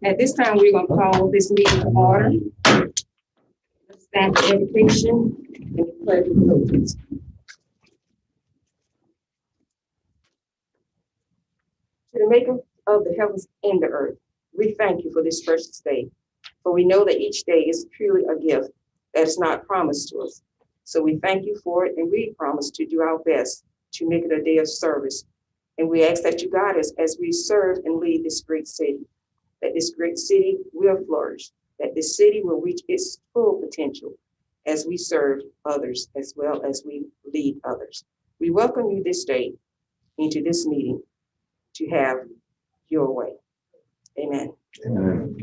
At this time, we're going to call this meeting to order. Stand for invocation and the pledge of allegiance. To the maker of the heavens and the earth, we thank you for this precious day, for we know that each day is truly a gift that is not promised to us. So we thank you for it, and we promise to do our best to make it a day of service. And we ask that you guide us as we serve and lead this great city, that this great city will flourish, that this city will reach its full potential as we serve others as well as we lead others. We welcome you this day into this meeting to have your way. Amen. Amen.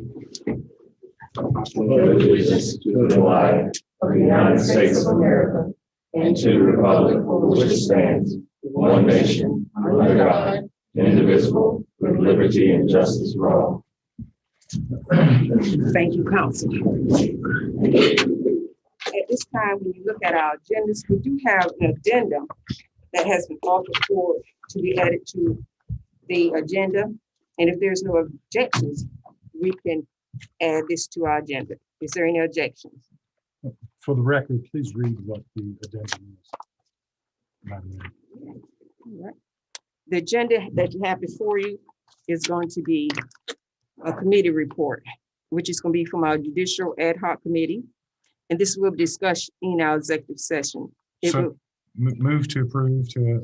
Allegiance to the flag of the United States of America and to the republic for which it stands, one nation, under God, indivisible, with liberty and justice for all. Thank you, Council. At this time, when you look at our agendas, we do have an addendum that has been offered for to be added to the agenda. And if there's no objections, we can add this to our agenda. Is there any objections? For the record, please read what the addendum is. Madam Mayor. All right. The agenda that you have before you is going to be a committee report, which is going to be from our Judicial Ad Hoc Committee. And this will be discussed in our executive session. Move to approve to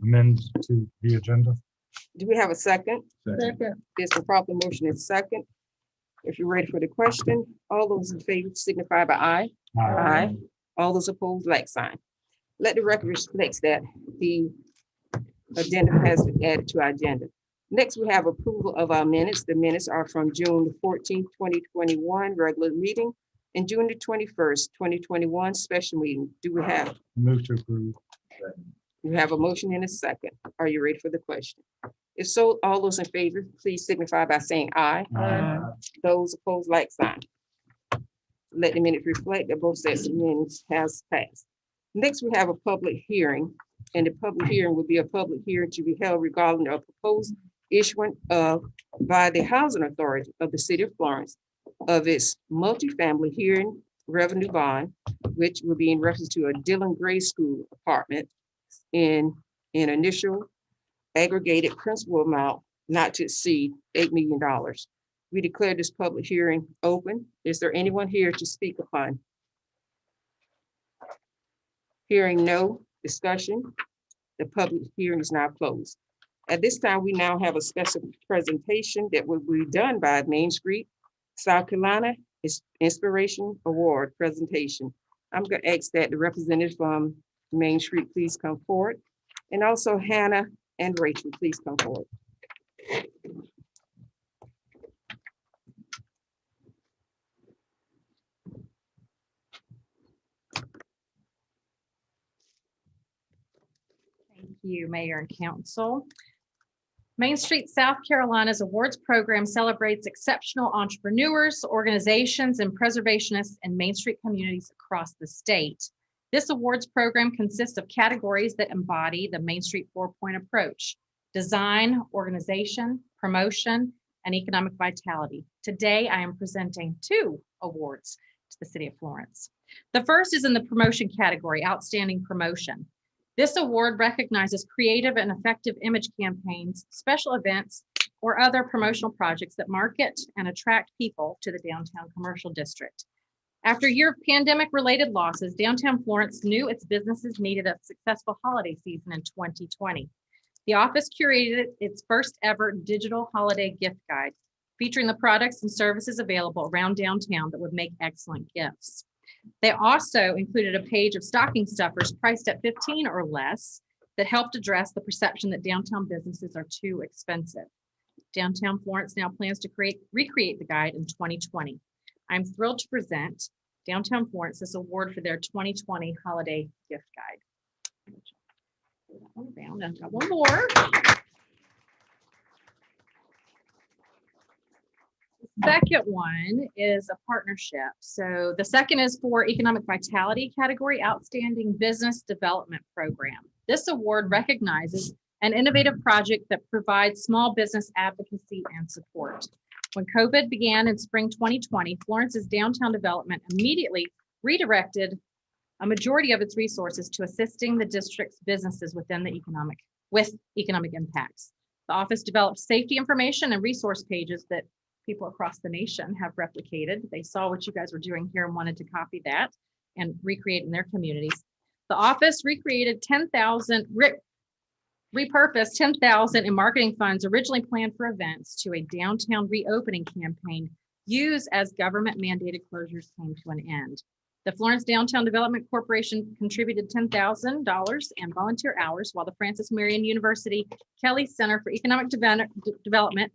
amend to the agenda. Do we have a second? Second. There's a proper motion and second. If you're ready for the question, all those in favor signify by aye. Aye. All those opposed, like sign. Let the record reflect that the addendum has been added to our agenda. Next, we have approval of our minutes. The minutes are from June the 14th, 2021, regular meeting, and June the 21st, 2021, special meeting. Do we have? Move to approve. We have a motion and a second. Are you ready for the question? If so, all those in favor, please signify by saying aye. Aye. Those opposed, like sign. Let the minutes reflect that both sets of minutes has passed. Next, we have a public hearing, and the public hearing will be a public hearing to be held regarding a proposed issuance of by the Housing Authority of the City of Florence of its multifamily hearing revenue bond, which will be in reference to a Dillon Grade School apartment in an initial aggregated principal amount not to exceed $8 million. We declare this public hearing open. Is there anyone here to speak upon? Hearing no discussion, the public hearing is now closed. At this time, we now have a special presentation that will be done by Main Street, South Carolina Inspiration Award presentation. I'm going to ask that the representative from Main Street please come forward. And also Hannah and Rachel, please come forward. Thank you, Mayor and Council. Main Street, South Carolina's awards program celebrates exceptional entrepreneurs, organizations, and preservationists in Main Street communities across the state. This awards program consists of categories that embody the Main Street 4-point approach: design, organization, promotion, and economic vitality. Today, I am presenting 2 awards to the City of Florence. The first is in the promotion category, Outstanding Promotion. This award recognizes creative and effective image campaigns, special events, or other promotional projects that market and attract people to the downtown commercial district. After a year of pandemic-related losses, downtown Florence knew its businesses needed a successful holiday season in 2020. The office curated its first ever digital holiday gift guide, featuring the products and services available around downtown that would make excellent gifts. They also included a page of stocking stuffers priced at $15 or less that helped address the perception that downtown businesses are too expensive. Downtown Florence now plans to recreate the guide in 2020. I'm thrilled to present Downtown Florence this award for their 2020 holiday gift guide. I've got one more. Second one is a partnership. So the second is for Economic Vitality category, Outstanding Business Development Program. This award recognizes an innovative project that provides small business advocacy and support. When COVID began in spring 2020, Florence's downtown development immediately redirected a majority of its resources to assisting the district's businesses with economic impacts. The office developed safety information and resource pages that people across the nation have replicated. They saw what you guys were doing here and wanted to copy that and recreate in their communities. The office repurposed 10,000 in marketing funds originally planned for events to a downtown reopening campaign used as government mandated closures came to an end. The Florence Downtown Development Corporation contributed $10,000 and volunteer hours, while the Francis Marion University Kelly Center for Economic Development,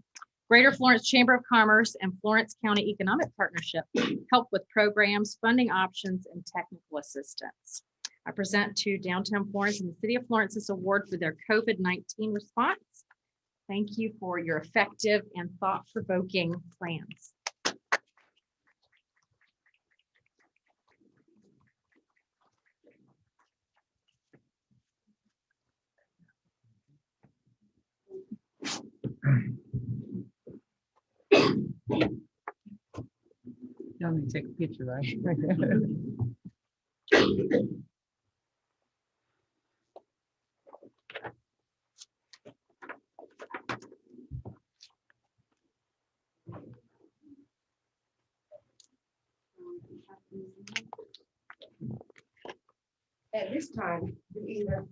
Greater Florence Chamber of Commerce, and Florence County Economic Partnership helped with programs, funding options, and technical assistance. I present to Downtown Florence and the City of Florence this award for their COVID-19 response. Thank you for your effective and thought-provoking plans. Y'all need to take a picture, right? At this time, do either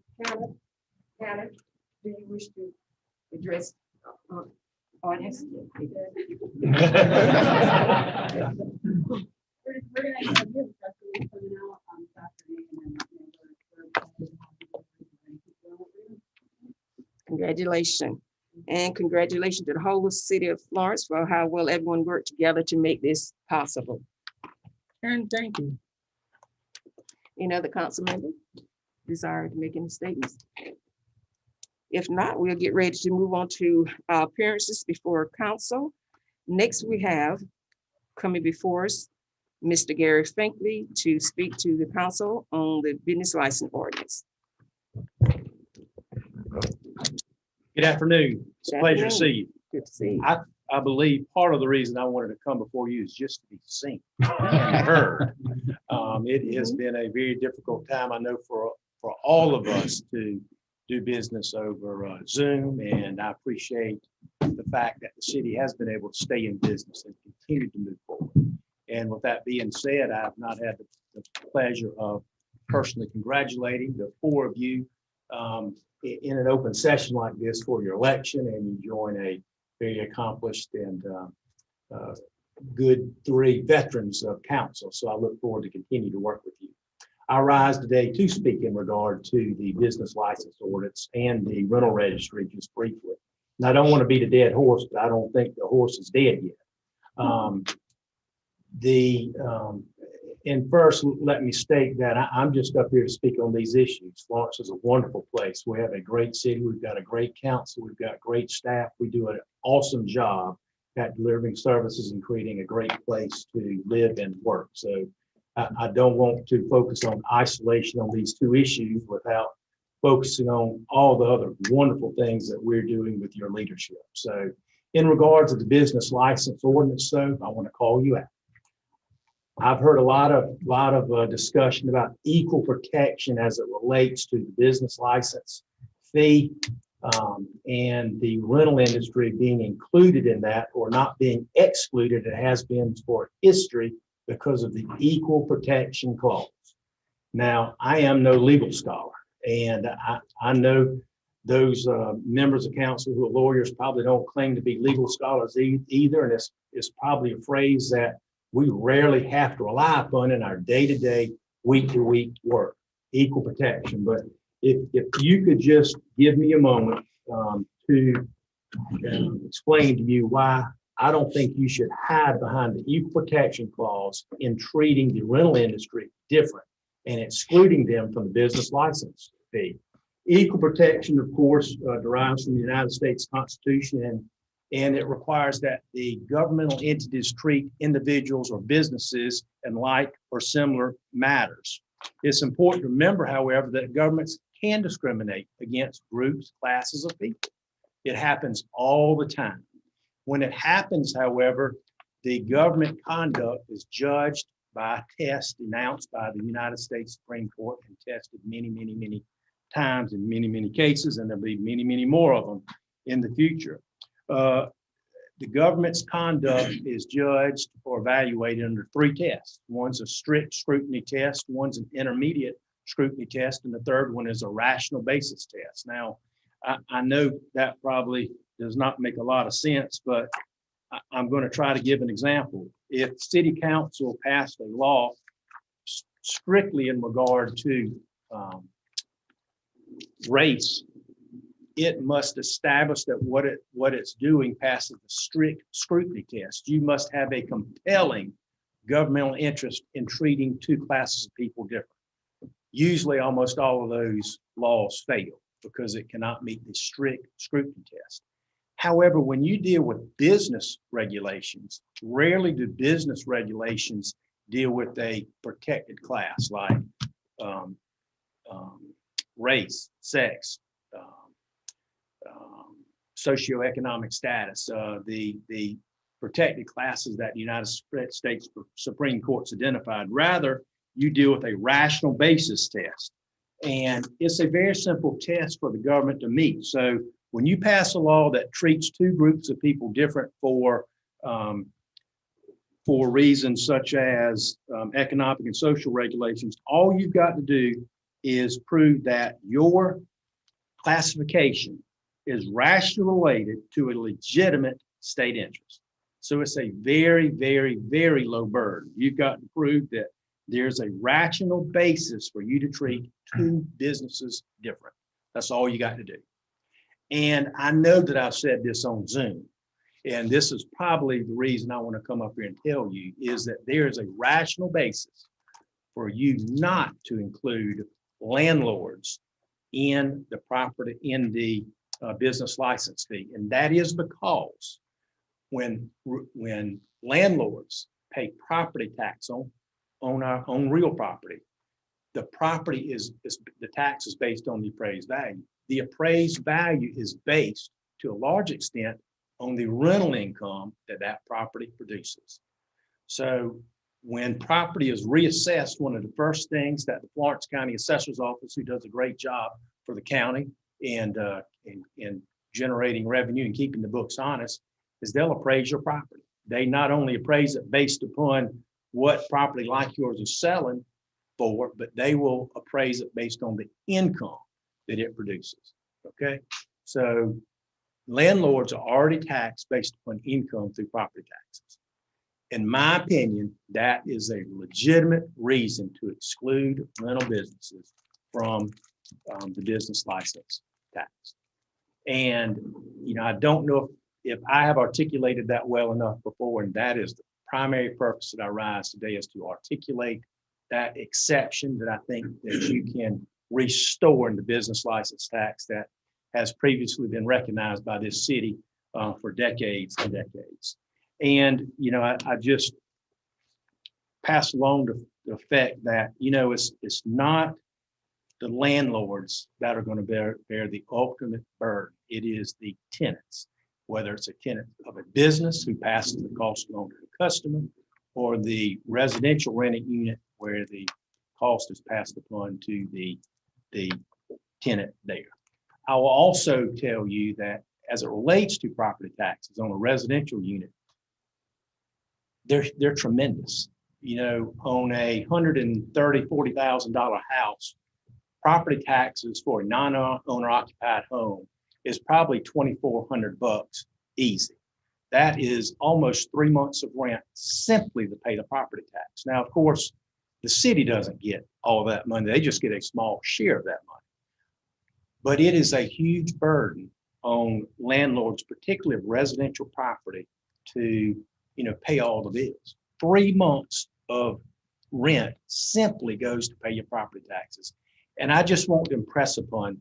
Hannah, do you wish to address audience? Congratulations. And congratulations to the whole city of Florence for how well everyone worked together to make this possible. And thank you. Any other council member desire to make any statements? If not, we'll get ready to move on to our appearances before council. Next, we have coming before us, Mr. Gary Finkley to speak to the council on the business license ordinance. Good afternoon. It's a pleasure to see you. Good to see you. I believe part of the reason I wanted to come before you is just to be seen and heard. It has been a very difficult time, I know, for all of us to do business over Zoom, and I appreciate the fact that the city has been able to stay in business and continue to move forward. And with that being said, I have not had the pleasure of personally congratulating the four of you in an open session like this for your election, and you join a very accomplished and good three veterans of council. So I look forward to continue to work with you. I rise today to speak in regard to the business license ordinance and the rental registry just briefly. And I don't want to beat a dead horse, but I don't think the horse is dead yet. And first, let me state that I'm just up here to speak on these issues. Florence is a wonderful place. We have a great city. We've got a great council. We've got great staff. We do an awesome job at delivering services and creating a great place to live and work. So I don't want to focus on isolation on these two issues without focusing on all the other wonderful things that we're doing with your leadership. So in regards to the business license ordinance, though, I want to call you out. I've heard a lot of discussion about equal protection as it relates to the business license fee and the rental industry being included in that or not being excluded. It has been for history because of the equal protection clause. Now, I am no legal scholar, and I know those members of council who are lawyers probably don't claim to be legal scholars either, and it's probably a phrase that we rarely have to rely upon in our day-to-day, week-to-week work, equal protection. But if you could just give me a moment to explain to you why I don't think you should hide behind the equal protection clause in treating the rental industry different and excluding them from the business license fee. Equal protection, of course, derives from the United States Constitution, and it requires that the governmental entities treat individuals or businesses in like or similar matters. It's important to remember, however, that governments can discriminate against groups, classes of people. It happens all the time. When it happens, however, the government conduct is judged by a test announced by the United States Supreme Court and tested many, many, many times in many, many cases, and there'll be many, many more of them in the future. The government's conduct is judged or evaluated under 3 tests. One's a strict scrutiny test, one's an intermediate scrutiny test, and the third one is a rational basis test. Now, I know that probably does not make a lot of sense, but I'm going to try to give an example. If City Council passed a law strictly in regard to race, it must establish that what it's doing passes the strict scrutiny test. You must have a compelling governmental interest in treating 2 classes of people different. Usually, almost all of those laws fail because it cannot meet the strict scrutiny test. However, when you deal with business regulations, rarely do business regulations deal with a protected class like race, sex, socioeconomic status, the protected classes that the United States Supreme Court's identified. Rather, you deal with a rational basis test. And it's a very simple test for the government to meet. So when you pass a law that treats 2 groups of people different for reasons such as economic and social regulations, all you've got to do is prove that your classification is rationally related to a legitimate state interest. So it's a very, very, very low burden. You've got to prove that there's a rational basis for you to treat 2 businesses different. That's all you got to do. And I know that I've said this on Zoom, and this is probably the reason I want to come up here and tell you, is that there is a rational basis for you not to include landlords in the property, in the business license fee. And that is because when landlords pay property tax on our own real property, the property the tax is based on the appraised value. The appraised value is based to a large extent on the rental income that property produces. So when property is reassessed, one of the first things that the Florence County Assessor's Office, who does a great job for the county and in generating revenue and keeping the books honest, is they'll appraise your property. They not only appraise it based upon what property like yours is selling for, but they will appraise it based on the income that it produces. Okay, so landlords are already taxed based upon income through property taxes. In my opinion, that is a legitimate reason to exclude rental businesses from the business license tax. And, I don't know if I have articulated that well enough before, and that is the primary purpose that I rise today, is to articulate that exception that I think that you can restore in the business license tax that has previously been recognized by this city for decades and decades. And, I just pass along the fact that, it's not the landlords that are going to bear the ultimate burden. It is the tenants, whether it's a tenant of a business who passes the cost along to the customer, or the residential renting unit where the cost is passed upon to the tenant there. I will also tell you that as it relates to property taxes on a residential unit, they're tremendous. On a $130,000-$40,000 house, property taxes for a non-owner occupied home is probably $2,400 easy. That is almost 3 months of rent simply to pay the property tax. Now, of course, the city doesn't get all that money. They just get a small share of that money. But it is a huge burden on landlords, particularly of residential property, to pay all the bills. 3 months of rent simply goes to pay your property taxes. And I just want to impress upon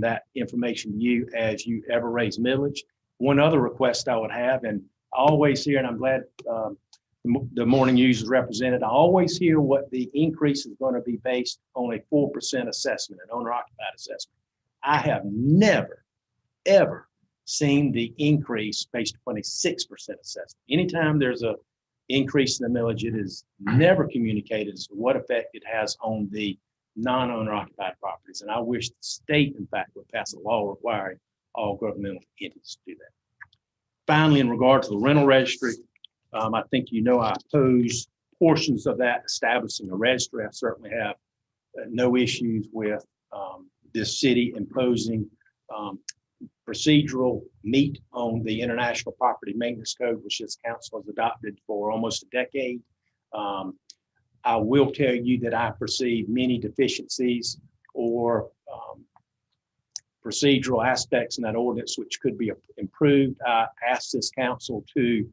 that information to you as you ever raise millage. One other request I would have, and I always hear, and I'm glad the Morning News is represented, I always hear what the increase is going to be based on a 4% assessment, an owner occupied assessment. I have never, ever seen the increase based upon a 6% assessment. Anytime there's a increase in the millage, it is never communicated as to what effect it has on the non-owner occupied properties. And I wish the state, in fact, would pass a law requiring all governmental entities to do that. Finally, in regard to the rental registry, I think you know I oppose portions of that, establishing a registry. I certainly have no issues with this city imposing procedural meat on the International Property Maintenance Code, which this council has adopted for almost a decade. I will tell you that I perceive many deficiencies or procedural aspects in that ordinance which could be improved. I asked this council to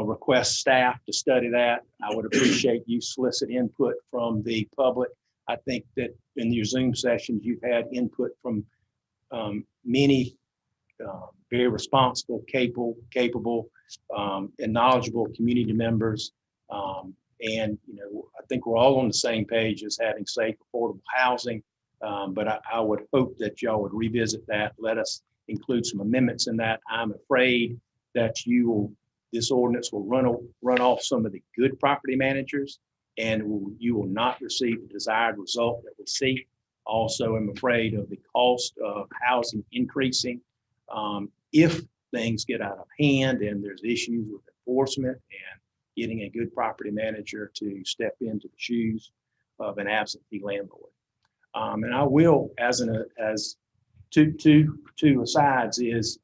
request staff to study that. I would appreciate you solicit input from the public. I think that in your Zoom sessions, you've had input from many very responsible, capable, and knowledgeable community members. And I think we're all on the same page as having safe, affordable housing. But I would hope that y'all would revisit that. Let us include some amendments in that. I'm afraid that this ordinance will run off some of the good property managers, and you will not receive the desired result that we seek. Also, I'm afraid of the cost of housing increasing if things get out of hand and there's issues with enforcement and getting a good property manager to step into the shoes of an absentee landlord. And I will, as two asides is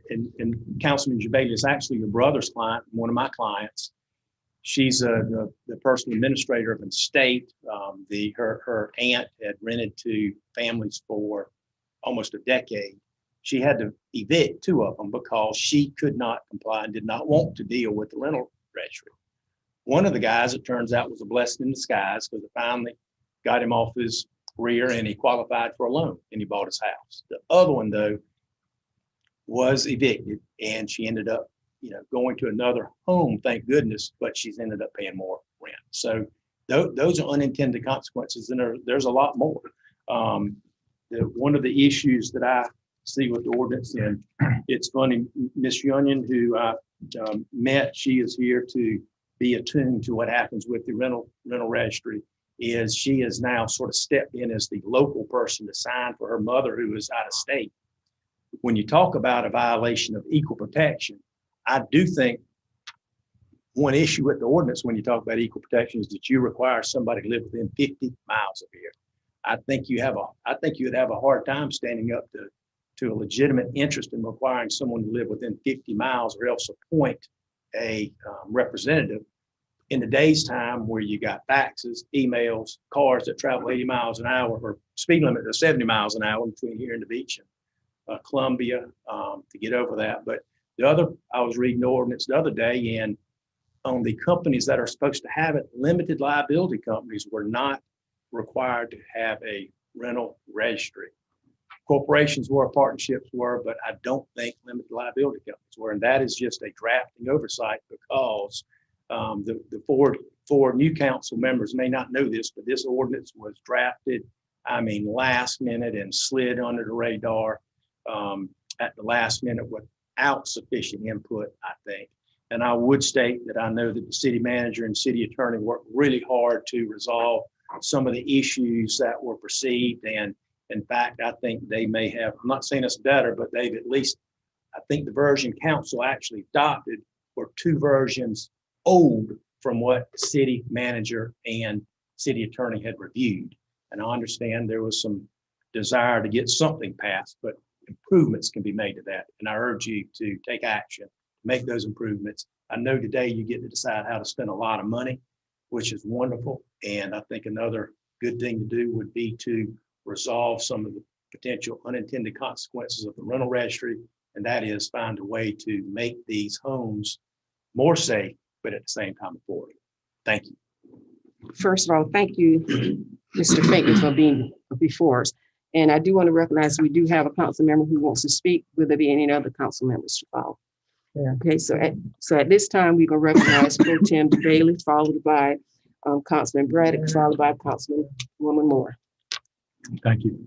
and Councilman Jabali is actually your brother's client, one of my clients. She's the personal administrator of an estate. Her aunt had rented to families for almost a decade. She had to evict two of them because she could not comply and did not want to deal with the rental registry. One of the guys, it turns out, was a blessing in disguise because it finally got him off his rear and he qualified for a loan and he bought his house. The other one, though, was evicted and she ended up going to another home, thank goodness, but she's ended up paying more rent. So those are unintended consequences, and there's a lot more. One of the issues that I see with the ordinance, and it's funny, Miss Union, who I met, she is here to be attuned to what happens with the rental registry, is she has now sort of stepped in as the local person to sign for her mother who is out of state. When you talk about a violation of equal protection, I do think one issue with the ordinance when you talk about equal protection is that you require somebody to live within 50 miles of here. I think you'd have a hard time standing up to a legitimate interest in requiring someone to live within 50 miles or else appoint a representative in today's time where you got faxes, emails, cars that travel 80 miles an hour or speed limit of 70 miles an hour between here and the beach and Columbia to get over that. But I was reading the ordinance the other day, and on the companies that are supposed to have it, limited liability companies were not required to have a rental registry. Corporations were, partnerships were, but I don't think limited liability companies were. And that is just a drafting oversight because the four new council members may not know this, but this ordinance was drafted, last minute and slid under the radar at the last minute without sufficient input, I think. And I would state that I know that the city manager and city attorney worked really hard to resolve some of the issues that were perceived. And in fact, I think they may have, I'm not saying it's better, but they've at least, I think the version council actually adopted were two versions old from what the city manager and city attorney had reviewed. And I understand there was some desire to get something passed, but improvements can be made to that. And I urge you to take action, make those improvements. I know today you get to decide how to spend a lot of money, which is wonderful. And I think another good thing to do would be to resolve some of the potential unintended consequences of the rental registry. And that is find a way to make these homes more safe, but at the same time affordable. Thank you. First of all, thank you, Mr. Fagan, for being before us. And I do want to recognize we do have a council member who wants to speak. Will there be any other council members to follow? Yeah. Okay, so at this time, we're going to recognize Pro Tem Bailey, followed by Councilman Braddock, followed by Councilwoman Moore. Thank you.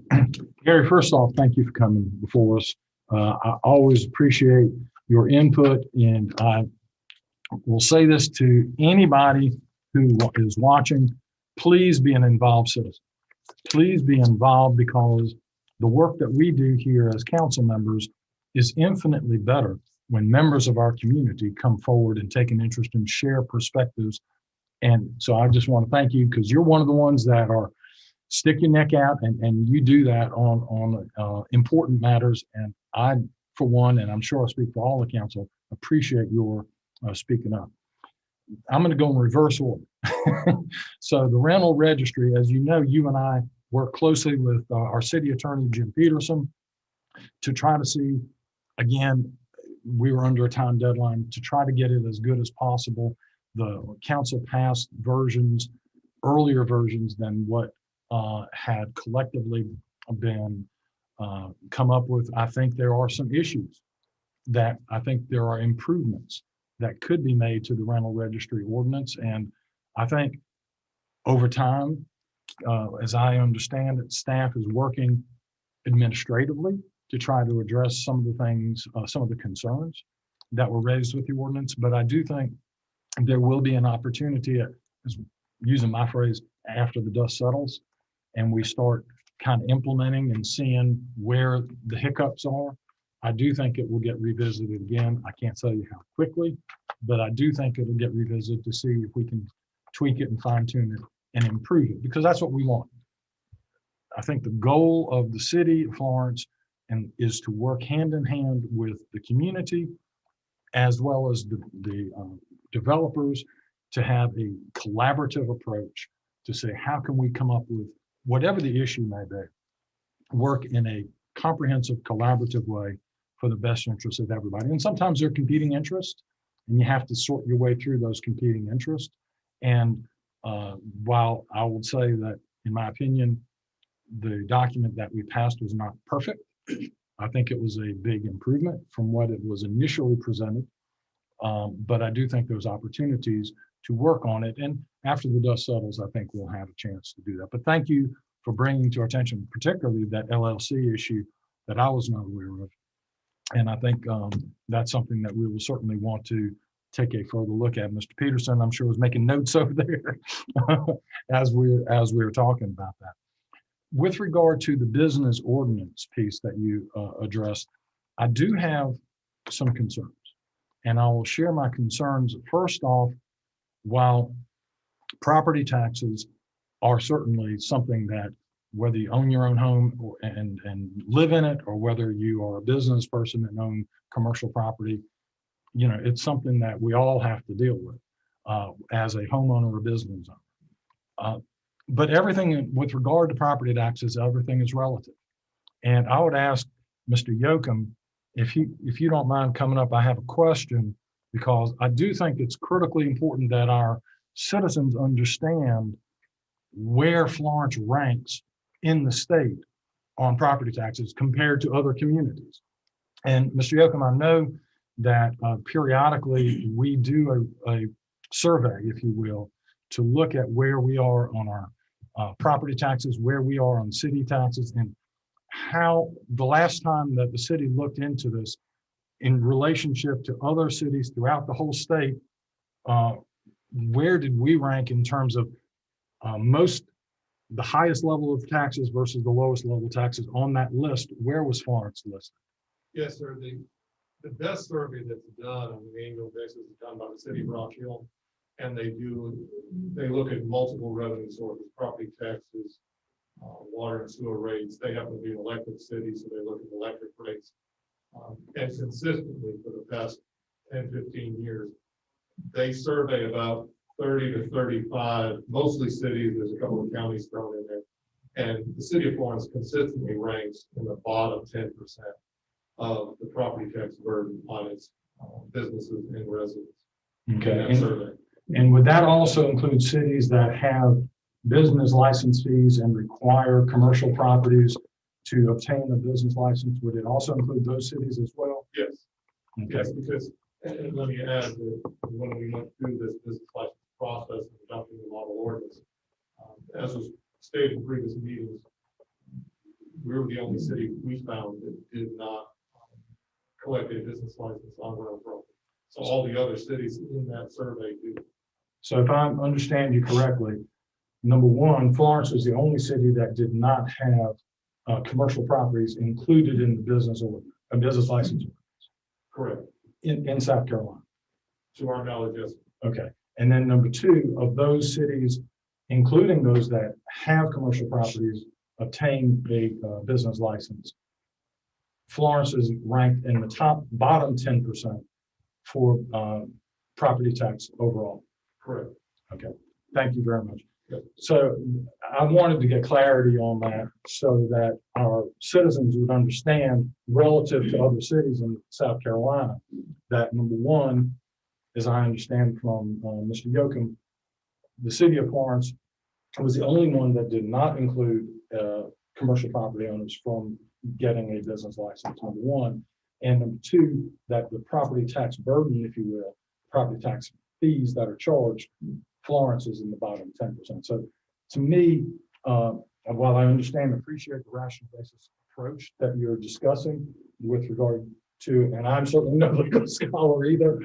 Gary, first off, thank you for coming before us. I always appreciate your input, and I will say this to anybody who is watching, please be an involved citizen. Please be involved, because the work that we do here as council members is infinitely better when members of our community come forward and take an interest and share perspectives. And so I just want to thank you, because you're one of the ones that are stick your neck out, and you do that on important matters. And I, for one, and I'm sure I speak for all the council, appreciate your speaking up. I'm going to go in reverse order. So the rental registry, as you know, you and I work closely with our city attorney, Jim Peterson, to try to see, again, we were under a time deadline to try to get it as good as possible. The council passed versions, earlier versions than what had collectively been come up with. I think there are some issues that I think there are improvements that could be made to the rental registry ordinance. And I think over time, as I understand it, staff is working administratively to try to address some of the things, some of the concerns that were raised with the ordinance. But I do think there will be an opportunity, as using my phrase, after the dust settles and we start kind of implementing and seeing where the hiccups are. I do think it will get revisited again. I can't tell you how quickly, but I do think it'll get revisited to see if we can tweak it and fine tune it and improve it, because that's what we want. I think the goal of the city of Florence is to work hand in hand with the community as well as the developers, to have a collaborative approach to say, how can we come up with whatever the issue may be, work in a comprehensive, collaborative way for the best interest of everybody. And sometimes there are competing interests, and you have to sort your way through those competing interests. And while I would say that, in my opinion, the document that we passed was not perfect, I think it was a big improvement from what it was initially presented. But I do think there's opportunities to work on it. And after the dust settles, I think we'll have a chance to do that. But thank you for bringing to our attention, particularly that LLC issue that I was not aware of. And I think that's something that we will certainly want to take a further look at. Mr. Peterson, I'm sure, was making notes over there as we were talking about that. With regard to the business ordinance piece that you addressed, I do have some concerns, and I will share my concerns. First off, while property taxes are certainly something that, whether you own your own home and live in it, or whether you are a business person and own commercial property, you know, it's something that we all have to deal with as a homeowner or business owner. But everything with regard to property taxes, everything is relative. And I would ask Mr. Yoakum, if you don't mind coming up, I have a question, because I do think it's critically important that our citizens understand where Florence ranks in the state on property taxes compared to other communities. And Mr. Yoakum, I know that periodically we do a survey, if you will, to look at where we are on our property taxes, where we are on city taxes, and how the last time that the city looked into this in relationship to other cities throughout the whole state, where did we rank in terms of the highest level of taxes versus the lowest level taxes on that list? Where was Florence listed? Yes, sir. The best survey that's done on an annual basis is done by the city of Rock Hill. And they look at multiple revenue sources, property taxes, water and sewer rates. They happen to be an electric city, so they look at electric rates. And consistently for the past 10, 15 years, they survey about 30 to 35, mostly cities. There's a couple of counties thrown in there. And the city of Florence consistently ranks in the bottom 10% of the property tax burden on its businesses and residents. Okay. And would that also include cities that have business license fees and require commercial properties to obtain a business license? Would it also include those cities as well? Yes. Okay. Yes, because, and let me add that when we went through this business license process and adopting the model ordinance, as was stated in previous meetings, we were the only city we found that did not collect a business license on rental property. So all the other cities in that survey do. So if I understand you correctly, number one, Florence was the only city that did not have commercial properties included in the business or a business license Correct. in South Carolina. To our knowledge, yes. Okay. And then number two, of those cities, including those that have commercial properties, obtain a business license, Florence is ranked in the bottom 10% for property tax overall. Correct. Okay, thank you very much. Yep. So I wanted to get clarity on that so that our citizens would understand relative to other cities in South Carolina, that number one, as I understand from Mr. Yoakum, the city of Florence was the only one that did not include commercial property owners from getting a business license, number one. And number two, that the property tax burden, if you will, property tax fees that are charged, Florence is in the bottom 10%. So to me, while I understand and appreciate the rational basis approach that you're discussing with regard to, and I'm certainly no legal scholar either,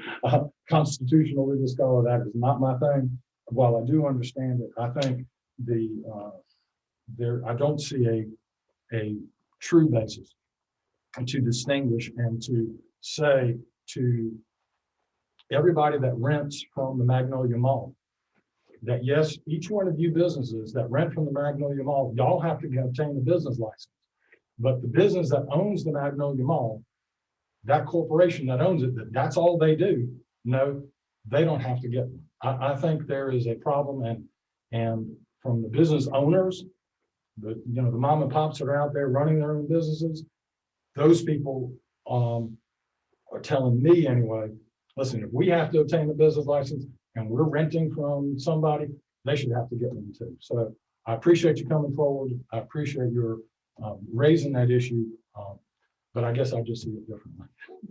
constitutional legal scholar, that is not my thing. While I do understand it, I think I don't see a true basis to distinguish and to say to everybody that rents from the Magnolia Mall that yes, each one of you businesses that rent from the Magnolia Mall, y'all have to obtain a business license. But the business that owns the Magnolia Mall, that corporation that owns it, that's all they do. No, they don't have to get one. I think there is a problem, and from the business owners, the mom and pops that are out there running their own businesses, those people are telling me anyway, listen, if we have to obtain a business license and we're renting from somebody, they should have to get one too. So I appreciate you coming forward. I appreciate your raising that issue, but I guess I just see it differently.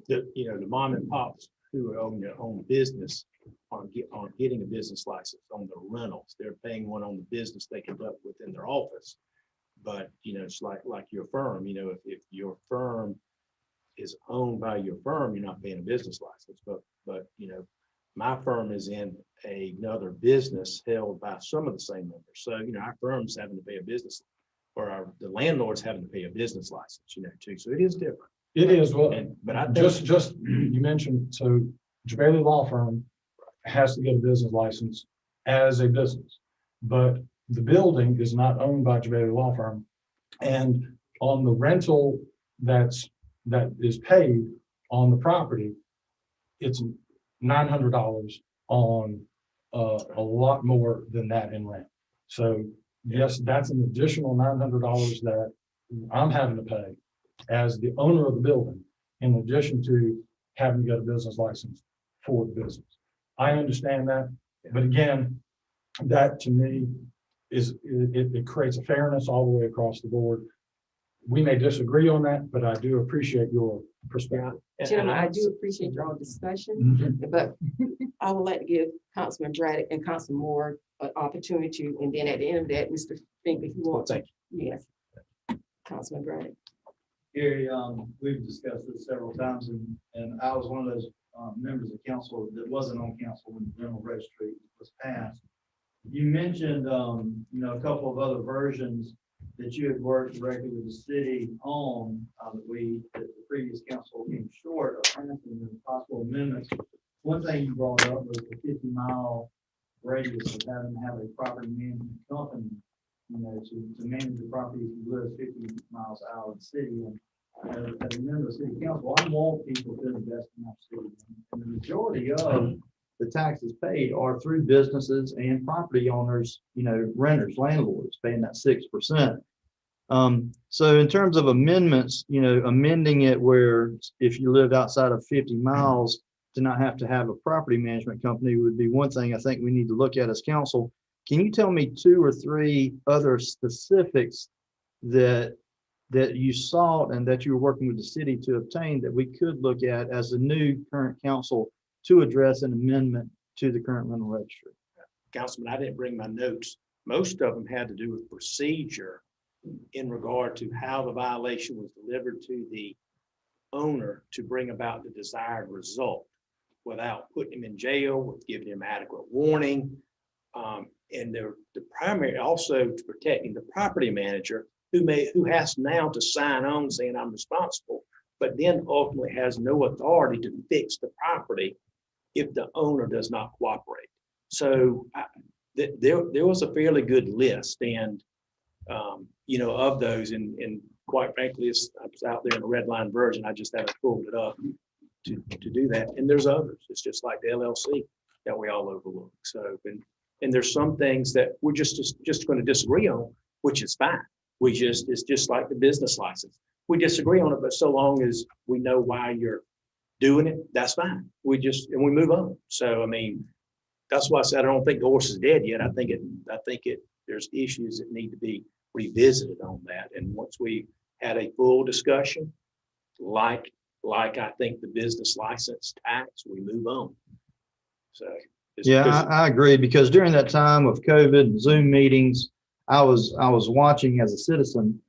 The mom and pops who own their own business on getting a business license on the rentals. They're paying one on the business they conduct within their office. But, it's like your firm, if your firm is owned by your firm, you're not paying a business license. But my firm is in another business held by some of the same members. So, our firm's having to pay a business, or the landlord's having to pay a business license, too. So it is different. It is, well, But I think just you mentioned, so Jabali Law Firm has to get a business license as a business, but the building is not owned by Jabali Law Firm. And on the rental that is paid on the property, it's $900 on a lot more than that in rent. So yes, that's an additional $900 that I'm having to pay as the owner of the building, in addition to having to get a business license for the business. I understand that, but again, that to me it creates a fairness all the way across the board. We may disagree on that, but I do appreciate your perspective. Gentlemen, I do appreciate your discussion, but I would like to give Councilman Braddock and Councilman Moore an opportunity, and then at the end of that, Mr. Fink, if you want. Thank you. Yes. Councilman Braddock. Gary, we've discussed this several times, and I was one of those members of council that wasn't on council when the rental registry was passed. You mentioned, a couple of other versions that you had worked directly with the city on, that the previous council came short of passing the possible amendments. One thing you brought up was the 50-mile radius of having to have a property management company, to manage the property if you live 50 miles out of the city. And as a member of the city council, I want people to invest in our city. And the majority of the taxes paid are through businesses and property owners, renters, landlords paying that 6%. So in terms of amendments, amending it where if you lived outside of 50 miles to not have to have a property management company would be one thing I think we need to look at as council. Can you tell me 2 or 3 other specifics that you sought and that you were working with the city to obtain that we could look at as a new current council to address an amendment to the current rental registry? Councilman, I didn't bring my notes. Most of them had to do with procedure in regard to how the violation was delivered to the owner to bring about the desired result without putting him in jail, with giving him adequate warning. And the primary also to protecting the property manager who has now to sign on saying I'm responsible, but then ultimately has no authority to fix the property if the owner does not cooperate. So there was a fairly good list, and of those, and quite frankly, it's out there in the red line version. I just haven't pulled it up to do that. And there's others. It's just like the LLC that we all overlook. So, and there's some things that we're just going to disagree on, which is fine. It's just like the business license. We disagree on it, but so long as we know why you're doing it, that's fine. We move on. So, I mean, that's why I said I don't think the horse is dead yet. I think there's issues that need to be revisited on that. And once we had a full discussion, like I think the business license tax, we move on. So yeah, I agree, because during that time of COVID and Zoom meetings, I was watching as a citizen,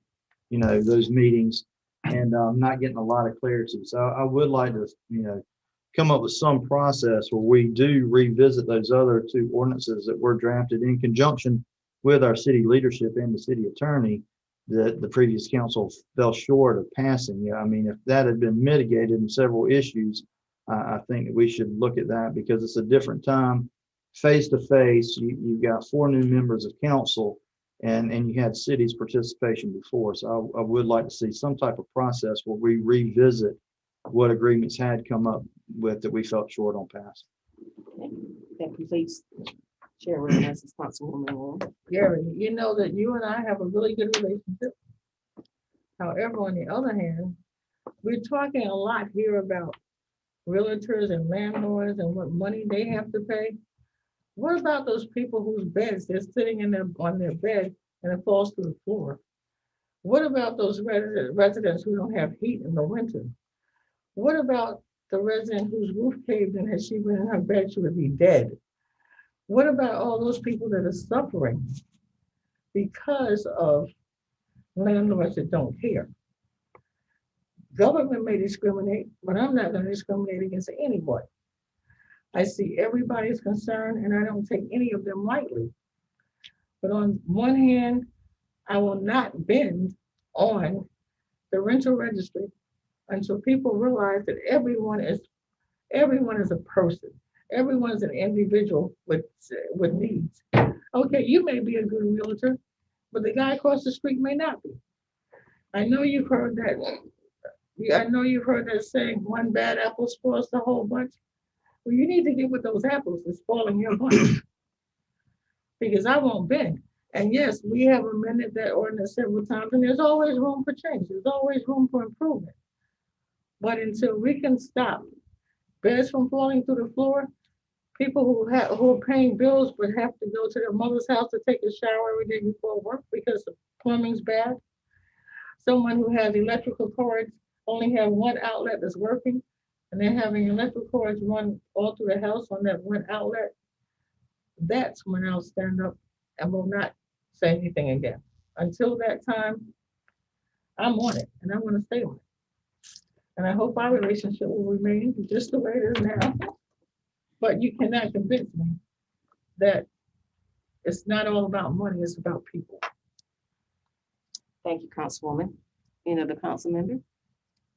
those meetings, and not getting a lot of clarity. So I would like to, come up with some process where we do revisit those other two ordinances that were drafted in conjunction with our city leadership and the city attorney that the previous council fell short of passing. Yeah, I mean, if that had been mitigated in several issues, I think that we should look at that, because it's a different time, face to face. You've got 4 new members of council, and you had city's participation before. So I would like to see some type of process where we revisit what agreements had come up with that we felt short on pass. That completes Chair recognizes Councilwoman Lloyd. Gary, you know that you and I have a really good relationship. However, on the other hand, we're talking a lot here about realtors and landlords and what money they have to pay. What about those people whose beds, they're sitting on their bed and it falls to the floor? What about those residents who don't have heat in the winter? What about the resident whose roof caved in? Had she been in her bed, she would be dead. What about all those people that are suffering because of landlords that don't care? Government may discriminate, but I'm not going to discriminate against anybody. I see everybody's concern, and I don't take any of them lightly. But on one hand, I will not bend on the rental registry until people realize that everyone is a person. Everyone is an individual with needs. Okay, you may be a good realtor, but the guy across the street may not be. I know you've heard that. I know you've heard that saying, one bad apple spoils the whole bunch. Well, you need to get with those apples that's spoiling your bunch. Because I won't bend. And yes, we have amended that ordinance several times, and there's always room for change. There's always room for improvement. But until we can stop beds from falling through the floor, people who are paying bills but have to go to their mother's house to take a shower every day before work because the plumbing's bad. Someone who has electrical cords only have one outlet that's working, and they're having electrical cords run all through the house on that one outlet. That's when I'll stand up and will not say anything again. Until that time, I'm on it, and I'm going to stay on it. And I hope our relationship will remain just the way it is now. But you cannot convince me that it's not all about money, it's about people. Thank you, Councilwoman. Any other council member?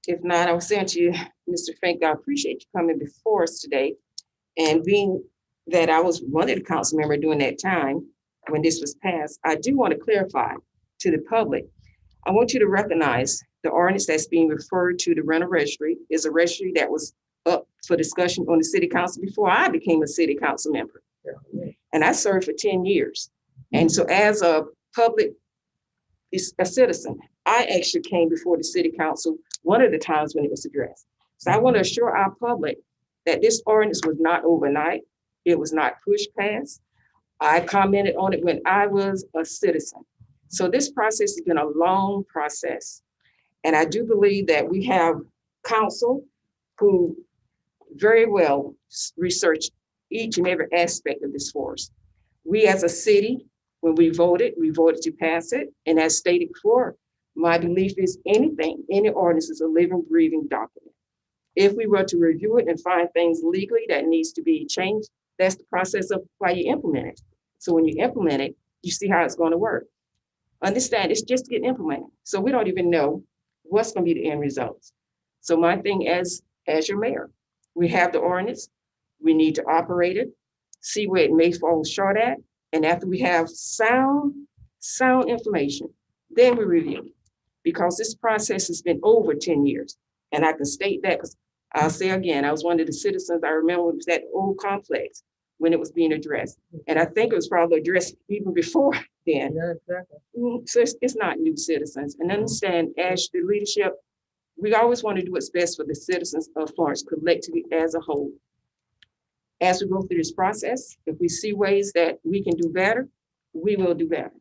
If not, I will say to you, Mr. Frank, I appreciate you coming before us today. And being that I was one of the council member during that time when this was passed, I do want to clarify to the public. I want you to recognize the ordinance that's being referred to, the rental registry, is a registry that was up for discussion on the city council before I became a city council member. And I served for 10 years. And so as a public, a citizen, I actually came before the city council one of the times when it was addressed. So I want to assure our public that this ordinance was not overnight. It was not pushed past. I commented on it when I was a citizen. So this process has been a long process. And I do believe that we have council who very well researched each and every aspect of this for us. We as a city When we voted to pass it. And as stated before, my belief is any ordinance is a living, breathing document. If we were to review it and find things legally that needs to be changed, that's the process of why you implement it. So when you implement it, you see how it's going to work. Understand, it's just getting implemented. So we don't even know what's going to be the end results. So my thing as your mayor, we have the ordinance, we need to operate it, see where it may fall short at. And after we have sound information, then we review it. Because this process has been over 10 years. And I can state that because I'll say again, I was one of the citizens, I remember it was that old complex when it was being addressed. And I think it was probably addressed even before then. Yeah, exactly. So it's not new citizens. And understand, as the leadership, we always want to do what's best for the citizens of Florence collectively as a whole. As we go through this process, if we see ways that we can do better, we will do better.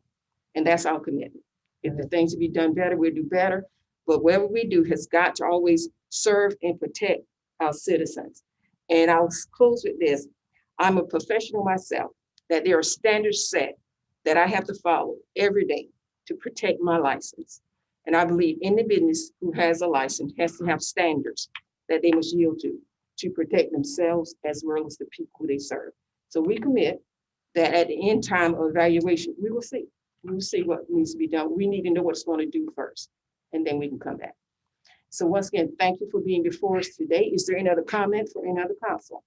And that's our commitment. If the things to be done better, we'll do better. But whatever we do has got to always serve and protect our citizens. And I'll close with this. I'm a professional myself, that there are standards set that I have to follow every day to protect my license. And I believe any business who has a license has to have standards that they must yield to protect themselves as well as the people who they serve. So we commit that at the end time of evaluation, we will see. We will see what needs to be done. We need to know what's going to do first, and then we can come back. So once again, thank you for being before us today. Is there any other comment for any other council?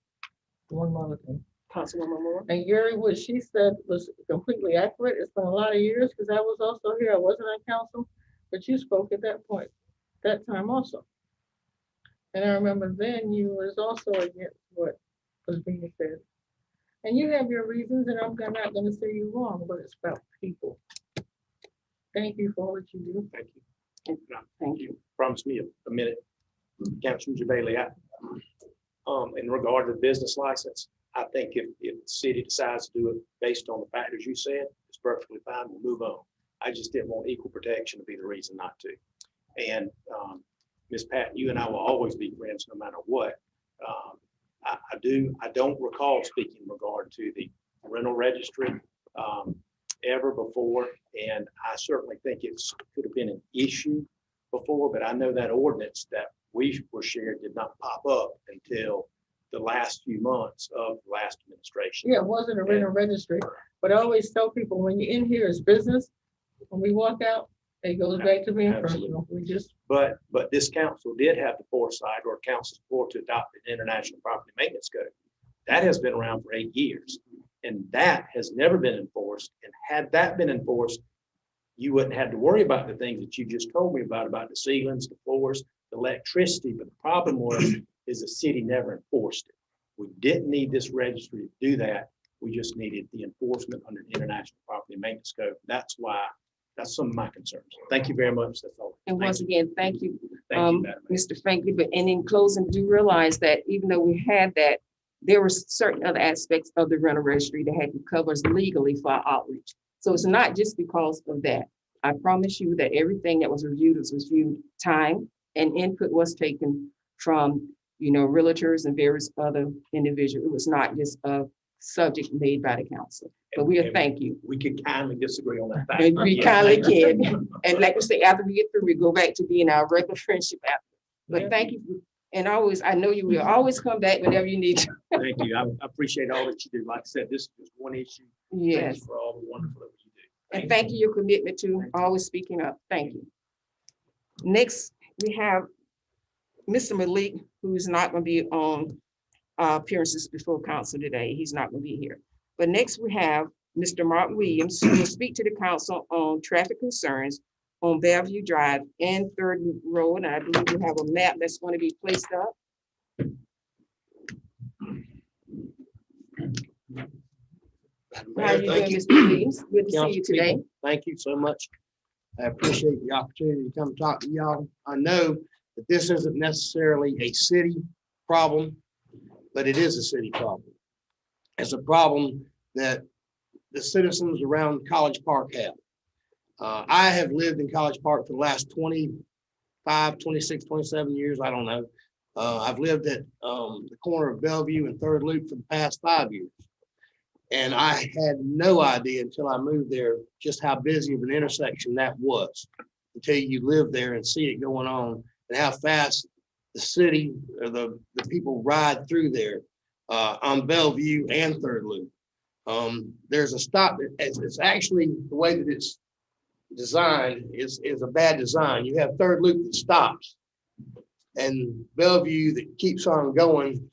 One more thing. Councilwoman Moore? And Gary, what she said was completely accurate. It's been a lot of years because I was also here. I wasn't on council, but you spoke at that point, that time also. And I remember then you was also against what was being said. And you have your reasons, and I'm not gonna say you're wrong, but it's about people. Thank you for what you do. Thank you. Thank you. Promise me a minute. Councilman Bailey, in regard to the business license, I think if the city decides to do it based on the factors you said, it's perfectly fine. We'll move on. I just didn't want equal protection to be the reason not to. And Ms. Patton, you and I will always be friends no matter what. I don't recall speaking in regard to the rental registry ever before. And I certainly think it could have been an issue before, but I know that ordinance that we were shared did not pop up until the last few months of the last administration. Yeah, it wasn't a rental registry, but I always tell people when you're in here, it's business. When we walk out, it goes back to being personal. We just. But this council did have the foresight, or council's board, to adopt an international property maintenance code. That has been around for 8 years, and that has never been enforced. And had that been enforced, you wouldn't have to worry about the things that you just told me about the ceilings, the floors, the electricity. But the problem is the city never enforced it. We didn't need this registry to do that. We just needed the enforcement under the international property maintenance code. That's some of my concerns. Thank you very much. That's all. And once again, thank you, Thank you, Madam Mayor. Mr. Franklin. But and in closing, do realize that even though we had that, there were certain other aspects of the rental registry that had to cover us legally for our outreach. So it's not just because of that. I promise you that everything that was reviewed time and input was taken from, realtors and various other individuals. It was not just a subject made by the council. But thank you. We could kindly disagree on that fact. And we Yes, kindly thank you. can. And like we say, after we get through, we go back to being our regular friendship after. But thank you. And I know you will always come back whenever you need to. Thank you. I appreciate all that you do. Like I said, this is just one issue. Thank Yes. you for all the wonderful that you do. And thank you, your commitment to always speaking up. Thank you. Next, we have Mr. Malik, who's not going to be on appearances before council today. He's not going to be here. But next we have Mr. Mark Williams, who will speak to the council on traffic concerns on Bellevue Drive and Third Road. And I believe we have a map that's going to be placed up. How are you doing, Mr. Williams? Good to see you today. Thank you so much. I appreciate the opportunity to come talk to y'all. I know that this isn't necessarily a city problem, but it is a city problem. It's a problem that the citizens around College Park have. I have lived in College Park for the last 25, 26, 27 years. I don't know. I've lived at the corner of Bellevue and Third Loop for the past 5 years. And I had no idea until I moved there just how busy of an intersection that was, until you live there and see it going on and how fast the city or the people ride through there on Bellevue and Third Loop. There's a stop. It's actually the way that it's designed is a bad design. You have Third Loop that stops and Bellevue that keeps on going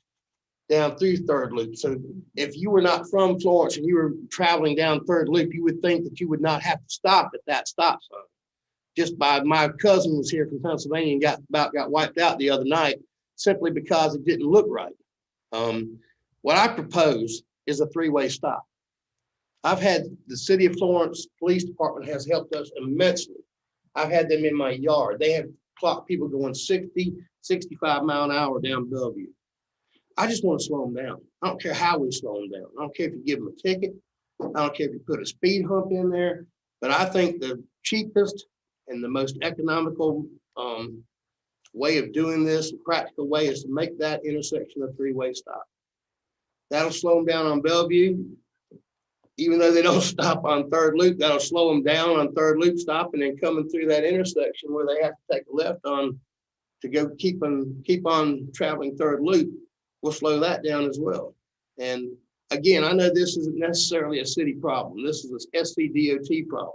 down through Third Loop. So if you were not from Florence and you were traveling down Third Loop, you would think that you would not have to stop at that stop sign. Just by my cousin was here from Pennsylvania and got wiped out the other night simply because it didn't look right. What I propose is a three-way stop. I've had the city of Florence Police Department has helped us immensely. I've had them in my yard. They have clocked people going 60, 65 mile an hour down Bellevue. I just want to slow them down. I don't care how we slow them down. I don't care if you give them a ticket. I don't care if you put a speed hump in there, but I think the cheapest and the most economical way of doing this, practical way, is to make that intersection a three-way stop. That'll slow them down on Bellevue. Even though they don't stop on Third Loop, that'll slow them down on Third Loop stop, and then coming through that intersection where they have to take a left on to go keep on traveling Third Loop, will slow that down as well. And again, I know this isn't necessarily a city problem. This is a SCDOT problem,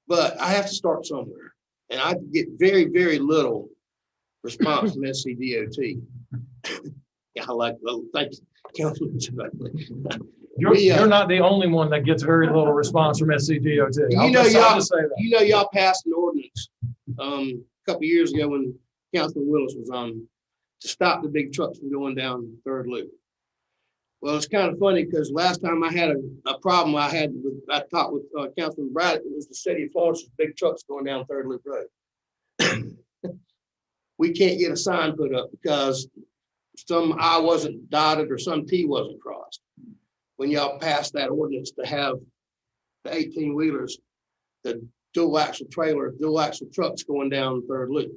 but I have to start somewhere, and I get very, very little response from SCDOT. Yeah, I like, well, thanks, Councilman. You're not the only one that gets very little response from SCDOT. You know, y'all passed an ordinance a couple years ago when Councilman Willis was on to stop the big trucks from going down Third Loop. Well, it's kind of funny because last time I had a problem I talked with Councilman Braddock, it was the city of Florence's big trucks going down Third Loop Road. We can't get a sign put up because some I wasn't dotted or some T wasn't crossed. When y'all passed that ordinance to have the 18-wheelers, the dual axle trailer, dual axle trucks going down Third Loop.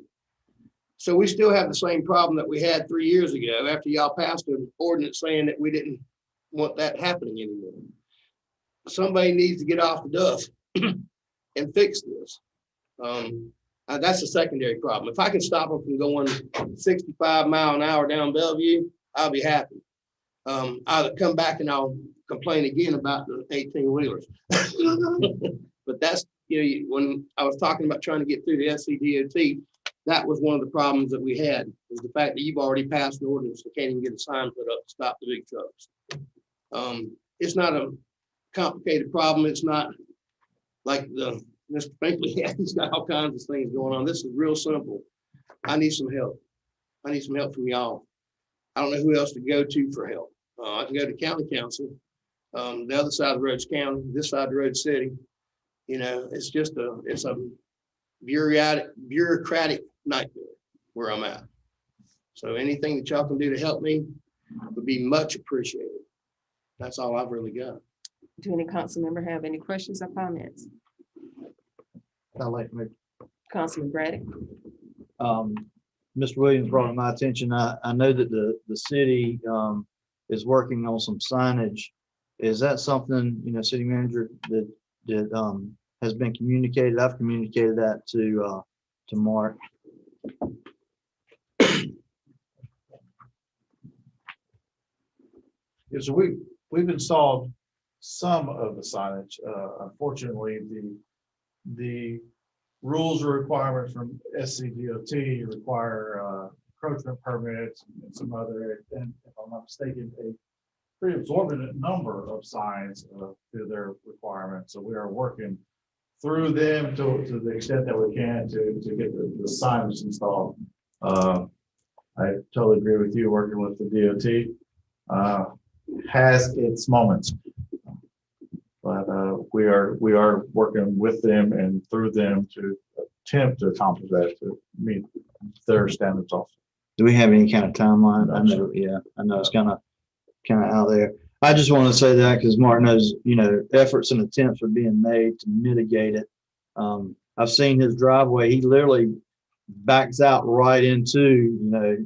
So we still have the same problem that we had 3 years ago after y'all passed an ordinance saying that we didn't want that happening anymore. Somebody needs to get off the duff and fix this. That's a secondary problem. If I can stop them from going 65 mile an hour down Bellevue, I'll be happy. I'll come back and I'll complain again about the 18-wheelers. But that's, when I was talking about trying to get through the SCDOT, that was one of the problems that we had, was the fact that you've already passed an ordinance and can't even get a sign put up to stop the big trucks. It's not a complicated problem. It's not like Mr. Finkley, he's got all kinds of things going on. This is real simple. I need some help. I need some help from y'all. I don't know who else to go to for help. I can go to county council. The other side of the road's county, this side of the road's city. It's just it's a bureaucratic nightmare where I'm at. So anything that y'all can do to help me would be much appreciated. That's all I've really got. Do any council member have any questions or comments? I'd like to make Councilman Braddock? Mr. Williams brought to my attention. I know that the city is working on some signage. Is that something, city manager, that has been communicated? I've communicated that to Mark. Yeah, so we've installed some of the signage. Unfortunately, the rules or requirements from SCDOT require encroachment permits and some other, and if I'm not mistaken, a pretty absorbent number of signs through their requirements. So we are working through them to the extent that we can to get the signs installed. I totally agree with you. Working with the DOT has its moments, but we are working with them and through them to attempt to accomplish that, to meet their standards also. Do we have any kind of timeline? I know, yeah, I know it's kind of out there. I just want to say that because Mark knows, efforts and attempts are being made to mitigate it. I've seen his driveway. He literally backs out right into, you know,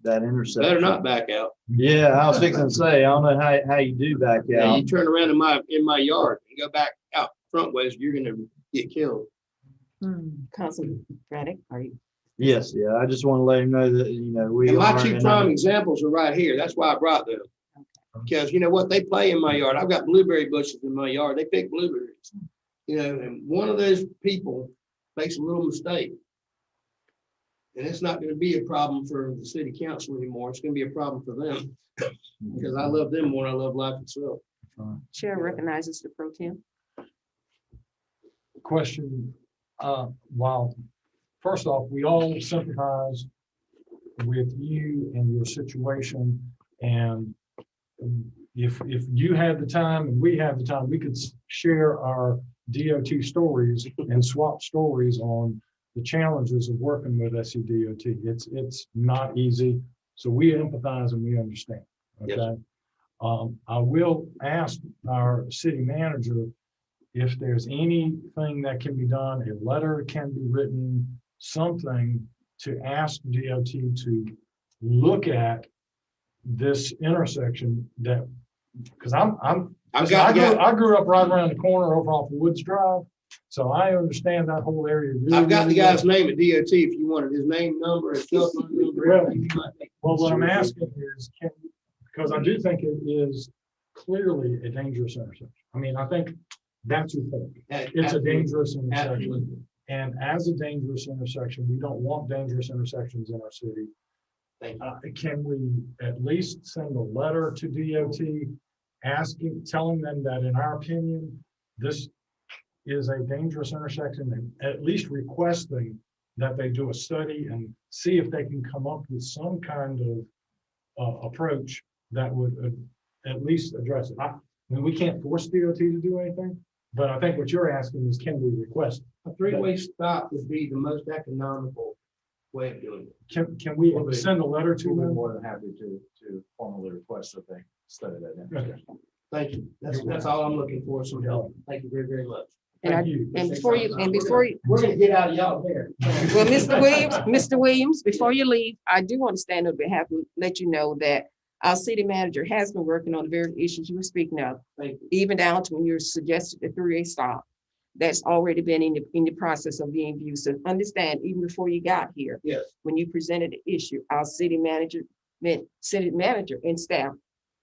that intersection. Better not back out. Yeah, I was fixing to say, I don't know how you do back Yeah, out. you turn around in my yard and go back out front ways, you're gonna get killed. Councilman Braddock, are you? Yes, yeah, I just want to let him know that, you know, we And my are. two and prime I'm- examples are right here. That's why I brought them. Because you know what, they play in my yard. I've got blueberry bushes in my yard. They pick blueberries. You know, and one of those people makes a little mistake. And it's not gonna be a problem for the city council anymore. It's gonna be a problem for them. Because I love them more than I love life itself. Chair recognizes the pro tem. Question, while, first off, we all sympathize with you and your situation, and if you had the time and we have the time, we could share our DOT stories and swap stories on the challenges of working with SCDOT. It's not easy, so we empathize and we understand, Yes. okay? I will ask our city manager if there's anything that can be done, a letter can be written, something to ask DOT to look at this intersection that, because I grew up right around the corner over off of Woods Drive, so I understand that whole area. Really, I've got the really guy's well. name at DOT if you wanted his name, number, his cell phone number. everything you might think. Well, what I'm asking is, because I do think it is clearly a dangerous intersection. I mean, I think that's your point. It's a Absolutely. dangerous intersection. Absolutely. And as a dangerous intersection, we don't want dangerous intersections in our city. Thank you. Can we at least send a letter to DOT telling them that in our opinion, this is a dangerous intersection, and at least requesting that they do a study and see if they can come up with some kind of approach that would at least address it. I mean, we can't force DOT to do anything, but I think what you're asking is, can we request? A three-way stop would be the most economical way of doing it. Can we send a letter to We'll be them? more than happy to formally request that they study that. Okay. Thank you. That's all I'm looking for, some help. Thank you very, very much. And Thank you. before you, We're gonna get out of y'all hair. well, Mr. Williams, before you leave, I do want to stand on behalf and let you know that our city manager has been working on the very issues you were speaking of, Thank you. even down to when you suggested the three-way stop. That's already been in the process of being viewed. So understand, even before you got here, Yes. when you presented the issue, our city manager and staff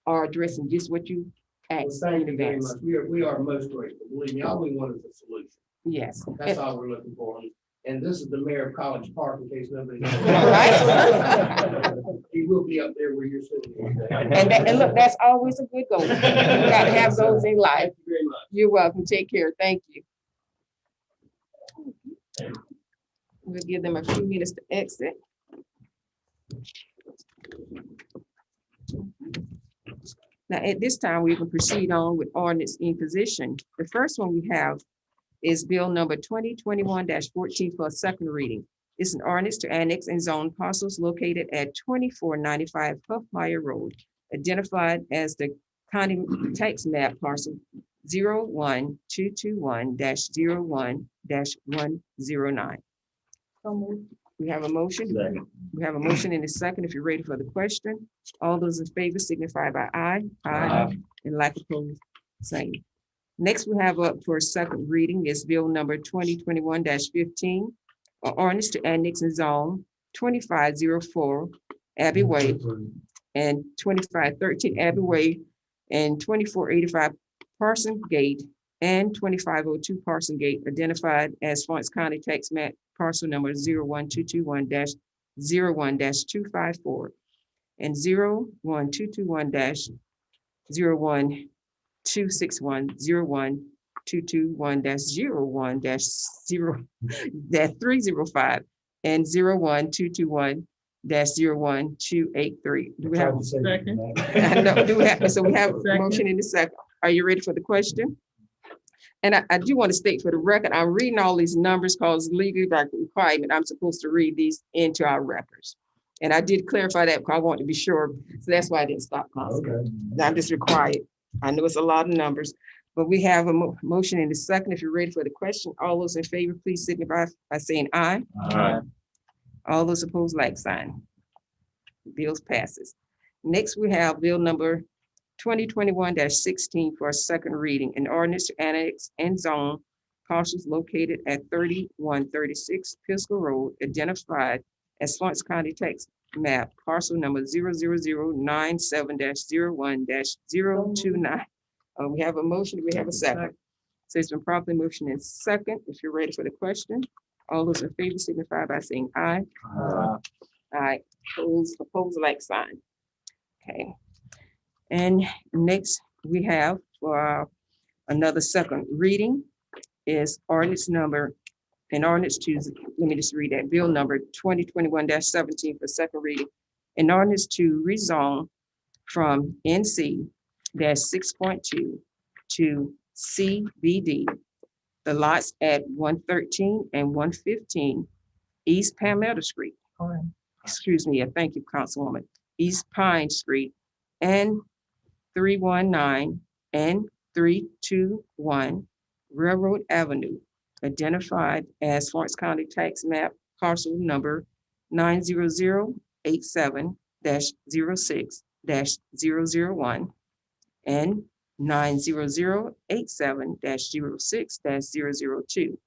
are addressing just what you Well, asked thank in you very advance. much. We are most grateful. Believe me, all we want is a solution. Yes. That's all we're looking for. And this is the mayor of College Park, in case nobody knows. Right. He will be up there where you're sitting. And look, that's always a good goal. You gotta have goals in life. Thank you very much. You're welcome. Take care. Thank you. We'll give them a few minutes to exit. Now, at this time, we can proceed on with ordinance in position. The first one we have is bill number 2021-14 for a second reading. It's an ordinance to annex and zone parcels located at 2495 Huffmeyer Road, identified as the county tax map parcel 01221-01-109. We have a motion. We have a motion in a second. If you're ready for the question, all those in favor signify by aye. Aye. And like opposed, same. Next, we have up for a second reading is bill number 2021-15, an ordinance to annex and zone 2504 Abbey Way and 2513 Abbey Way and 2485 Parson Gate and 2502 Parson Gate, identified as Florence County tax map parcel number 01221-01-254 and 01221-01261, 01221-01-0-305 and 01221-01283. Do we have? I know, do we have, so we have a motion in a second. Are you ready for the question? And I do want to state for the record, I'm reading all these numbers because legally by requirement, I'm supposed to read these into our records. And I did clarify that because I want to be sure. So that's why I didn't stop. Okay. I'm just required. I know it's a lot of numbers, but we have a motion in a second. If you're ready for the question, all those in favor, please signify by saying aye. Aye. All those opposed, like sign. Bills passes. Next, we have bill number 2021-16 for a second reading, an ordinance to annex and zone parcels located at 3136 Pisco Road, identified as Florence County Tax Map, parcel number 00097-01-029. We have a motion. Do we have a second? So it's been properly motioned and second. If you're ready for the question, all those in favor signify by saying aye. Aye. Opposed, like sign. Okay. And next we have for another second reading is ordinance number, an ordinance to, let me just read that, bill number 2021-17 for second reading. An ordinance to rezone from NC 6.2 to CBD, the lots at 113 and 115 East Palmetto Street. Excuse me, thank you, Councilwoman. East Pine Street and 319 and 321 Railroad Avenue, identified as Florence County Tax Map parcel number 90087-06-001 and 90087-06-002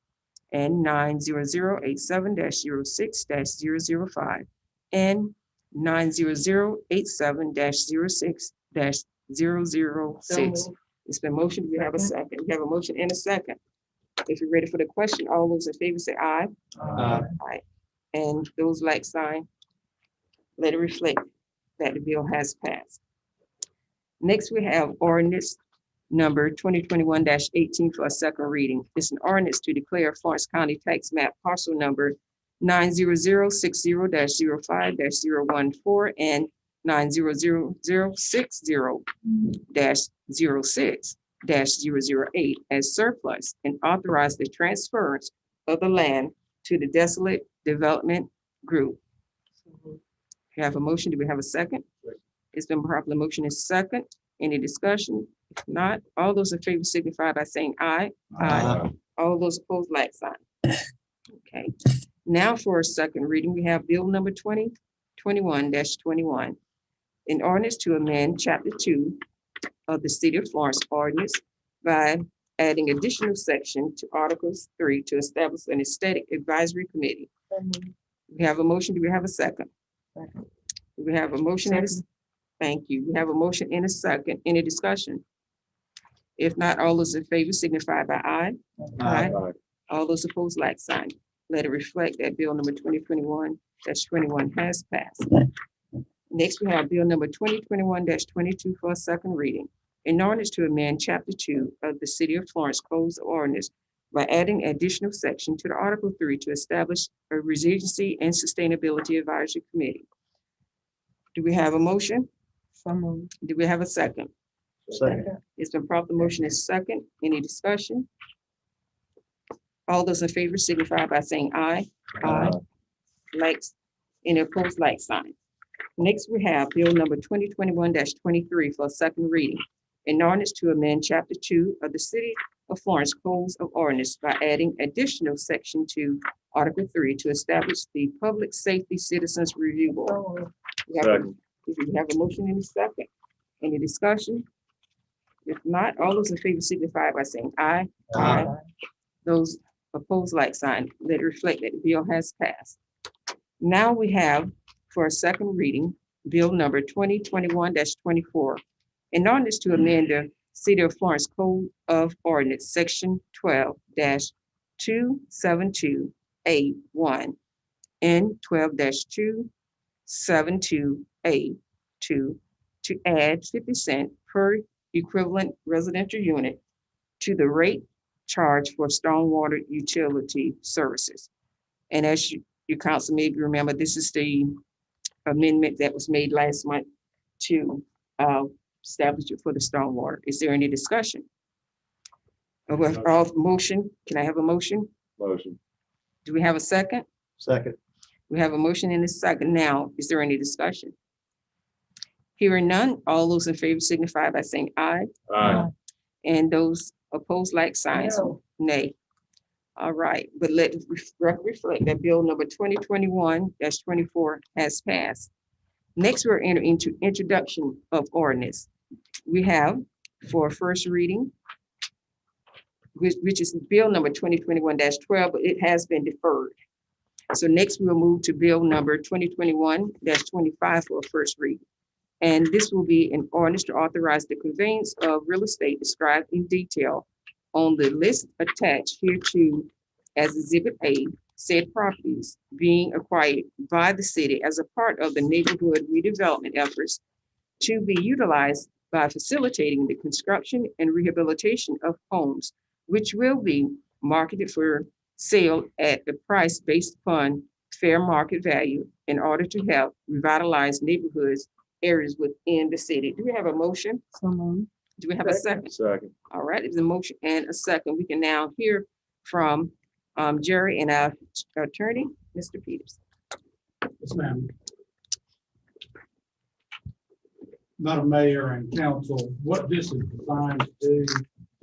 and 90087-06-005 and 90087-06-006. It's been motioned. We have a second. We have a motion and a second. If you're ready for the question, all those in favor say aye. Aye. And those like sign, let it reflect that the bill has passed. Next, we have ordinance number 2021-18 for a second reading. It's an ordinance to declare Florence County Tax Map parcel number 90060-05-014 and 90060-06-008 as surplus, and authorize the transference of the land to the desolate development group. We have a motion. Do we have a second? It's been properly motion is second. Any discussion? If not, all those in favor signify by saying aye. Aye. All those opposed, like sign. Okay. Now for a second reading, we have bill number 2021-21. An ordinance to amend chapter 2 of the City of Florence ordinance by adding additional section to Articles 3 to establish an aesthetic advisory committee. We have a motion. Do we have a second? Do we have a motion? Thank you. We have a motion and a second. Any discussion? If not, all those in favor signify by aye. Aye. All those opposed, like sign. Let it reflect that bill number 2021-21 has passed. Next, we have bill number 2021-22 for a second reading. An ordinance to amend chapter 2 of the City of Florence Codes of Ordinance by adding additional section to the Article 3 to establish a Resiliency and Sustainability Advisory Committee. Do we have a motion? Do we have a second? Second. It's been proper motion is second. Any discussion? All those in favor signify by saying aye. Aye. Likes, any opposed, like sign. Next, we have bill number 2021-23 for a second reading. An ordinance to amend chapter 2 of the City of Florence Codes of Ordinance by adding additional section to Article 3 to establish the Public Safety Citizens Review Board. We have a motion in a second. Any discussion? If not, all those in favor signify by saying aye. Aye. Those opposed, like sign. Let it reflect that the bill has passed. Now we have for a second reading, bill number 2021-24. An ordinance to amend the City of Florence Code of Ordinance, section 12-272A1 and 12-272A2 to add 50 cents per equivalent residential unit to the rate charged for stormwater utility services. And as you council may remember, this is the amendment that was made last month to establish it for the stormwater. Is there any discussion? Motion, can I have a motion? Motion. Do we have a second? Second. We have a motion and a second. Now, is there any discussion? Hearing none, all those in favor signify by saying aye. Aye. And those opposed, like signs, nay. All right, but let it reflect that bill number 2021-24 has passed. Next, we're entering into introduction of ordinance. We have for first reading, which is bill number 2021-12, but it has been deferred. So next we'll move to bill number 2021-25 for a first reading. And this will be an ordinance to authorize the conveyance of real estate described in detail on the list attached hereto as Exhibit A, said properties being acquired by the city as a part of the neighborhood redevelopment efforts to be utilized by facilitating the construction and rehabilitation of homes, which will be marketed for sale at the price based upon fair market value in order to help revitalize neighborhoods, areas within the city. Do we have a motion? Do we have a second? Second. All right, there's a motion and a second. We can now hear from Jerry and our attorney, Mr. Peters. Yes, ma'am. Madam Mayor and Council, what this is designed to do,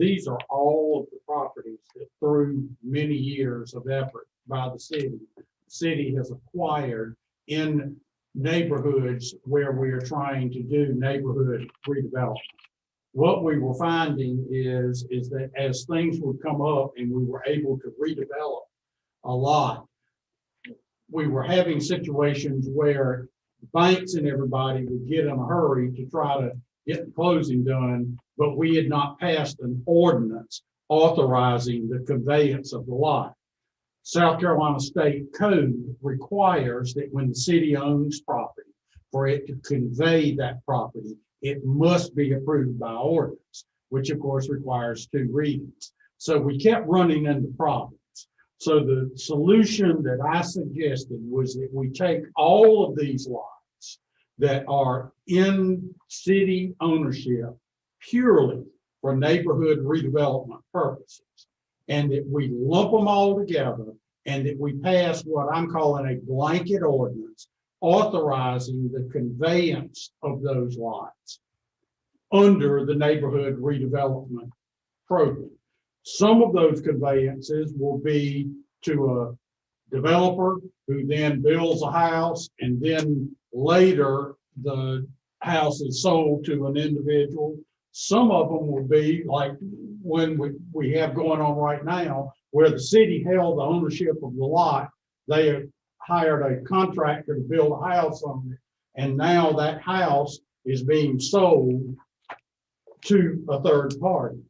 these are all of the properties that through many years of effort by the city has acquired in neighborhoods where we are trying to do neighborhood redevelopment. What we were finding is that as things would come up and we were able to redevelop a lot, we were having situations where banks and everybody would get in a hurry to try to get the closing done, but we had not passed an ordinance authorizing the conveyance of the lot. South Carolina State Code requires that when the city owns property, for it to convey that property, it must be approved by ordinance, which of course requires 2 readings. So we kept running into problems. So the solution that I suggested was that we take all of these lots that are in city ownership purely for neighborhood redevelopment purposes, and that we lump them all together, and that we pass what I'm calling a blanket ordinance authorizing the conveyance of those lots under the neighborhood redevelopment program. Some of those conveyances will be to a developer who then builds a house, and then later the house is sold to an individual. Some of them will be like when we have going on right now, where the city held the ownership of the lot. They hired a contractor to build a house on it, and now that house is being sold to a third party.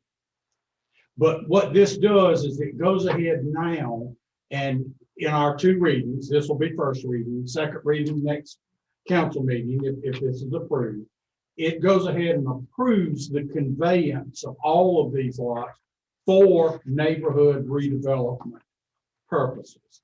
But what this does is it goes ahead now, and in our 2 readings, this will be first reading, second reading next council meeting, if this is approved, it goes ahead and approves the conveyance of all of these lots for neighborhood redevelopment purposes.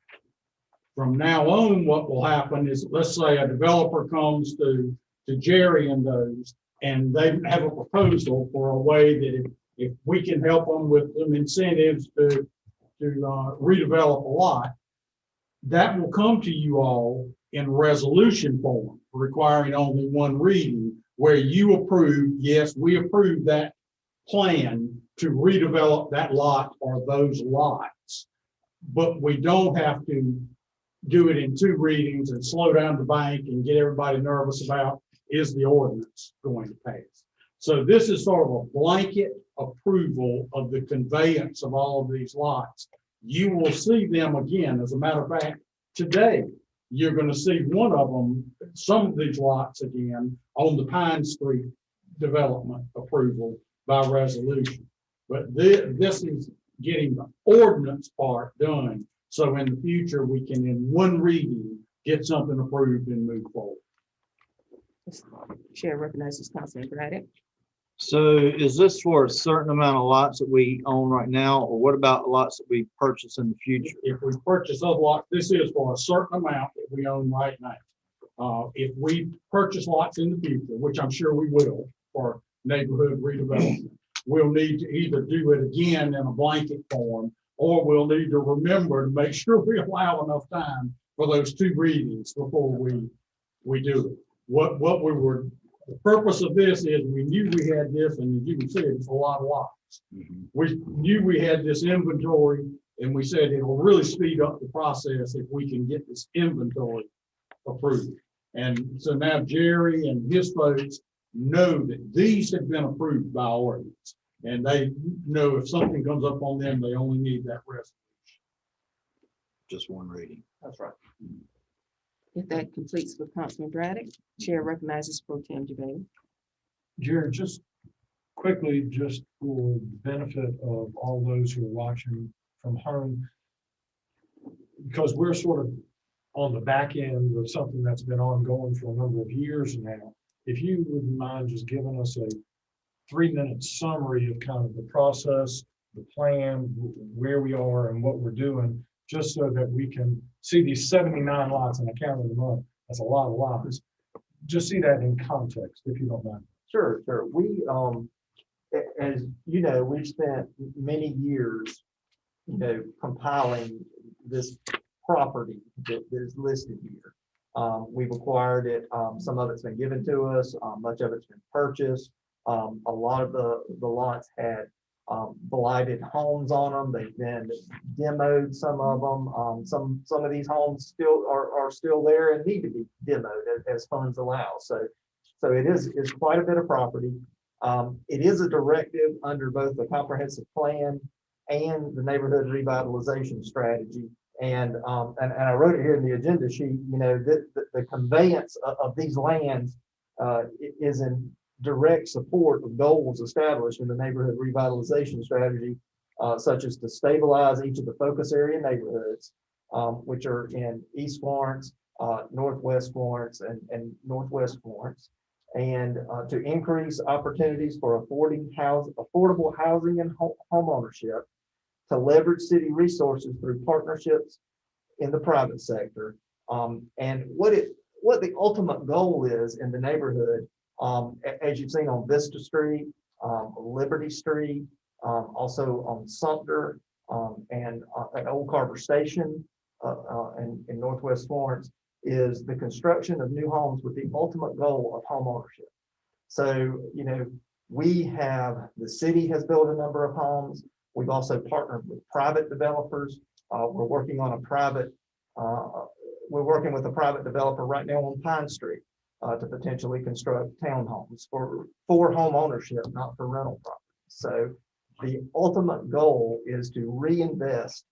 From now on, what will happen is, let's say a developer comes to Jerry and those, and they have a proposal for a way that if we can help them with some incentives to redevelop a lot, that will come to you all in resolution form, requiring only 1 reading, where you approve, yes, we approve that plan to redevelop that lot or those lots. But we don't have to do it in 2 readings and slow down the bank and get everybody nervous about, is the ordinance going to pass? So this is sort of a blanket approval of the conveyance of all of these lots. You will see them again. As a matter of fact, today, you're going to see one of them, some of these lots again, on the Pine Street development approval by resolution. But this is getting the ordinance part done. So in the future, we can, in 1 reading, get something approved and move forward. Chair recognizes Councilman Braddock. So is this for a certain amount of lots that we own right now, or what about lots that we purchase in the future? If we purchase other lots, this is for a certain amount that we own right now. If we purchase lots in the future, which I'm sure we will for neighborhood redevelopment, we'll need to either do it again in a blanket form, or we'll need to remember to make sure we allow enough time for those 2 readings before we do it. The purpose of this is we knew we had this, and as you can see, it's a lot of lots. We knew we had this inventory And we said it will really speed up the process if we can get this inventory approved. And so now Jerry and his folks know that these have been approved by ordinance. And they know if something comes up on them, they only need that resolution. Just one reading. That's right. If that completes for Councilman Braddock, Chair recognizes Pro Tem DeVay. Jared, just quickly, just for the benefit of all those who are watching from home, because we're sort of on the back end of something that's been ongoing for a number of years now, if you wouldn't mind just giving us a 3-minute summary of kind of the process, the plan, where we are and what we're doing, just so that we can see these 79 lots, and I counted them up, that's a lot of lots. Just see that in context, if you don't mind. Sure. We, as you know, we've spent many years, compiling this property that is listed here. We've acquired it. Some of it's been given to us. Much of it's been purchased. A lot of the lots had blighted homes on them. They've been demoed, some of them. Some of these homes still are still there and need to be demoed as funds allow. So it is quite a bit of property. It is a directive under both the comprehensive plan and the neighborhood revitalization strategy. And I wrote it here in the agenda sheet, the conveyance of these lands is in direct support of goals established in the neighborhood revitalization strategy, such as to stabilize each of the focus area neighborhoods, which are in East Florence, Northwest Florence, and Northwest Florence, and to increase opportunities for affordable housing and home ownership, to leverage city resources through partnerships in the private sector. And what the ultimate goal is in the neighborhood, as you've seen on Vista Street, Liberty Street, also on Sumter, and at Old Carver Station in Northwest Florence, is the construction of new homes with the ultimate goal of home ownership. So, the city has built a number of homes. We've also partnered with private developers. We're working with a private developer right now on Pine Street to potentially construct townhomes for home ownership, not for rental property. So the ultimate goal is to reinvest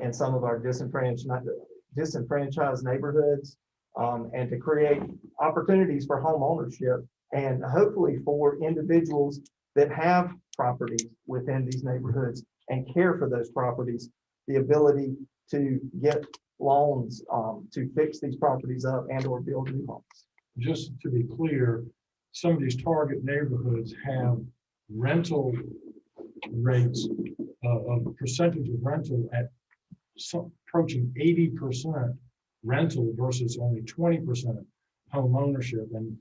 in some of our disenfranchised neighborhoods and to create opportunities for home ownership, and hopefully for individuals that have properties within these neighborhoods and care for those properties, the ability to get loans to fix these properties up and or build new homes. Just to be clear, some of these target neighborhoods have rental rates of percentage of rental at approaching 80% rental versus only 20% home ownership. And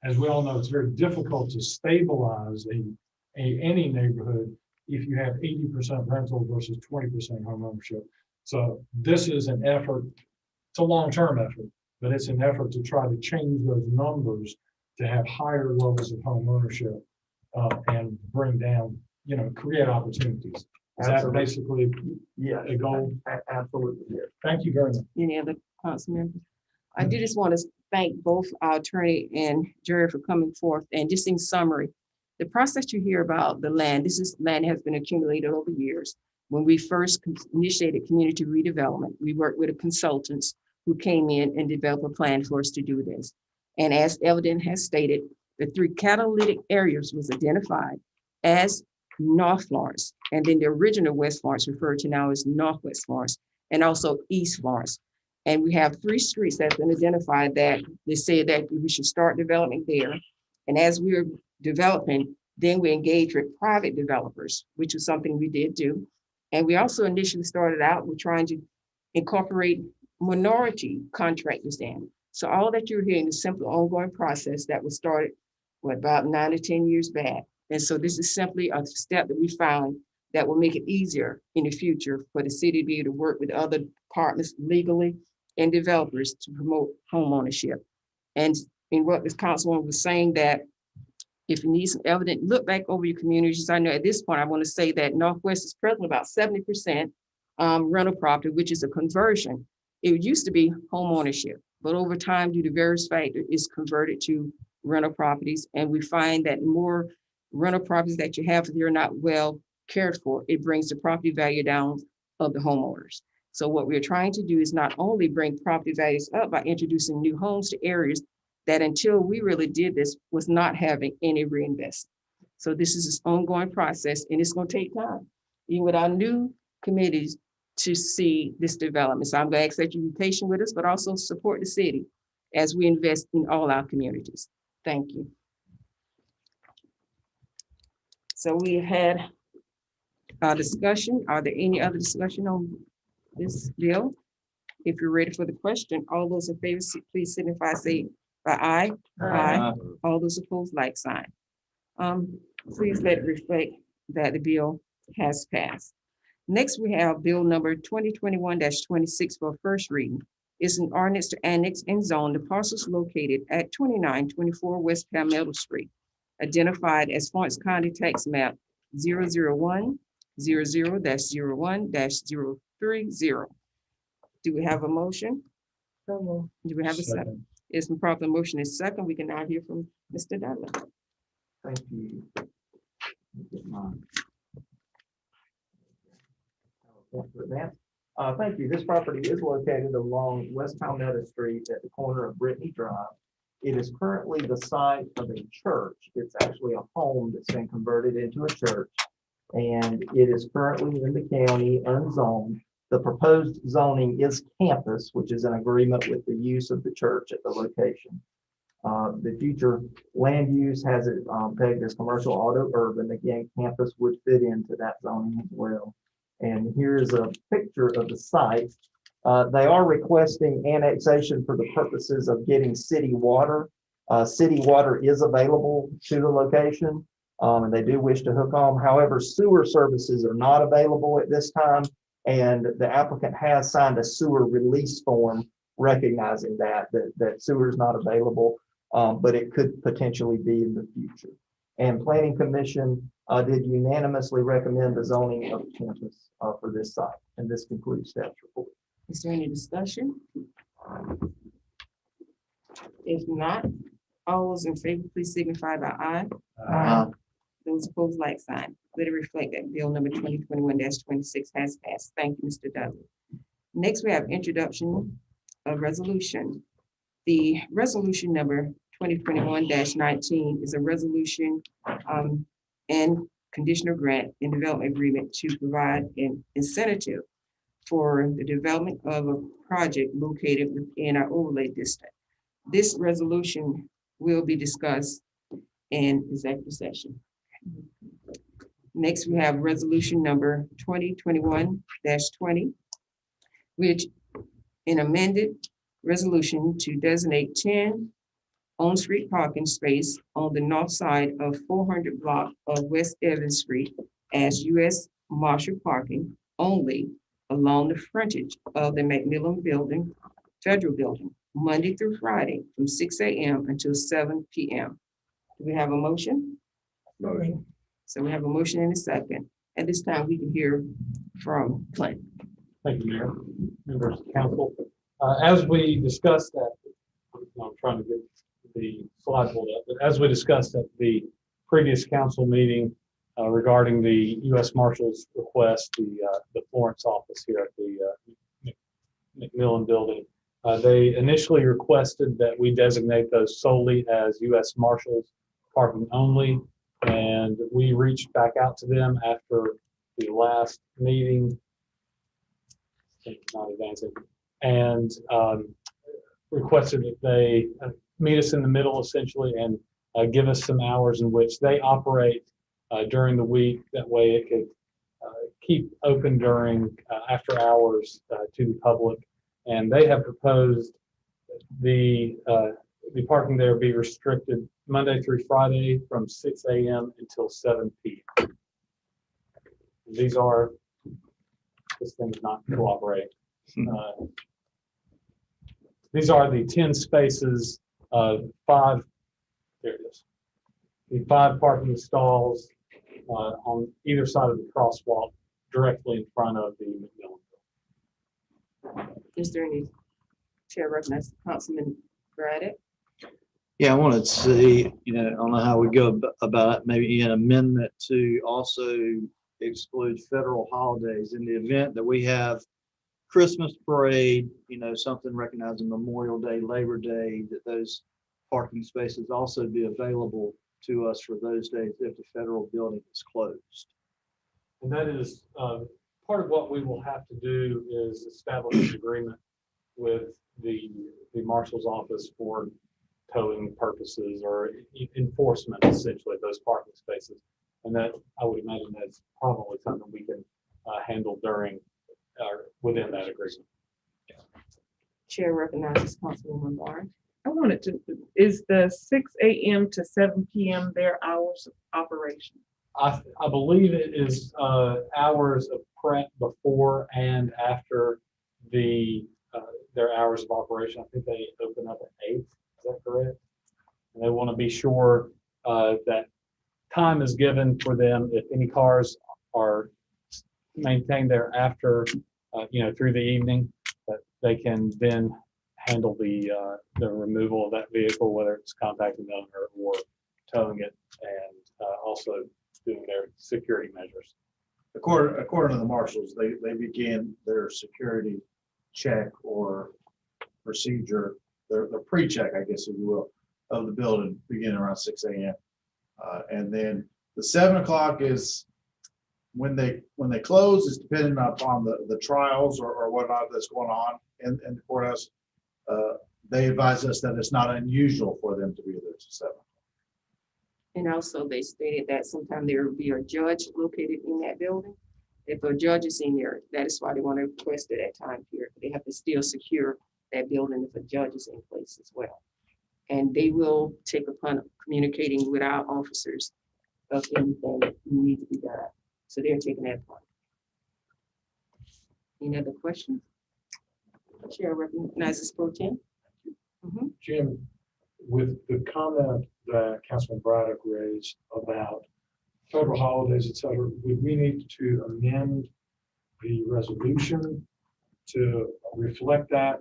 as we all know, it's very difficult to stabilize any neighborhood if you have 80% rental versus 20% home ownership. So this is an effort, it's a long-term effort, but it's an effort to try to change those numbers to have higher levels of home ownership and bring down, create opportunities. Is that basically a goal? Absolutely. Yeah. Thank you very much. Any other council members? I do just want to thank both our attorney and Jerry for coming forth. And just in summary, the process you hear about the land, land has been accumulated over years. When we first initiated community redevelopment, we worked with the consultants who came in and developed a plan for us to do this. And as Evident has stated, the 3 catalytic areas was identified as North Florence, and then the original West Florence referred to now as Northwest Florence, and also East Florence. And we have 3 streets that's been identified that they say that we should start developing there. And as we were developing, then we engaged with private developers, which was something we did do. And we also initially started out with trying to incorporate minority contractors in. So all that you're hearing is simply an ongoing process that was started, about 9 to 10 years back. And so this is simply a step that we found that will make it easier in the future for the city to be able to work with other departments legally and developers to promote home ownership. And in what this councilwoman was saying, that if you need some evidence, look back over your communities. I know at this point, I want to say that Northwest is presently about 70% rental property, which is a conversion. It used to be home ownership, but over time, due to various factors, it's converted to rental properties. And we find that more rental properties that you have, if you're not well cared for, it brings the property value down of the homeowners. So what we're trying to do is not only bring property values up by introducing new homes to areas that until we really did this was not having any reinvestment. So this is an ongoing process and it's going to take time, even with our new committees, to see this development. So I'm going to ask that you be patient with us, but also support the city as we invest in all our communities. Thank you. So we had a discussion. Are there any other discussion on this bill? If you're ready for the question, all those in favor, please signify, say by aye. Aye. All those opposed, like sign. Please let it reflect that the bill has passed. Next, we have bill number 2021-26 for first reading. It's an ordinance to annex and zone the parcels located at 2924 West Palmetto Street, identified as Florence County Tax Map 001-00-01-030. Do we have a motion? Do we have a second? It's been proper motion is second. We can now hear from Mr. Dudley. Thank you. Thank you. This property is located along West Palmetto Street at the corner of Brittany Drive. It is currently the site of a church. It's actually a home that's been converted into a church. And it is currently in the county unzoned. The proposed zoning is campus, which is an agreement with the use of the church at the location. The future land use has it pegged as commercial auto urban. Again, campus would fit into that zoning as well. And here's a picture of the site. They are requesting annexation for the purposes of getting city water. City water is available to the location, and they do wish to hook on. However, sewer services are not available at this time, and the applicant has signed a sewer release form recognizing that sewer is not available, but it could potentially be in the future. And Planning Commission did unanimously recommend the zoning of campus for this site. And this concludes staff's report. Is there any discussion? If not, all those in favor, please signify by aye. Aye. Those opposed, like sign. Let it reflect that bill number 2021-26 has passed. Thank you, Mr. Dudley. Next, we have introduction of resolution. The resolution number 2021-19 is a resolution and conditional grant and development agreement to provide an incentive for the development of a project located within our overlay district. This resolution will be discussed in executive session. Next, we have resolution number 2021-20, which an amended resolution to designate 10 on-street parking space on the north side of 400 block of West Evans Street as U.S. Marshal parking only along the frontage of the McMillan Building, Federal Building, Monday through Friday from 6 a.m. until 7 p.m. Do we have a motion? Motion. So we have a motion and a second. At this time, we can hear from Clint. Thank you, Mayor, members of council. As we discussed that, I'm trying to get the slide pulled up, but as we discussed at the previous council meeting regarding the U.S. Marshal's request, the Florence office here at the McMillan Building, they initially requested that we designate those solely as U.S. Marshals parking only, and we reached back out to them after the last meeting. Not advancing, and requested that they meet us in the middle essentially and give us some hours in which they operate during the week. That way it could keep open during after hours to the public. And they have proposed the parking there be restricted Monday through Friday from 6 a.m. until 7 p.m. This thing is not cooperating. These are the 10 spaces, 5, there it is. The 5 parking stalls on either side of the crosswalk directly in front of the McMillan Is there any chair recognizes Councilman Braddock? Yeah, I wanted to see, I don't know how we go about it, maybe an amendment to also exclude federal holidays in the event that we have Christmas parade, something recognizing Memorial Day, Labor Day, that those parking spaces also be available to us for those days if the federal building is closed. And that is, part of what we will have to do is establish an agreement with the marshal's office for towing purposes or enforcement essentially of those parking spaces. And that, I would imagine that's probably something we can handle during or within that agreement. Chair recognizes Councilwoman Barnes. I wanted to, is the 6 a.m. to 7 p.m. their hours of operation? I believe it is hours of prep before and after their hours of operation. I think they open up at 8. Is that correct? And they want to be sure that time is given for them if any cars are maintained there after, through the evening, that they can then handle the removal of that vehicle, whether it's contacting the owner or towing it, and also doing their security measures. According to the marshals, they begin their security check or procedure, their pre-check, I guess if you will, of the building beginning around 6 a.m. And then the 7 o'clock is when they close, is depending upon the trials or whatnot that's going on in the courthouse. They advise us that it's not unusual for them to be there to 7. And also they stated that sometime there will be a judge located in that building. If a judge is in there, that is why they want to request it at time period. They have to still secure that building if a judge is in place as well. And they will take upon communicating with our officers of anything that needs to be done. So they're taking that part. Any other questions? Chair recognizes Pro Tem. Jim, with the comment that Councilman Braddock raised about federal holidays, et cetera, would we need to amend the resolution to reflect that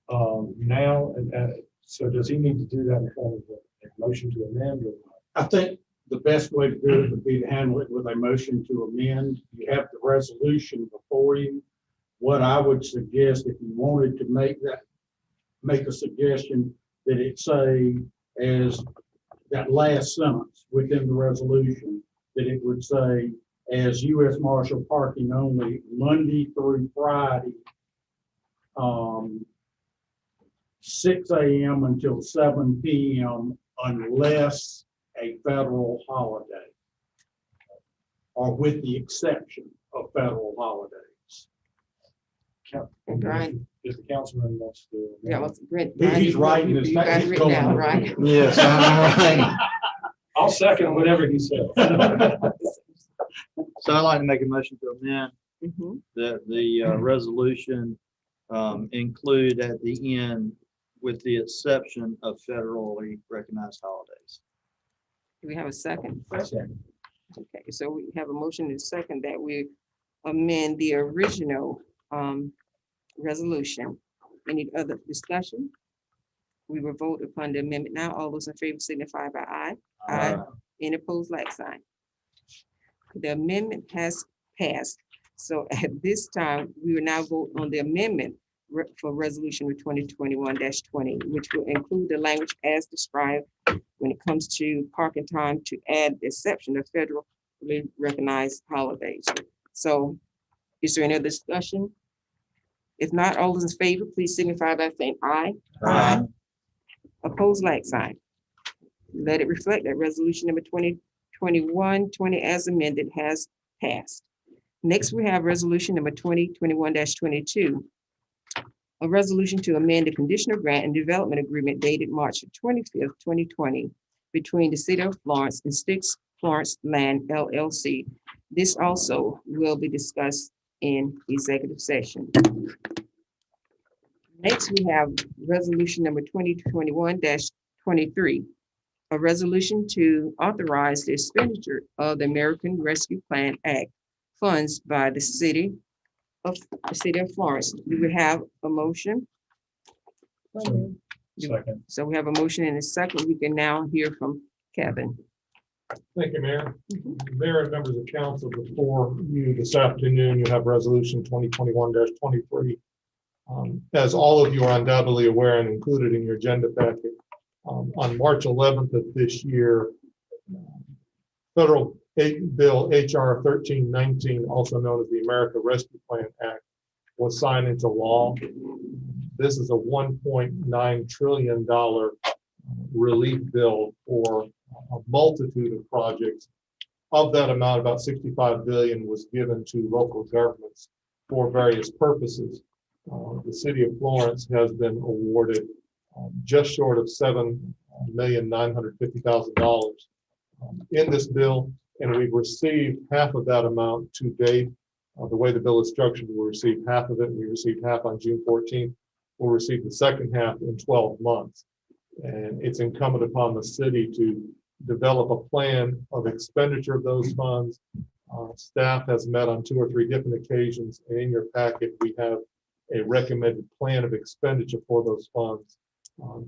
now? And so does he need to do that in form of a motion to amend or not? I think the best way to do it would be to handle it with a motion to amend. You have the resolution before you. What I would suggest, if you wanted to make a suggestion, that it say as that last sentence within the resolution, that it would say as U.S. Marshal parking only Monday through Friday, 6 a.m. until 7 p.m. unless a federal holiday, or with the exception of federal holidays. And Brian, If the councilman wants to. yeah, what's Brent? He's writing this. You got it written down, right? Yes, I'm right. I'll second whatever he says. So I'd like to make a motion to amend Mhm. that the resolution include at the end with the exception of federally recognized holidays. Do we have a second? Okay, so we have a motion and a second that we amend the original resolution. Any other discussion? We will vote upon the amendment now. All those in favor signify by aye. Aye. Any opposed, like sign. The amendment has passed. So at this time, we will now vote on the amendment for resolution 2021-20, which will include the language as described when it comes to parking time to add the exception of federally recognized holidays. So is there any other discussion? If not, all those in favor, please signify by saying aye. Aye. Opposed, like sign. Let it reflect that resolution number 2021-20 as amended has passed. Next, we have resolution number 2021-22. A resolution to amend the conditional grant and development agreement dated March 25th, 2020 between the city of Florence and Sticks Florence Land LLC. This also will be discussed in executive session. Next, we have resolution number 2021-23. A resolution to authorize the expenditure of the American Rescue Plan Act funds by the city of the city of Florence. Do we have a motion? Second. So we have a motion and a second. We can now hear from Kevin. Thank you, Mayor. Mayor and members of council, before you this afternoon, you have resolution 2021-23. As all of you are undoubtedly aware and included in your agenda packet, on March 11th of this year, Federal Bill HR 1319, also known as the America Rescue Plan Act, was signed into law. This is a $1.9 trillion relief bill for a multitude of projects. Of that amount, about 65 billion was given to local governments for various purposes. The city of Florence has been awarded just short of $7,950,000 in this bill, and we've received half of that amount to date. The way the bill is structured, we'll receive half of it, and we received half on June 14th. We'll receive the second half in 12 months. And it's incumbent upon the city to develop a plan of expenditure of those funds. Staff has met on 2 or 3 different occasions, and in your packet, we have a recommended plan of expenditure for those funds.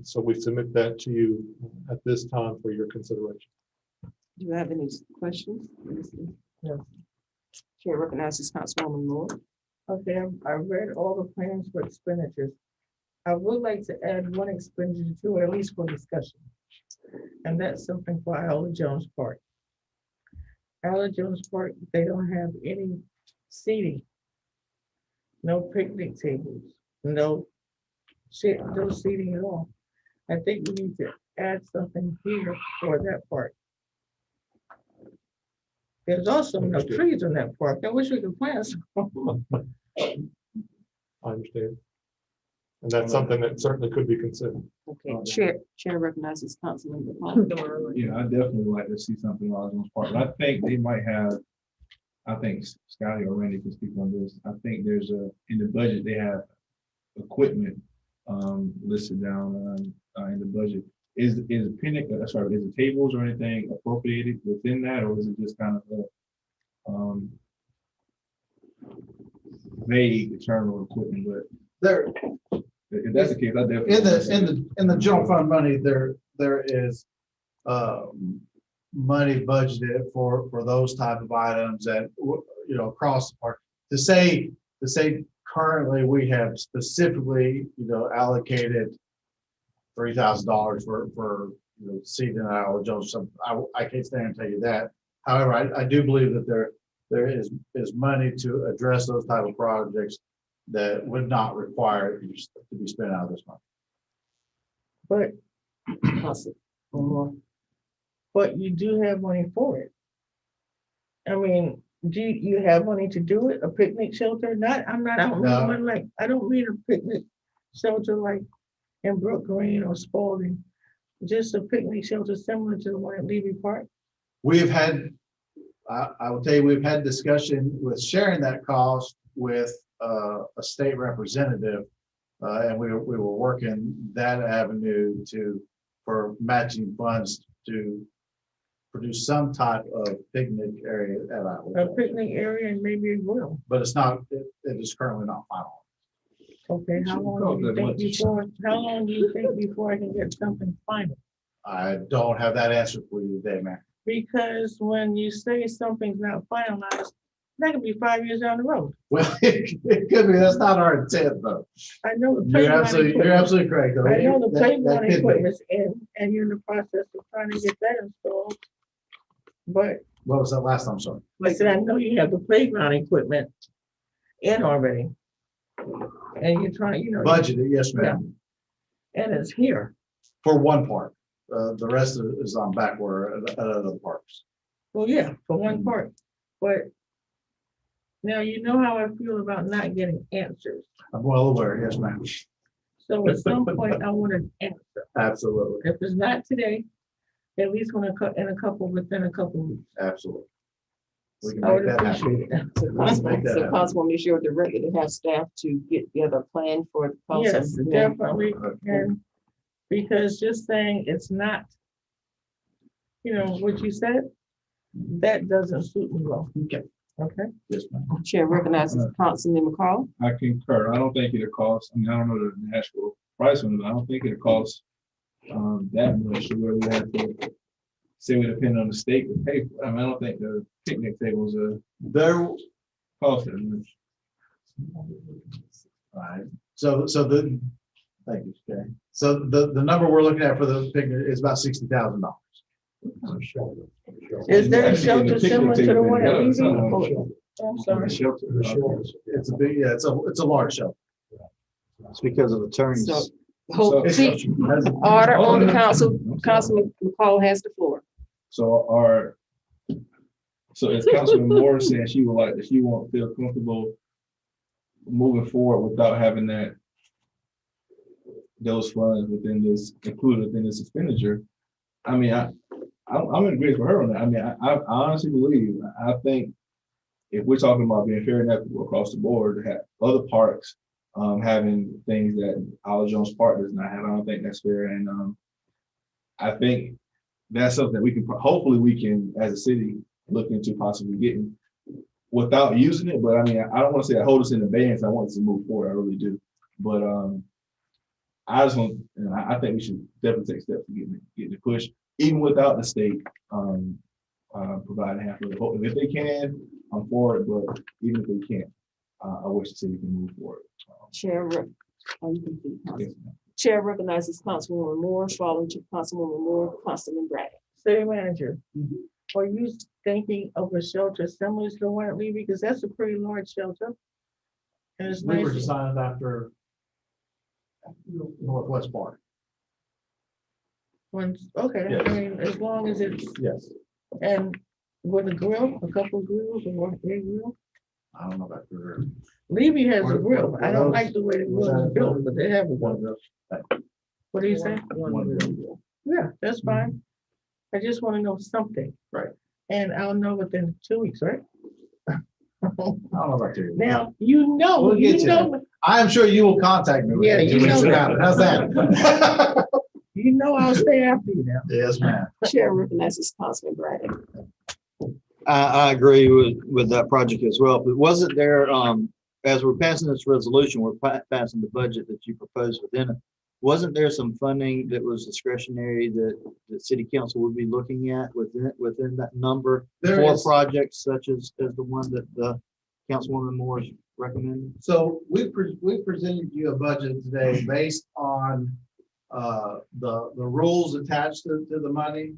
So we submit that to you at this time for your consideration. Do you have any questions? No. Chair recognizes Councilwoman Lloyd. Okay, I read all the plans for expenditures. I would like to add one expenditure to it, at least for discussion. And that's something for Ella Jones Park. Ella Jones Park, they don't have any seating. No picnic tables, no seating at all. I think we need to add something here for that park. There's also no trees in that park. I wish we could plant some. I understand. And that's something that certainly could be considered. Okay, Chair recognizes Councilman DePaul. Yeah, I definitely like to see something like this part, but I think they might have, I think Scotty or Randy can speak on this. I think there's in the budget, they have equipment listed down in the budget. Is picnic, is the tables or anything appropriated within that, or is it just kind of vague term of equipment? But There, if that's the case, I definitely in the general fund money, there is money budgeted for those type of items that, you know, across the park. To say currently we have specifically, you know, allocated $3,000 for you know, seating at Ella Jones. I can't stand and tell you that. However, I do believe that there is money to address those type of projects that would not require to be spent out of this money. But you do have money for it. I mean, do you have money to do it? A picnic shelter? I don't mean a picnic shelter like in Brook Green or Spalding. Just a picnic shelter similar to the one at Levy Park. We've had, I will tell you, we've had discussion with sharing that cost with a state representative, and we were working that avenue for matching funds to produce some type of picnic area at our. A picnic area and maybe a grill. But it's not, it is currently not final. Okay, how long do you think before I can get something final? I don't have that answer for you today, man. Because when you say something's not finalized, that could be 5 years down the road. Well, it could be. That's not our intent, though. I know the You're absolutely correct. Though. I know the That playground could be. equipment's in, and you're in the process of trying to get that installed. But What was that last time, sorry? I said, I know you have the playground equipment in already. And you're trying, you know. Budgeted, yes, ma'am. And it's here. For one park. The rest is on back order at other parks. Well, yeah, for one part. But now you know how I feel about not getting answers. I'm well aware, yes, ma'am. So at some point, I want an answer. Absolutely, If it's not today, at least within a couple weeks. absolutely. We can I would make that appreciate happen. that. Let's make that So happen. Councilwoman, is your director to have staff to get together a plan for the process? Yes, definitely. And because just saying it's not, you know, what you said, that doesn't suit me well. Okay. Okay. Yes, ma'am. Chair recognizes Councilman McCall. I concur. I don't think it'll cost, I mean, I don't know the actual price on it, but I don't think it'll cost that much to where we have to say we depend on the state to pay for it. I mean, I don't think the picnic tables are There, cost that much. right, so thank you, okay. So the number we're looking at for the picnic is about $60,000. Is there a Actually, shelter the similar to picnic the one at table, BB? I'm sorry. Shelter. It's a big, yeah, it's a large shelter. It's because of attorneys. So, hold, It's- seat, order on the council. Councilman McCall has the floor. So as Councilman Moore said, she would like, she won't feel comfortable moving forward without having those funds within this, included within this expenditure. I mean, I'm in agreement with her on that. I mean, I honestly believe, I think if we're talking about being fair and equitable across the board, to have other parks having things that Olive Jones Park does not have, I don't think that's fair. And I think that's something that we can, hopefully we can, as a city, look into possibly getting without using it. But I mean, I don't want to say I hold us in abeyance. I want us to move forward. I really do. But I just want, I think we should definitely take steps to get the push, even without the state providing half of it. If they can, I'm for it. But even if they can't, I wish the city can move forward. Chair recognizes Councilwoman Moore, following to Councilwoman Moore, Councilman Bratton. City manager, are you thinking of a shelter similar to the one at Levy? Because that's a pretty large shelter. And it's We were nice. designed after Northwest Park. Okay, Yes. I mean, as long as it's, Yes. and with a grill, a couple of grills or a grill. I don't know about the. Levy has a What- grill. what I don't else? like the way the grill is built, but they have a grill. What do you say? One grill. Yeah, that's fine. I just want to know something. Right. And I'll know within 2 weeks, right? I don't know about you. Now, We'll get you you know, I am sure you will contact me. Yeah, you know. How's that? you know I'll stay after you now. Yes, ma'am. Chair recognizes Councilman Bratton. I agree with that project as well, but wasn't there, as we're passing this resolution, we're passing the budget that you proposed within it. Wasn't there some funding that was discretionary that the city council would be looking at within that number There for is. projects such as the one that the Councilwoman Moore is recommending? So we presented you a budget today based on the rules attached to the money.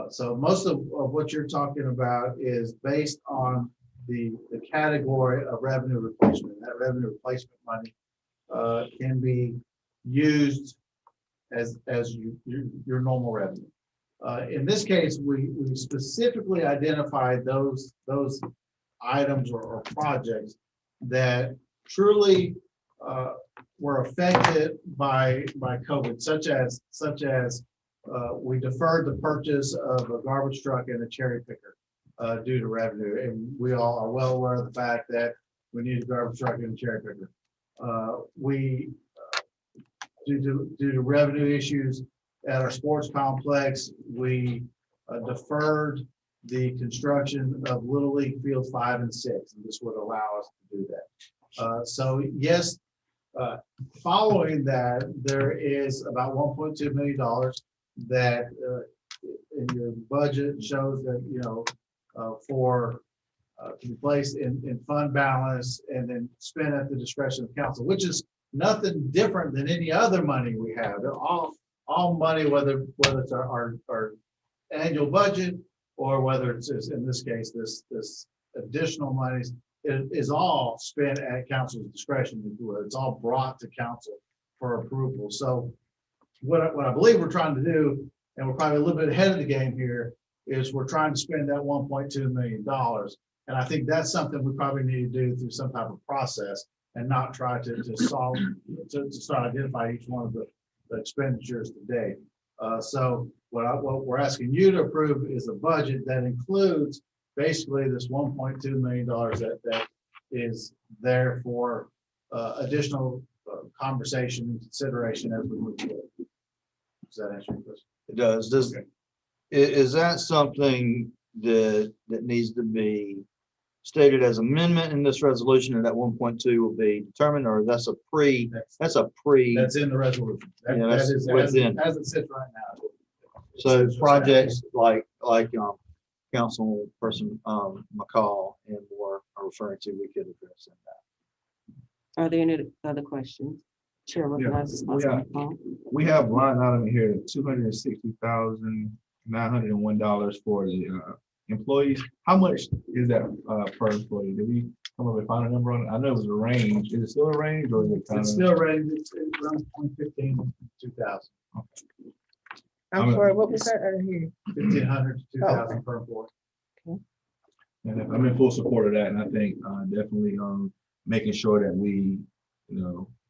So most of what you're talking about is based on the category of revenue replacement. That revenue replacement money can be used as your normal revenue. In this case, we specifically identified those items or projects that truly were affected by COVID, such as we deferred the purchase of a garbage truck and a cherry picker due to revenue. And we all are well aware of the fact that we need a garbage truck and a cherry picker. We, due to revenue issues at our sports complex, we deferred the construction of Little League Fields 5 and 6, and this would allow us to do that. So yes, following that, there is about $1.2 million that in your budget shows that, for to be placed in fund balance and then spent at the discretion of council, which is nothing different than any other money we have. All money, whether it's our annual budget or whether it's in this case, this additional monies, it is all spent at council's discretion. It's all brought to council for approval. So what I believe we're trying to do, and we're probably a little bit ahead of the game here, is we're trying to spend that $1.2 million. And I think that's something we probably need to do through some type of process and not try to solve, to start identifying each one of the expenditures today. So what we're asking you to approve is a budget that includes basically this $1.2 million that is there for additional conversation and consideration as we move forward. Does that answer your question? It does. Is that something that needs to be stated as amendment in this resolution, and that 1.2 will be determined, or that's a pre. That's in the resolution. Yeah, that's That is, within. as it sits right now. So projects like Councilperson McCall and more are referring to, we could address in that. Are there any other questions? Chair recognizes Councilman McCall. We have line item here, $260,901 for the employees. How much is that per employee? Did we come up with a final number on it? I know it was a range. Is it still a range or is it kind It's of? still range, it's around 2015, 2000, I'm sorry, what was that? I didn't hear you. 1,500 to 2,000 per employee. And I'm in full support of that, and I think definitely making sure that we,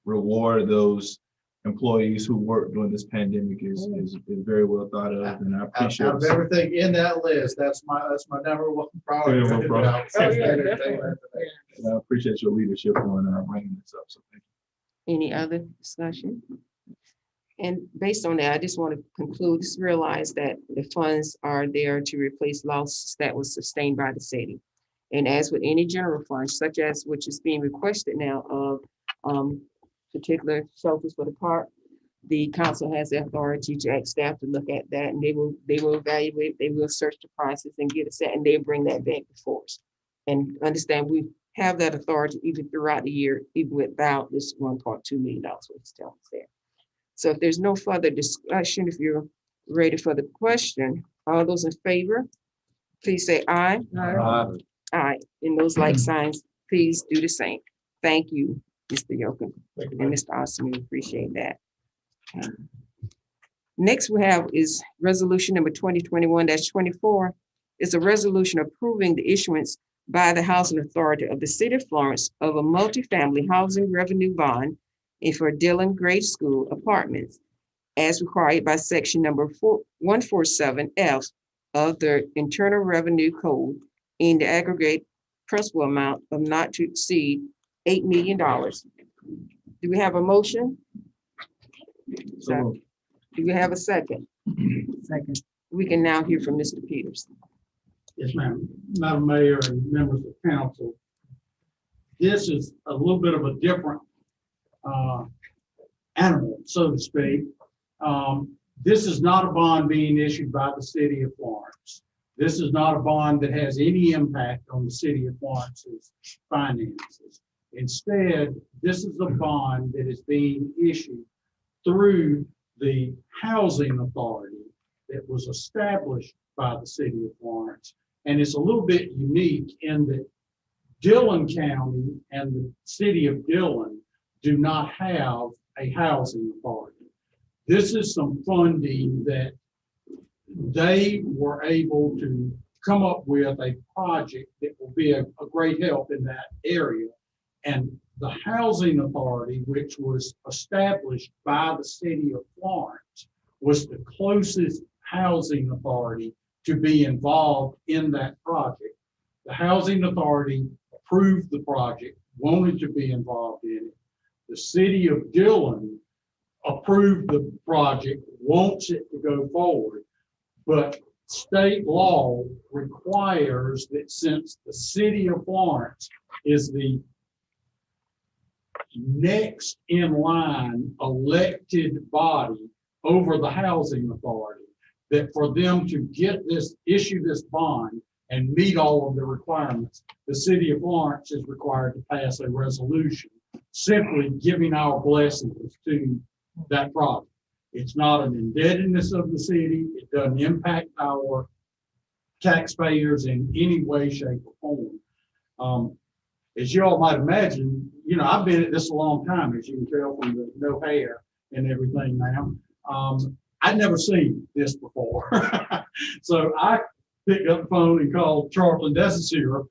reward those employees who work during this pandemic is very well thought of, and I appreciate Out of it. everything in that list, that's my number one priority. Yeah, no problem. Oh, yeah, definitely. And I appreciate your leadership on bringing this up. So thank you. Any other discussion? And based on that, I just want to conclude, just realize that the funds are there to replace losses that was sustained by the city. And as with any general fund, such as which is being requested now of particular shelters for the park, the council has the authority to ask staff to look at that, and they will evaluate, they will search the prices and get it set, and they bring that back before us. And understand we have that authority even throughout the year, even without this $1.2 million, which is telling us there. So if there's no further discussion, if you're ready for the question, all those in favor, please say aye. Aye. And those like signs, please do the same. Thank you, Mr. Yokin and Mr. Austin. We appreciate that. Next we have is resolution number 2021-24. It's a resolution approving the issuance by the Housing Authority of the City of Florence of a multifamily housing revenue bond and for Dillon Grade School apartments as required by section number 147F of the Internal Revenue Code in the aggregate principal amount of not to exceed $8 million. Do we have a motion? So, do we have a second? Second. We can now hear from Mr. Peters. Yes, ma'am. Madam Mayor and members of council, this is a little bit of a different animal, so to speak. This is not a bond being issued by the city of Florence. This is not a bond that has any impact on the city of Florence's finances. Instead, this is a bond that is being issued through the housing authority that was established by the city of Florence. And it's a little bit unique in that Dillon County and the city of Dillon do not have a housing authority. This is some funding that they were able to come up with a project that will be a great help in that area. And the housing authority, which was established by the city of Florence, was the closest housing authority to be involved in that project. The housing authority approved the project, wanted to be involved in it. The city of Dillon approved the project, wants it to go forward. But state law requires that since the city of Florence is the next in line elected body over the housing authority, that for them to get this, issue this bond and meet all of the requirements, the city of Florence is required to pass a resolution simply giving our blessings to that project. It's not an indebtedness of the city. It doesn't impact our taxpayers in any way, shape, or form. As you all might imagine, I've been at this a long time, as you can tell from the no hair and everything now. I'd never seen this before. So I picked up the phone and called Charlton Desisir,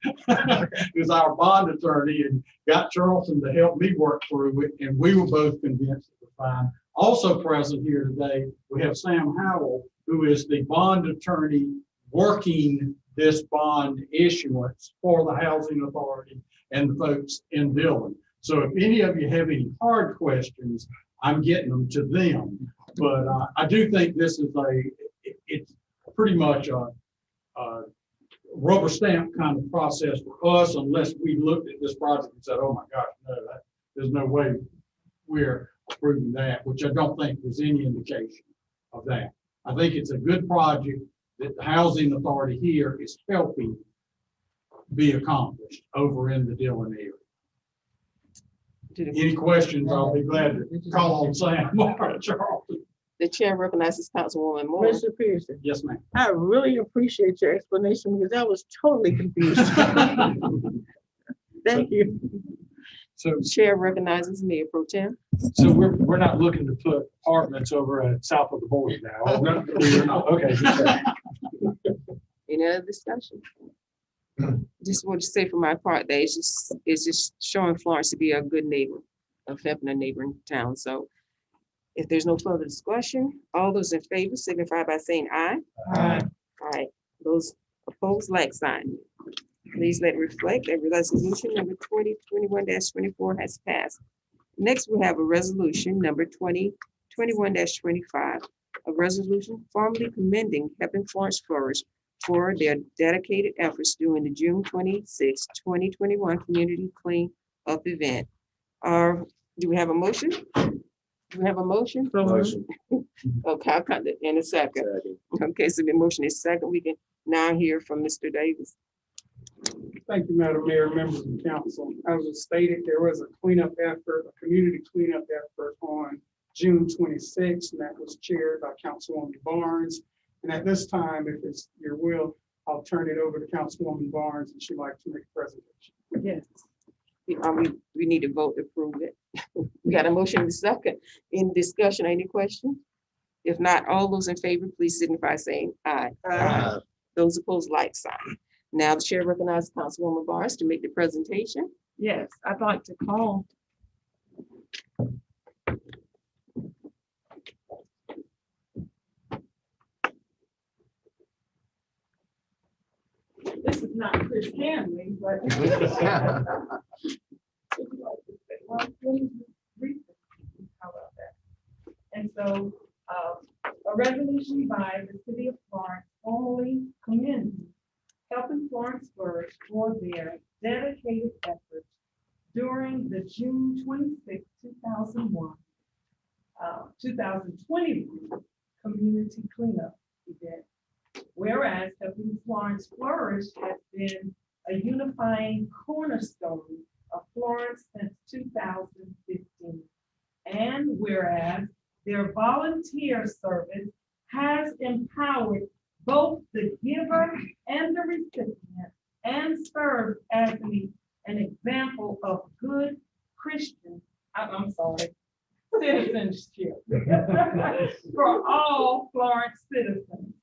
who's our bond attorney, and got Charlton to help me work through it. And we were both convinced it was fine. Also present here today, we have Sam Howell, who is the bond attorney working this bond issuance for the housing authority and the folks in Dillon. So if any of you have any hard questions, I'm getting them to them. But I do think this is it's pretty much a rubber stamp kind of process for us unless we looked at this project and said, oh my gosh, no, there's no way we're approving that, which I don't think there's any indication of that. I think it's a good project that the housing authority here is helping be accomplished over in the Dillon area. Any questions, I'll be glad to call on Sam or Charles. The chair recognizes Councilwoman Moore. Mr. Pearson, Yes, ma'am. I really appreciate your explanation because I was totally confused. Thank you. So, Chair recognizes Mayor Pro Tem. so we're not looking to put apartments over at south of the border now. are we? We're not. Okay. Any other discussion? Just want to say for my part that it's just showing Florence to be a good neighbor of helping a neighboring town. So if there's no further discussion, all those in favor signify by saying aye. Aye. Aye. Those opposed, like sign. Please let it reflect that resolution number 2021-24 has passed. Next, we have a resolution number 2021-25, a resolution formally commending Helping Florence Flourish for their dedicated efforts during the June 26, 2021 Community Clean Up event. Do we have a motion? Do we have a motion? Motion. Okay, I'll cut it in a second. Okay, so the motion is second. We can now hear from Mr. Davis. Thank you, Madam Mayor, members of the council. As was stated, there was a cleanup effort, a community cleanup effort on June 26th, and that was chaired by Councilwoman Barnes. And at this time, if it's your will, I'll turn it over to Councilwoman Barnes, and she'd like to make a presentation. Yes. We need to vote to approve it. We got a motion in the second. In discussion, any questions? If not, all those in favor, please signify by saying aye. Aye. Those opposed, like sign. Now the chair recognizes Councilwoman Barnes to make the presentation. Yes, I'd like to call. This is not Chris Hanley, but. Well, let me read this. How about that? And so, a resolution by the city of Florence formally commending Helping Florence Flourish for their dedicated efforts during the June 26, 2021 community cleanup event. Whereas Helping Florence Flourish has been a unifying cornerstone of Florence since 2015. And whereas their volunteer service has empowered both the giver and the recipient and served as an example of good Christian, citizenship for all Florence citizens.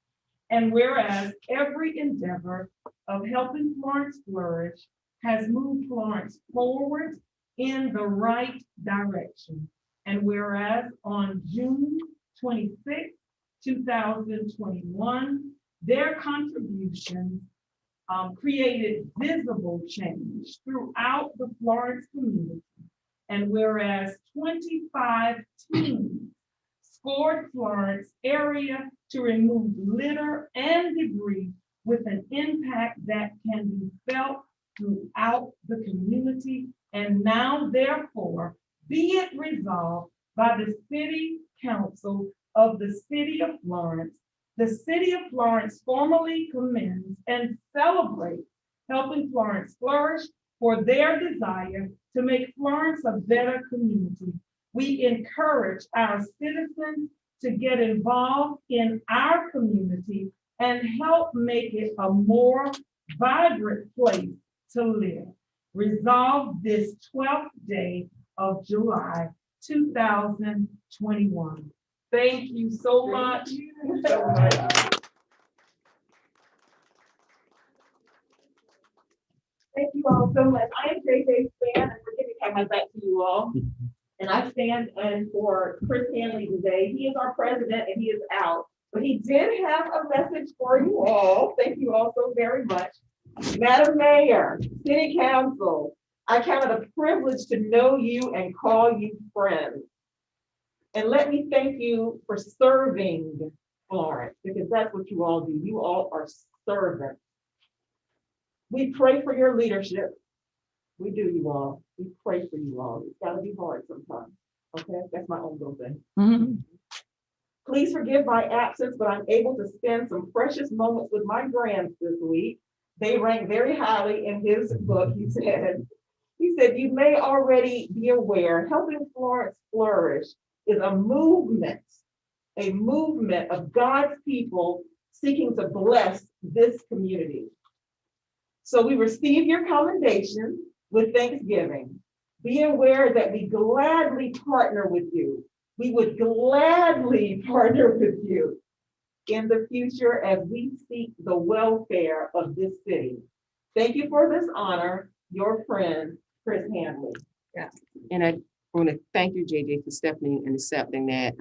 And whereas every endeavor of Helping Florence Flourish has moved Florence forward in the right direction. And whereas on June 26, 2021, their contributions created visible change throughout the Florence community. And whereas 25 teams scored Florence area to remove litter and debris with an impact that can be felt throughout the community. And now, therefore, be it resolved by the City Council of the City of Florence, the City of Florence formally commends and celebrates Helping Florence Flourish for their desire to make Florence a better community. We encourage our citizens to get involved in our community and help make it a more vibrant place to live. Resolved this 12th day of July, 2021. Thank you so much. Thank you all so much. I am JJ Span, and forgive me to have my back to you all. And I stand in for Chris Hanley today. He is our president and he is out. But he did have a message for you all. Thank you all so very much. Madam Mayor, City Council, I count it a privilege to know you and call you friends. And let me thank you for serving Florence, because that's what you all do. You all are servants. We pray for your leadership. We do, you all. We pray for you all. It's gotta be hard sometimes. Okay, that's my own little thing. Please forgive my absence, but I'm able to spend some precious moments with my grands this week. They rank very highly in his book, he said. He said, you may already be aware, helping Florence flourish is a movement of God's people seeking to bless this community. So we receive your commendation with thanksgiving. Be aware that we gladly partner with you. We would gladly partner with you in the future as we seek the welfare of this city. Thank you for this honor, your friend, Chris Handley. Yeah. And I want to thank you, JJ, for stepping and accepting that.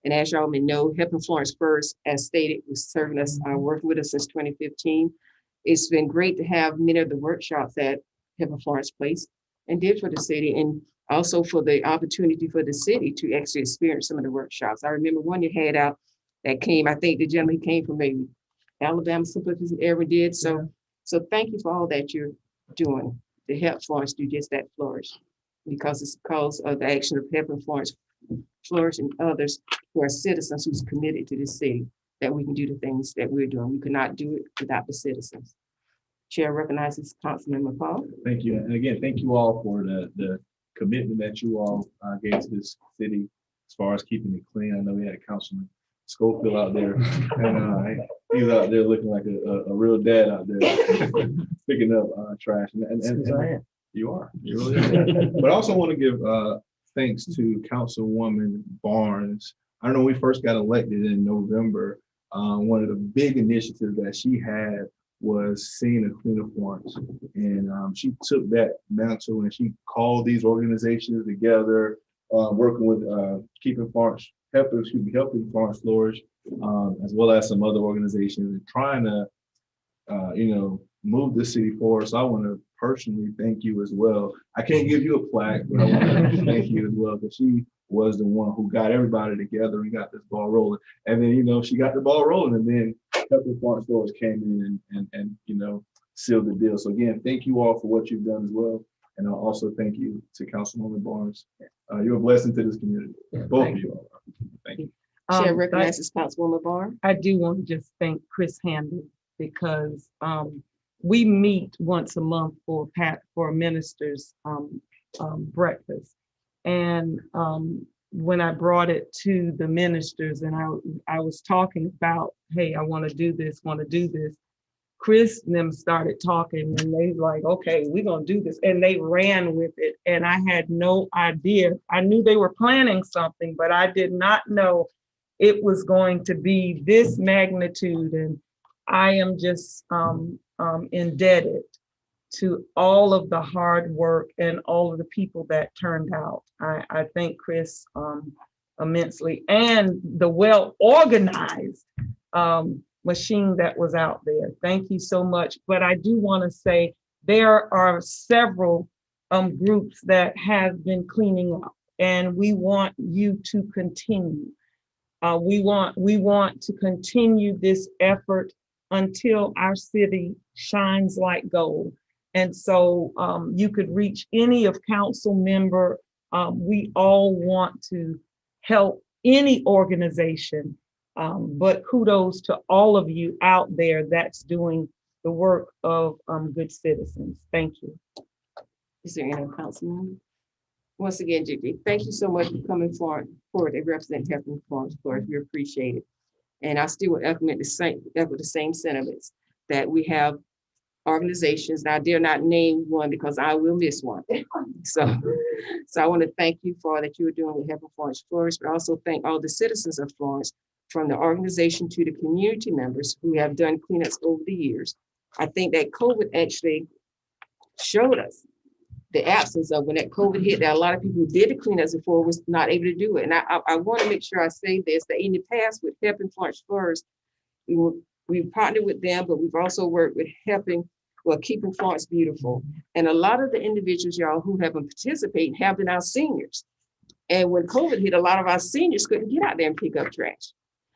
And as y'all may know, Helping Florence First, as stated, was serving us, working with us since 2015. It's been great to have many of the workshops that Helping Florence Place and did for the city, and also for the opportunity for the city to actually experience some of the workshops. I remember one you had out that came, I think the gentleman came from maybe Alabama, something ever did. So thank you for all that you're doing to help Florence do just that, flourish. Because it's because of the action of Helping Florence Flourish and others who are citizens who's committed to this city that we can do the things that we're doing. We could not do it without the citizens. Chair recognizes Councilman McCall. Thank you. And again, thank you all for the commitment that you all gave to this city as far as keeping it clean. I know we had Councilman Schofield out there, and he was out there looking like a real dad out there, picking up trash. And you are. You really are. But I also want to give thanks to Councilwoman Barnes. I don't know, when we first got elected in November, one of the big initiatives that she had was seeing a cleaner Florence. And she took that mantle and she called these organizations together, working with helping Florence flourish, as well as some other organizations, and trying to, move the city forward. So I want to personally thank you as well. I can't give you a plaque, but I want to thank you as well, because she was the one who got everybody together and got this ball rolling. And then, she got the ball rolling, and then Helping Florence Flourish came in and sealed the deal. So again, thank you all for what you've done as well. And I'll also thank you to Councilwoman Barnes. You're a blessing to this community. Both of you all. Thank you. Chair recognizes Councilwoman Barnes. I do want to just thank Chris Handley, because we meet once a month for ministers breakfast. And when I brought it to the ministers and I was talking about, hey, I want to do this, Chris and them started talking and they like, okay, we're going to do this. And they ran with it. And I had no idea. I knew they were planning something, but I did not know it was going to be this magnitude. And I am just indebted to all of the hard work and all of the people that turned out. I thank Chris immensely, and the well-organized machine that was out there. Thank you so much. But I do want to say there are several groups that have been cleaning up, and we want you to continue. We want to continue this effort until our city shines like gold. And so you could reach any of council member. We all want to help any organization, but kudos to all of you out there that's doing the work of good citizens. Thank you. Is there any council member? Once again, Gigi, thank you so much for coming forward to represent Helping Florence Flourish. We appreciate it. And I still would echo the same sentiments that we have organizations. Now, I dare not name one because I will miss one. So I want to thank you for all that you are doing with Helping Florence Flourish, but also thank all the citizens of Florence, from the organization to the community members who have done cleanups over the years. I think that COVID actually showed us the absence of, when that COVID hit, that a lot of people who did the cleanups before was not able to do it. And I want to make sure I say this, that in the past with Helping Florence Flourish, we partnered with them, but we've also worked with Keeping Florence Beautiful. And a lot of the individuals, y'all, who have been participating have been our seniors. And when COVID hit, a lot of our seniors couldn't get out there and pick up trash.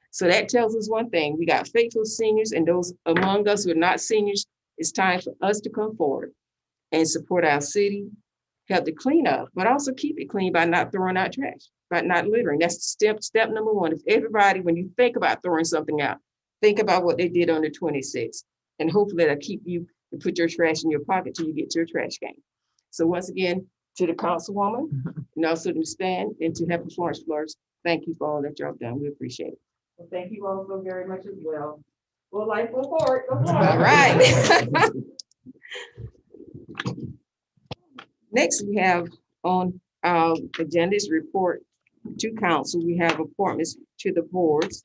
So that tells us one thing: we got faithful seniors, and those among us who are not seniors It's time for us to come forward and support our city, help to clean up, but also keep it clean by not throwing out trash, by not littering. That's step number one. If everybody, when you think about throwing something out, think about what they did on the 26th. And hopefully that'll keep you to put your trash in your pocket till you get to your trash can. So once again, to the councilwoman, and also to Stan and to Happy Florence, thank you for all that y'all have done. We appreciate it. Well, thank you all so very much as well. Well, life go forward. Go forward. All right. Next, we have on our agenda's report to council. We have appointments to the boards.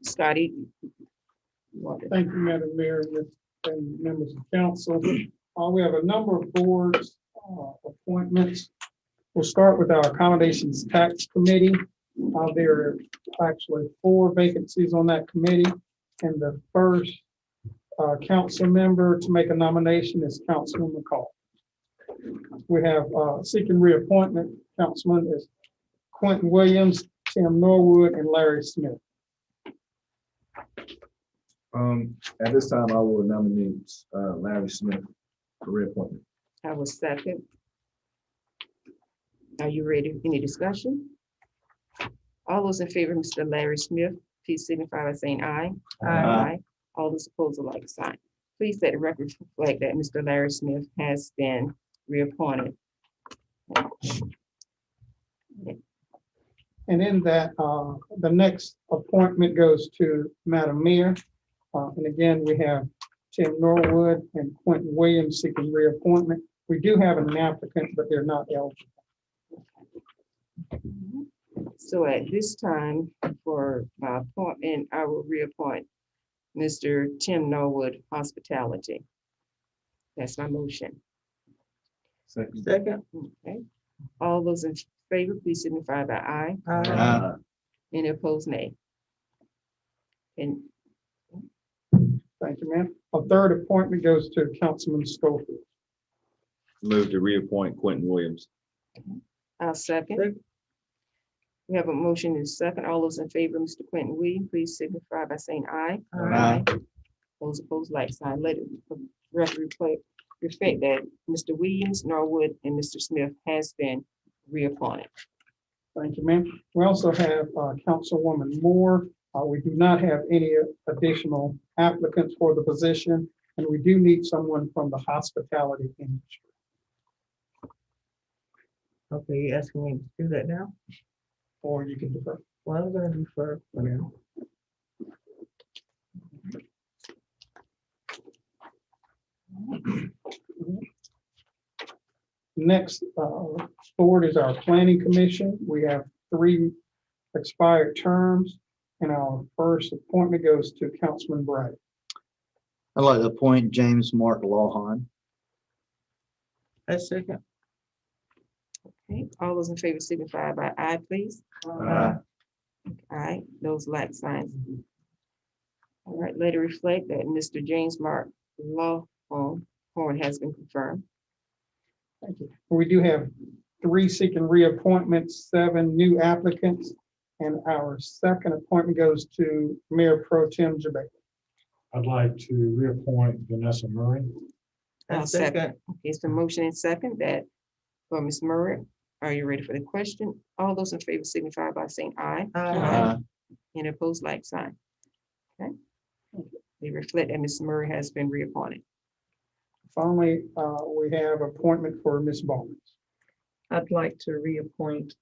Scotty. Thank you, Madam Mayor and members of council. We have a number of boards appointments. We'll start with our Accommodations Tax Committee. There are actually 4 vacancies on that committee. And the first council member to make a nomination is Councilman McCall. We have seeking reappointment. Councilman is Quentin Williams, Tim Norwood, and Larry Smith. At this time, I will nominate Larry Smith for reappointment. I will second. Are you ready? Any discussion? All those in favor of Mr. Larry Smith, please signify by saying aye. Aye. All those opposed, a like sign. Please let the record reflect that Mr. Larry Smith has been reappointed. And in that, the next appointment goes to Madam Mayor. And again, we have Tim Norwood and Quentin Williams seeking reappointment. We do have an applicant, but they're not eligible. So at this time, for my appointment, I will reappoint Mr. Tim Norwood, Hospitality. That's my motion. Second. Okay. All those in favor, please signify by aye. Aye. Any opposed, nay. And Thank you, ma'am. A third appointment goes to Councilman Schofield. Move to reappoint Quentin Williams. I'll second. We have a motion and a second. All those in favor, Mr. Quentin Williams, please signify by saying aye. Aye. Those opposed, like sign. Let it reflect that Mr. Williams, Norwood, and Mr. Smith has been reappointed. Thank you, ma'am. We also have Councilwoman Moore. We do not have any additional applicants for the position, and we do need someone from the hospitality industry. Okay, you asking me to do that now? Or you can defer. Well, I'm gonna defer for now. Next board is our planning commission. We have 3 expired terms, and our first appointment goes to Councilman Bragg. I'd like to appoint James Mark Lawhon. A second. Okay, all those in favor signify by aye, please. Aye. Aye, those like signs. All right, let it reflect that Mr. James Mark Lawhorn has been confirmed. Thank you. We do have 3 seeking reappointments, 7 new applicants, and our second appointment goes to Mayor Pro Tem Jabez. I'd like to reappoint Vanessa Murray. I'll second. Okay, it's the motion and second that for Ms. Murray. Are you ready for the question? All those in favor signify by saying aye. Aye. And opposed, like sign. Okay. They reflect that Ms. Murray has been reappointed. Finally, we have appointment for Ms. Bowman. I'd like to reappoint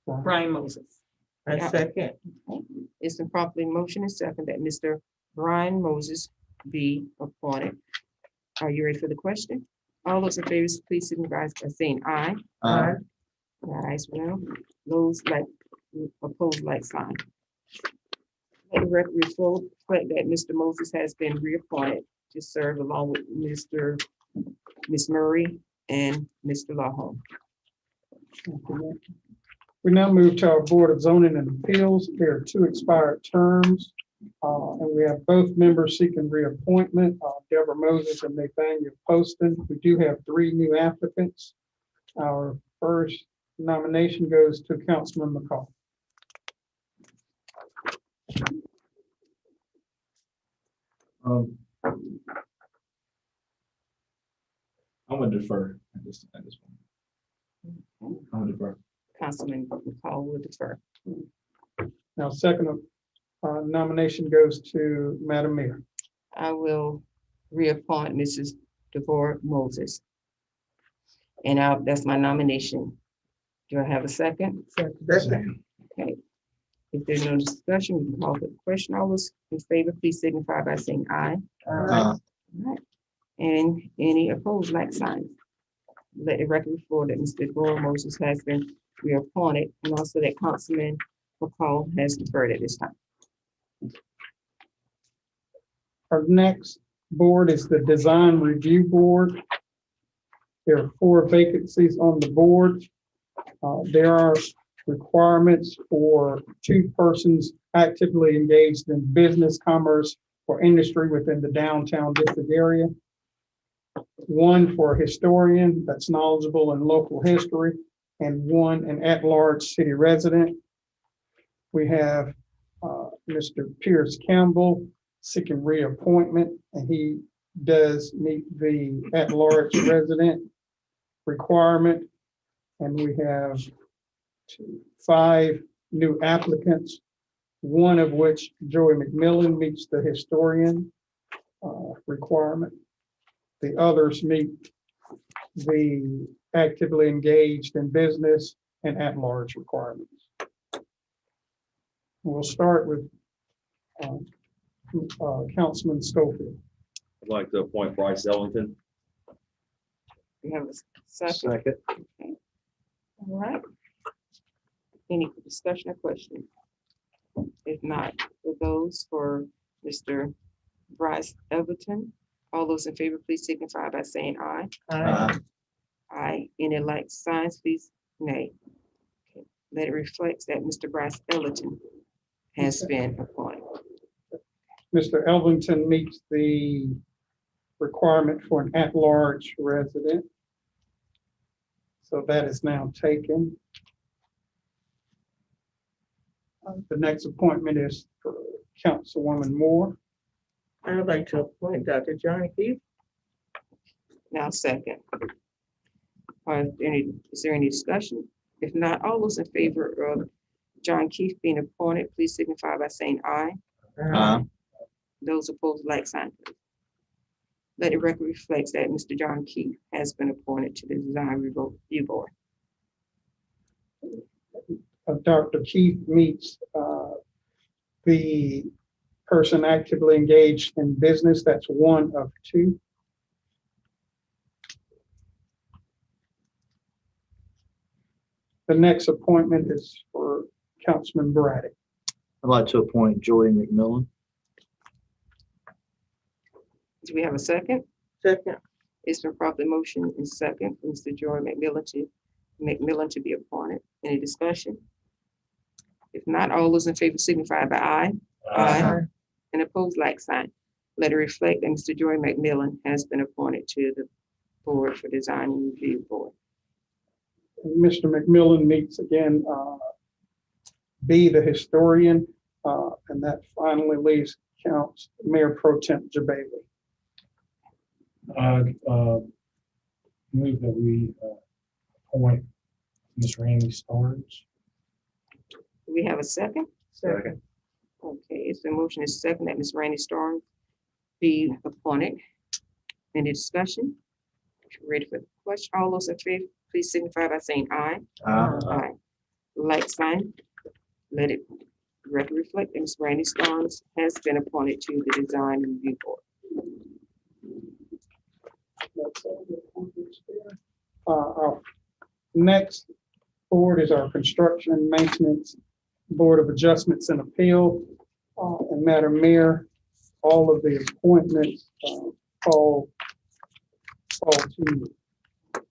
Brian Moses. A second. Okay. It's been properly motion and second that Mr. Brian Moses be appointed. Are you ready for the question? All those in favor, please signify by saying aye. Aye. Ayes, well, those like opposed, like sign. Let the record reflect that Mr. Moses has been reappointed to serve along with Ms. Murray and Mr. Lawhorn. We now move to our Board of Zoning and Appeals. There are 2 expired terms, and we have both members seeking reappointment, Deborah Moses and Nathaniel Poston. We do have 3 new applicants. Our first Nomination goes to Councilman McCall. I'm gonna defer at this point. I'm gonna defer. Councilman McCall will defer. Now, second nomination goes to Madam Mayor. I will reappoint Mrs. Devorah Moses. And that's my nomination. Do I have a second? Second. Okay. If there's no discussion, we can call for the question. All those in favor, please signify by saying aye. All right. And any opposed, like sign. Let the record reflect that Mr. Devorah Moses has been reappointed, and also that Councilman McCall has deferred at this time. Our next board is the Design Review Board. There are 4 vacancies on the board. There are requirements for 2 persons actively engaged in business, commerce, or industry within the downtown district area. 1 for a historian that's knowledgeable in local history, and 1 an at-large city resident. We have Mr. Pierce Campbell seeking reappointment, and he does meet the at-large resident requirement. And we have 5 new applicants, 1 of which, Joey McMillan, meets the historian requirement. The others meet the actively engaged in business and at-large requirements. We'll start with Councilman Schofield. I'd like to appoint Bryce Ellington. We have a second. Second. Okay. All right. Any discussion or question? If not, for those for Mr. Bryce Everton, all those in favor, please signify by saying aye. Aye. Aye. Any like signs, please nay. Okay. Let it reflect that Mr. Bryce Everton has been appointed. Mr. Elvington meets the requirement for an at-large resident. So that is now taken. The next appointment is for Councilwoman Moore. I would like to appoint Dr. John Keith. Now second. Is there any discussion? If not, all those in favor of John Keith being appointed, please signify by saying aye. Those opposed, like sign, please. Let the record reflect that Mr. John Keith has been appointed to the Design Review Board. Dr. Keith meets the person actively engaged in business. That's 1 of 2. The next appointment is for Councilman Braddock. I'd like to appoint Joey McMillan. Do we have a second? Second. It's been properly motioned and second for Mr. Joy McMillan to be appointed. Any discussion? If not, all those in favor signify by aye. Aye. And opposed, like sign. Let it reflect that Mr. Joy McMillan has been appointed to the Board for Design and Review Board. Mr. McMillan meets again, B, the historian, and that finally leaves Mayor Pro Temp Jabali. Move that we appoint Ms. Randy Starnes. Do we have a second? Second. Okay, it's been motion is second that Ms. Randy Storm be appointed. Any discussion? Ready for the question? All those in favor, please signify by saying aye. Aye. Like sign. Let it record reflect that Ms. Randy Storms has been appointed to the Design and Review Board. Our next board is our Construction and Maintenance Board of Adjustments and Appeal. And Madam Mayor, all of the appointments fall to you.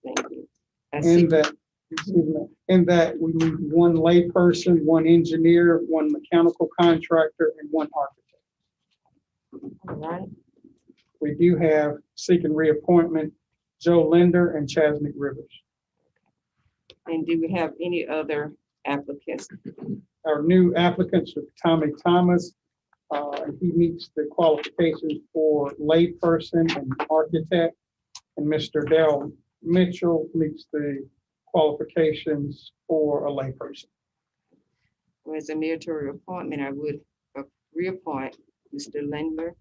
Thank you. I see. In that we need 1 layperson, 1 engineer, 1 mechanical contractor, and 1 architect. All right. We do have seeking reappointment Joe Linder and Chasnick Rivers. And do we have any other applicants? Our new applicants are Tommy Thomas. He meets the qualifications for layperson and architect. And Mr. Dale Mitchell meets the qualifications for a layperson. As a mayor to reappointment, I would reappoint Mr. Lindler,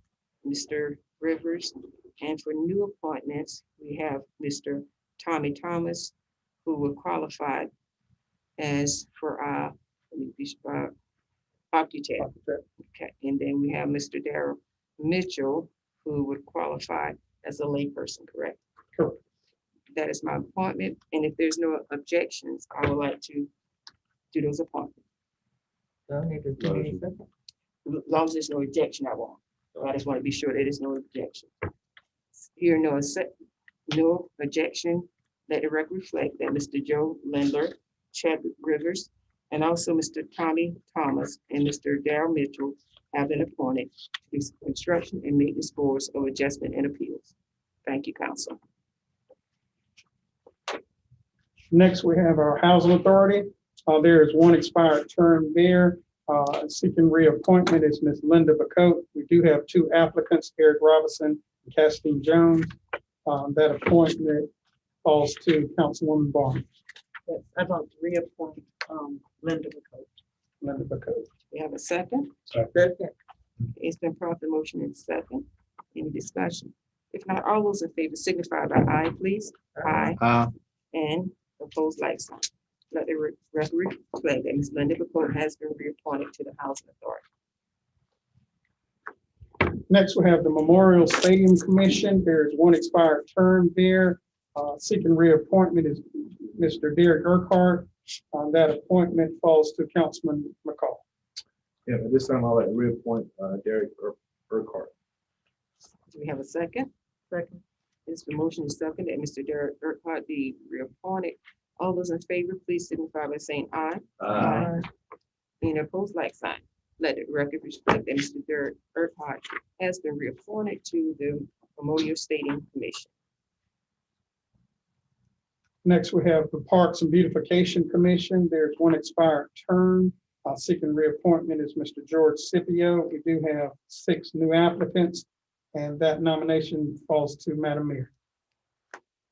Mr. Rivers, and for new appointments, we have Mr. Tommy Thomas, who will qualify as for our architect. Okay, and then we have Mr. Darrell Mitchell, who would qualify as a layperson, correct? Correct. That is my appointment, and if there's no objections, I would like to do those appointments. As long as there's no objection, I won't. I just want to be sure that there's no objection. Here, no objection. Let the record reflect that Mr. Joe Lindler, Chadwick Rivers, and also Mr. Tommy Thomas and Mr. Darrell Mitchell have been appointed to the Construction and Maintenance Boards of Adjustment and Appeals. Thank you, Council. Next, we have our Housing Authority. There is one expired term there. Seeking reappointment is Ms. Linda Bacote. We do have two applicants, Eric Robinson and Castine Jones. That appointment falls to Councilwoman Barnes. Yes, I'd like to reappoint Linda Bacote. Linda Bacote. We have a second. Second. It's been properly motion in second. Any discussion? If not, all those in favor signify by aye, please. Aye. And opposed, like sign. Let the record reflect that Ms. Linda Bacote has been reappointed to the Housing Authority. Next, we have the Memorial Stadium Commission. There's one expired term there. Seeking reappointment is Mr. Derek Urquhart. That appointment falls to Councilman McCall. Yeah, at this time I'd like to reappoint Derek Urquhart. Do we have a second? Second. It's the motion is second that Mr. Derek Urquhart be reappointed. All those in favor, please signify by saying aye. Aye. Any opposed, like sign. Let the record reflect that Mr. Derek Urquhart has been reappointed to the Memorial Stadium Commission. Next, we have the Parks and Beautification Commission. There's one expired term. Seeking reappointment is Mr. George Scipio. We do have 6 new applicants, and that nomination falls to Madam Mayor.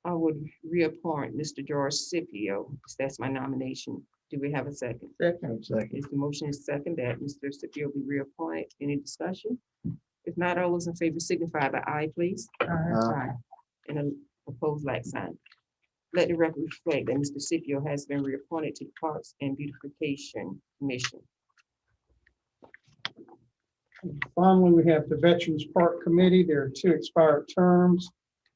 I would reappoint Mr. George Scipio. That's my nomination. Do we have a second? Second. Is the motion is second that Mr. Scipio be reappointed? Any discussion? If not, all those in favor signify by aye, please. Aye. And opposed, like sign. Let the record reflect that Mr. Scipio has been reappointed to the Parks and Beautification Commission. Finally, we have the Veterans Park Committee. There are 2 expired terms.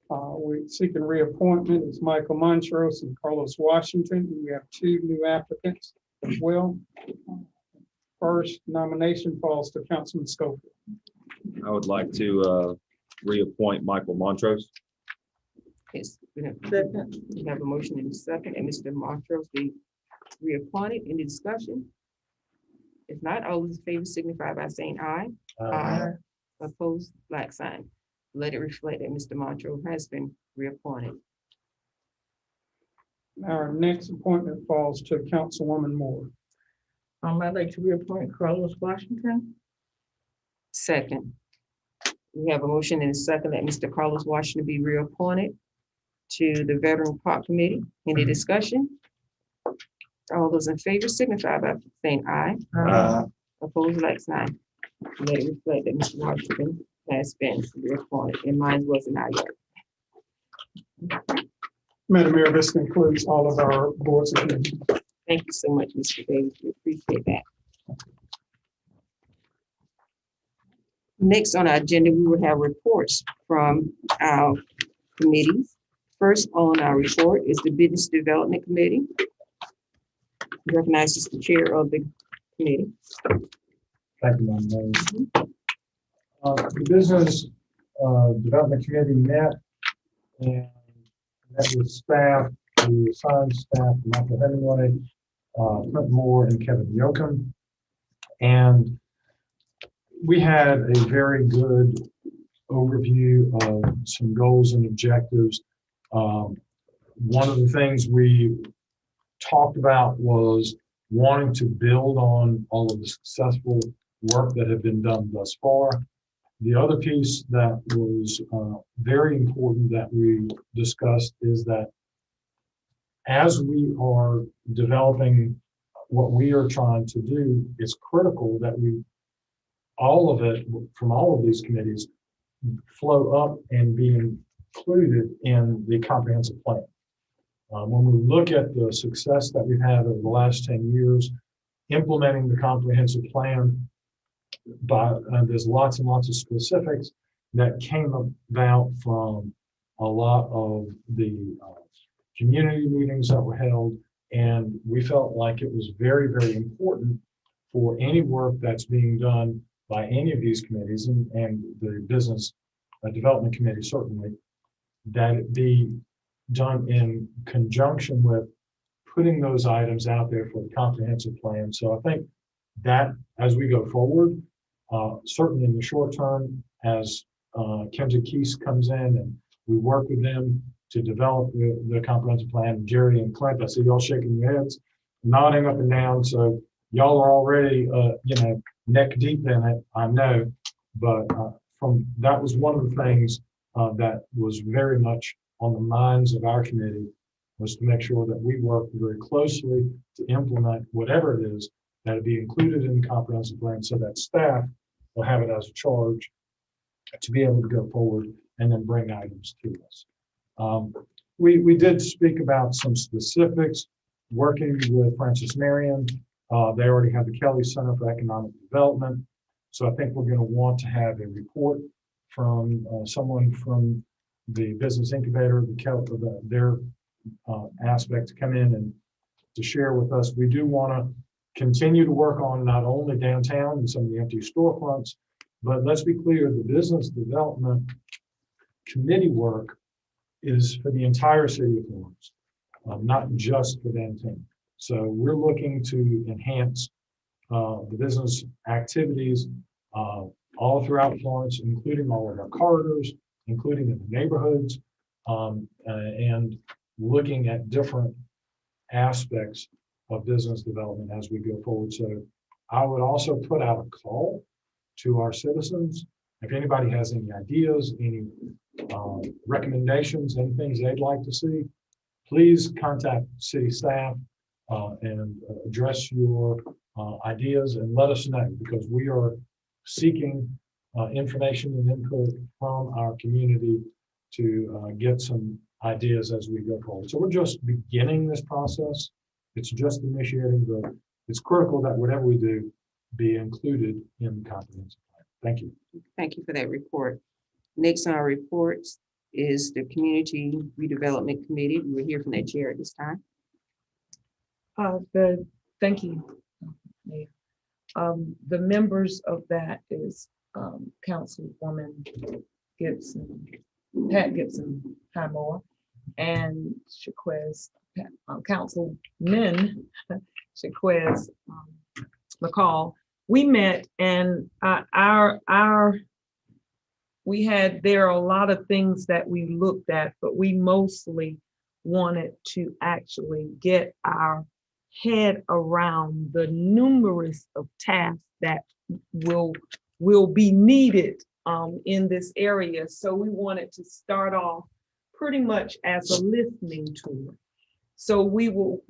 We're seeking reappointment is Michael Montrose and Carlos Washington. And we have 2 new applicants as well. First nomination falls to Councilman Schofield. I would like to reappoint Michael Montrose. Yes. Second. We have a motion in a second, and Mr. Montrose be reappointed. Any discussion? If not, all those in favor signify by saying aye. Aye. Opposed, like sign. Let it reflect that Mr. Montrose has been reappointed. Our next appointment falls to Councilwoman Moore. I'd like to reappoint Carlos Washington. Second. We have a motion in a second that Mr. Carlos Washington be reappointed to the Veteran Park Committee. Any discussion? All those in favor signify by saying aye. Opposed, like sign. Let it reflect that Mr. Washington has been reappointed, and mine wasn't out yet. Madam Mayor, this concludes all of our boards and committees. Thank you so much, Mr. Davis. We appreciate that. Next on our agenda, we will have reports from our committees. First on our report is the Business Development Committee. Recognizes the chair of the committee. Thank you, Madam Mayor. The Business Development Committee met and met with staff, the assigned staff, Michael Hemingway, Clint Moore, and Kevin Yoakum. And we had a very good overview of some goals and objectives. One of the things we talked about was wanting to build on all of the successful work that had been done thus far. The other piece that was very important that we discussed is that as we are developing what we are trying to do, it's critical that all of it from all of these committees flow up and be included in the comprehensive plan. When we look at the success that we've had over the last 10 years, implementing the comprehensive plan, there's lots and lots of specifics that came about from a lot of the community meetings that were held. And we felt like it was very, very important for any work that's being done by any of these committees and the business development committee, certainly, that it be done in conjunction with putting those items out there for the comprehensive plan. So I think that as we go forward, certainly in the short term, as Kendra Keese comes in and we work with them to develop the comprehensive plan, Jerry and Clint, I see y'all shaking your heads, nodding up and down. So y'all are already, neck deep in it, I know. But that was one of the things that was very much on the minds of our committee, was to make sure that we work very closely to implement whatever it is that would be included in the comprehensive plan, so that staff will have it as a charge to be able to go forward and then bring items to us. We did speak about some specifics, working with Francis Marion. They already have the Kelly Center for Economic Development. So I think we're going to want to have a report from someone from the business incubator, their aspect, to come in and to share with us. We do want to continue to work on not only downtown and some of the empty storefronts, but let's be clear, the business development committee work is for the entire city of Florence, not just for downtown. So we're looking to enhance the business activities all throughout Florence, including all of our corridors, including in the neighborhoods, and looking at different aspects of business development as we go forward. So I would also put out a call to our citizens. If anybody has any ideas, any recommendations, any things they'd like to see, please contact city staff and address your ideas and let us know, because we are seeking information and input from our community to get some ideas as we go forward. So we're just beginning this process. It's just initiating, but it's critical that whatever we do be included in the comprehensive plan. Thank you. Thank you for that report. Next on our reports is the Community Redevelopment Committee. We'll hear from that chair at this time. Thank you, Mayor. The members of that is Councilwoman Gibson, Pat Gibson Highmore, and Shaquez, Councilman Shaquez McCall. We met, and there are a lot of things that we looked at, but we mostly wanted to actually get our head around the numerous of tasks that will be needed in this area. So we wanted to start off pretty much as a listening tour. So we will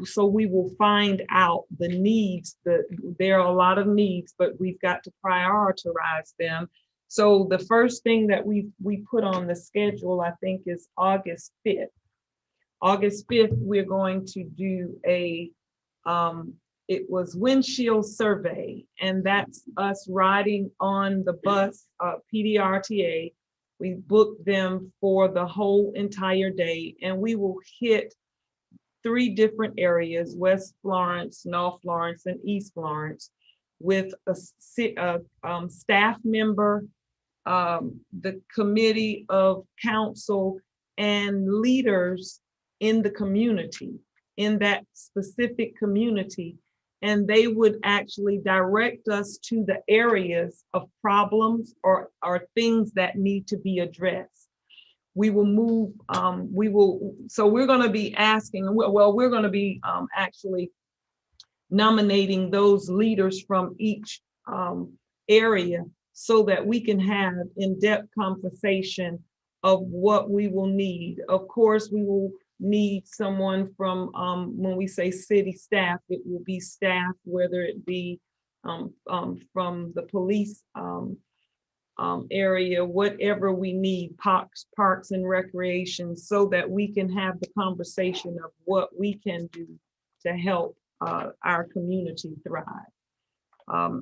find out the needs. There are a lot of needs, but we've got to prioritize them. So the first thing that we put on the schedule, I think, is August 5th. August 5th, we're going to do it was windshield survey, and that's us riding on the bus, PDRTA. We booked them for the whole entire day, and we will hit 3 different areas: West Florence, North Florence, and East Florence, with a staff member, the committee of council, and leaders in the community, in that specific community. And they would actually direct us to the areas of problems or things that need to be addressed. we will move, so we're gonna be asking, well, we're gonna be actually nominating those leaders from each area so that we can have in-depth conversation of what we will need. Of course, we will need someone from, when we say city staff, it will be staff, whether it be from the police area, whatever we need, parks and recreation, so that we can have the conversation of what we can do to help our community thrive.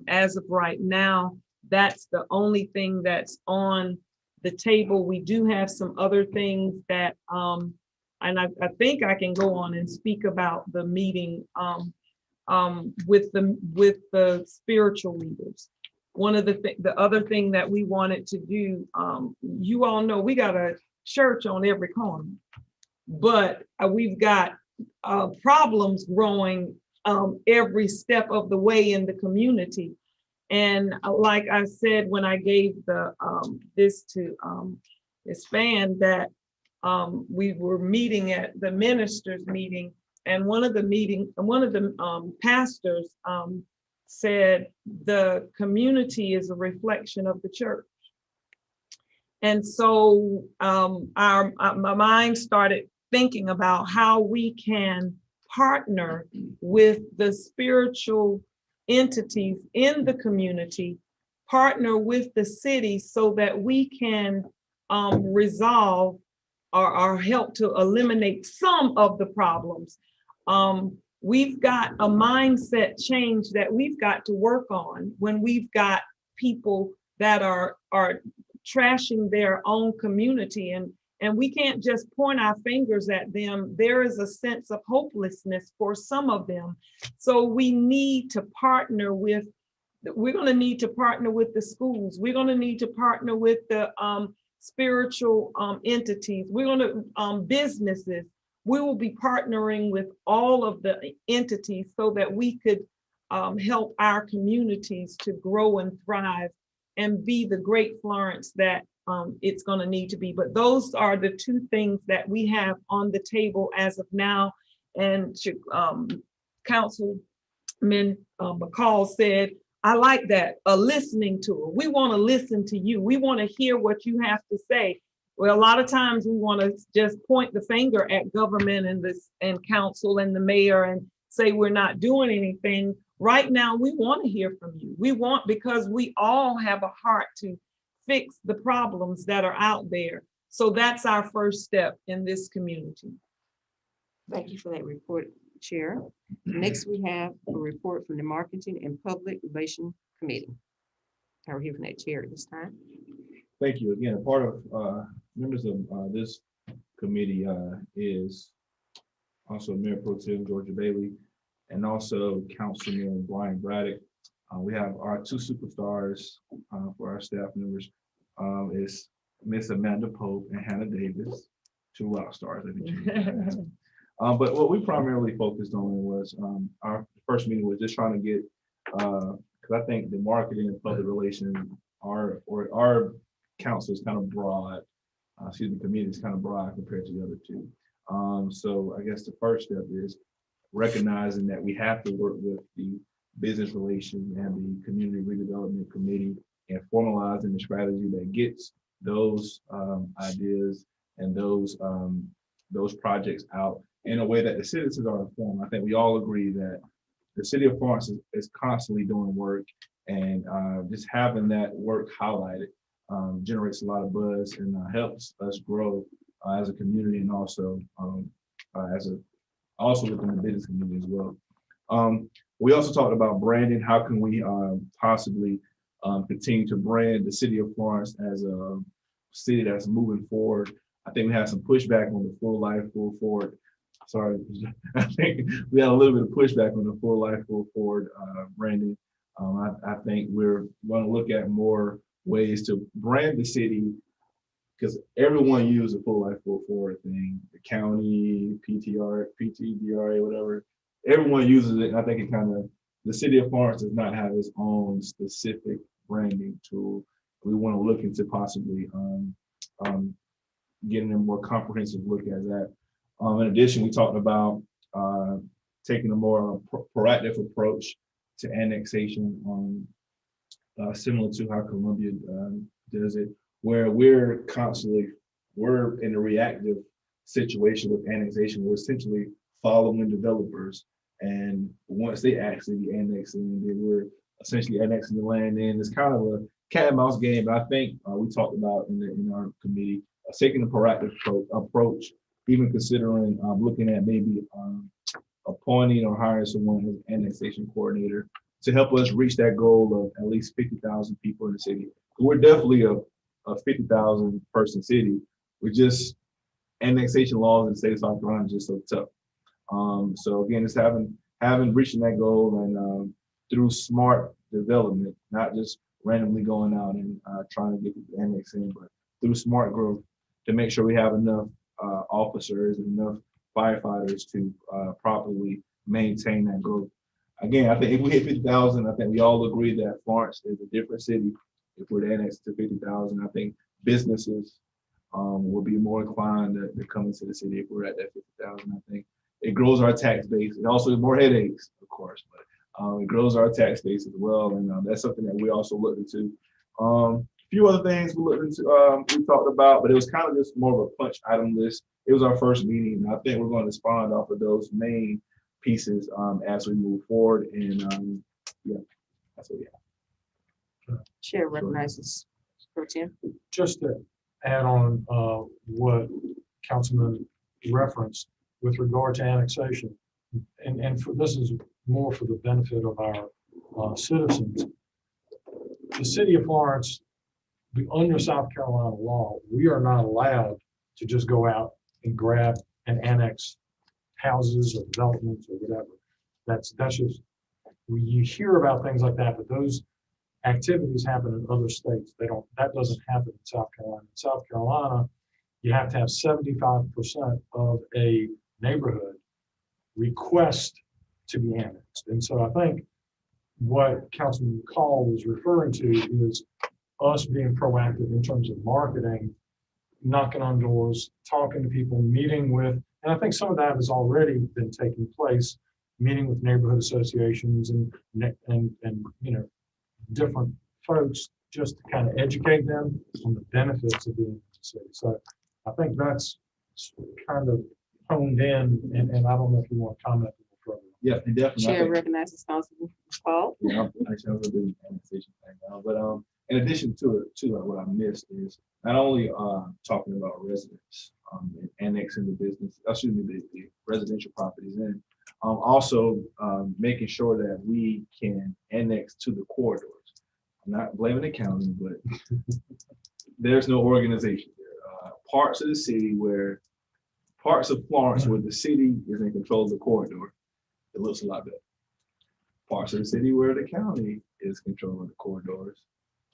As of right now, that's the only thing that's on the table. We do have some other things that, and I think I can go on and speak about the meeting with the spiritual leaders. One of the other thing that we wanted to do, you all know we got a church on every corner, but we've got problems growing every step of the way in the community. And like I said, when I gave the this to expand, that we were meeting at the ministers' meeting, and one of the pastors said the community is a reflection of the church. And so my mind started thinking about how we can partner with the spiritual entities in the community, partner with the city so that we can resolve or help to eliminate some of the problems. We've got a mindset change that we've got to work on when we've got people that are trashing their own community, and we can't just point our fingers at them. There is a sense of hopelessness for some of them. So we need to partner with, we're going to need to partner with the schools. We're going to need to partner with the spiritual entities. We're going to businesses. We will be partnering with all of the entities so that we could help our communities to grow and thrive and be the great Florence that it's going to need to be. But those are the two things that we have on the table as of now. And Councilman McCall said, I like that, a listening tour. We want to listen to you. We want to hear what you have to say. Well, a lot of times we want to just point the finger at government and council and the mayor and say we're not doing anything. Right now, we want to hear from you. We want, because we all have a heart to fix the problems that are out there. So that's our first step in this community. Thank you for that report, Chair. Next, we have a report from the Marketing and Public Relations Committee. I will hear from that chair at this time. Thank you. Again, part of members of this committee is also Mayor Pro Tem Georgia Bailey and also Councilman Brian Braddock. We have our two superstars for our staff members is Miss Amanda Pope and Hannah Davis, two rock stars. I think. But what we primarily focused on was our first meeting was just trying to get, because I think the marketing and public relations our council is kind of broad, committee is kind of broad compared to the other two. So I guess the first step is recognizing that we have to work with the business relations and the community redevelopment committee and formalizing the strategy that gets those ideas and those projects out in a way that the citizens are informed. I think we all agree that the city of Florence is constantly doing work, and just having that work highlighted generates a lot of buzz and helps us grow as a community, and also also within the business community as well. We also talked about branding. How can we possibly continue to brand the city of Florence as a city that's moving forward? I think we had some pushback on the full life, full forward. Sorry, I think we had a little bit of pushback on the full life, full forward branding. I think we're going to look at more ways to brand the city, because everyone uses a full life, full forward thing. The county, PTDRA, whatever. Everyone uses it. And I think it kind of, the city of Florence does not have its own specific branding tool. We want to look into possibly getting a more comprehensive look at that. In addition, we talked about taking a more proactive approach to annexation, similar to how Columbia does it, where we're in a reactive situation with annexation. We're essentially following developers, and once they actually be annexing, then we're essentially annexing the land in. It's kind of a cat and mouse game, but I think we talked about in our committee taking a proactive approach, even considering looking at maybe appointing or hiring someone as an annexation coordinator to help us reach that goal of at least 50,000 people in the city. We're definitely a 50,000 person city. We just annexation laws in the state of South Carolina is just so tough. So again, it's reaching that goal and through smart development, not just randomly going out and trying to get people annexed in, but through smart growth to make sure we have enough officers and enough firefighters to properly maintain that growth. Again, I think if we hit 50,000, I think we all agree that Florence is a different city. If we're to annex to 50,000, I think businesses will be more inclined to come into the city if we're at that 50,000. I think it grows our tax base. It also more headaches, of course, but it grows our tax base as well. And that's something that we also looked into. A few other things we looked into, we talked about, but it was kind of just more of a punch item list. It was our first meeting. And I think we're going to spawn off of those main pieces as we move forward. And yeah, that's what we have. Chair recognizes Pro Tem. Just to add on what Councilman referenced with regard to annexation, and this is more for the benefit of our citizens. The city of Florence, under South Carolina law, we are not allowed to just go out and grab and annex houses or developments or whatever. That's just, you hear about things like that, but those activities happen in other states. That doesn't happen in South Carolina. In South Carolina, you have to have 75% of a neighborhood request to be annexed. And so I think what Councilman Call was referring to is us being proactive in terms of marketing, knocking on doors, talking to people, meeting with, and I think some of that has already been taking place, meeting with neighborhood associations and you know, different folks, just to kind of educate them on the benefits of being in the city. So I think that's kind of honed in, and I don't know if you want to comment further. Yeah, definitely. Chair recognizes Councilman Paul. Yeah, actually, I was doing the annexation thing now, but in addition to what I missed is not only talking about residents and annexing the business, the residential properties in, also making sure that we can annex to the corridors. I'm not blaming the county, but there's no organization there. Parts of the city parts of Florence where the city is in control of the corridor, it looks a lot better. Parts of the city where the county is controlling the corridors,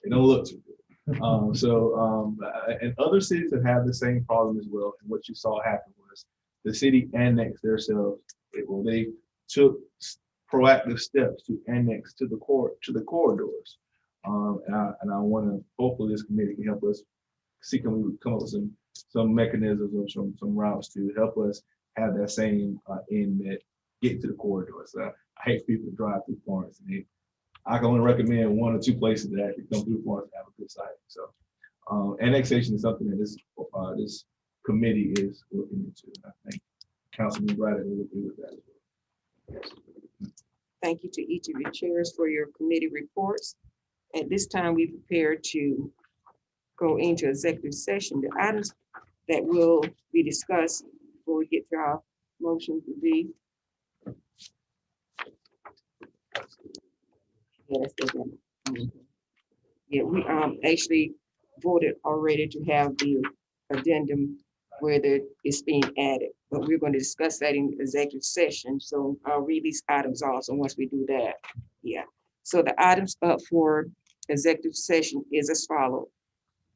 they don't look too good. And other cities that have the same problem as well. And what you saw happen was the city annexed themselves. They took proactive steps to annex to the corridors. And I want to, hopefully this committee can help us see, can we come up with some mechanisms or some routes to help us have that same end that get to the corridors. I hate for people to drive through Florence, and I can only recommend one or two places that actually come through Florence and have a good site. So annexation is something that this committee is looking into. I think Councilman Braddock will agree with that as well. Thank you to each of your chairs for your committee reports. At this time, we prepare to go into executive session. The items that will be discussed before we get to our motions will be. Yeah, we actually voted already to have the addendum where it's being added, but we're going to discuss that in executive session. So I'll read these items also once we do that. Yeah. So the items up for executive session is as follows.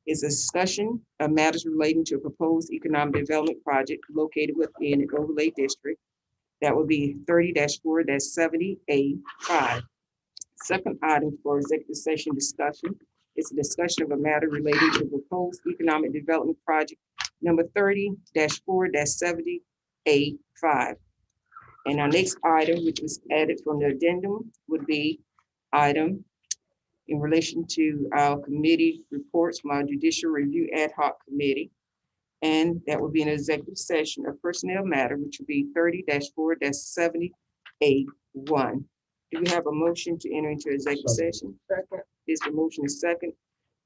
Is a discussion of matters relating to a proposed economic development project located within an overlay district. That would be 30-4-70A5. Second item for executive session discussion is a discussion of a matter relating to a proposed economic development project number 30-4-70A5. And our next item, which was added from the addendum, would be item in relation to our committee reports from our Judicial Review Ad Hoc Committee. And that would be an executive session of personnel matter, which would be 30-4-70A1. Do we have a motion to enter into executive session? Second. Is the motion is second?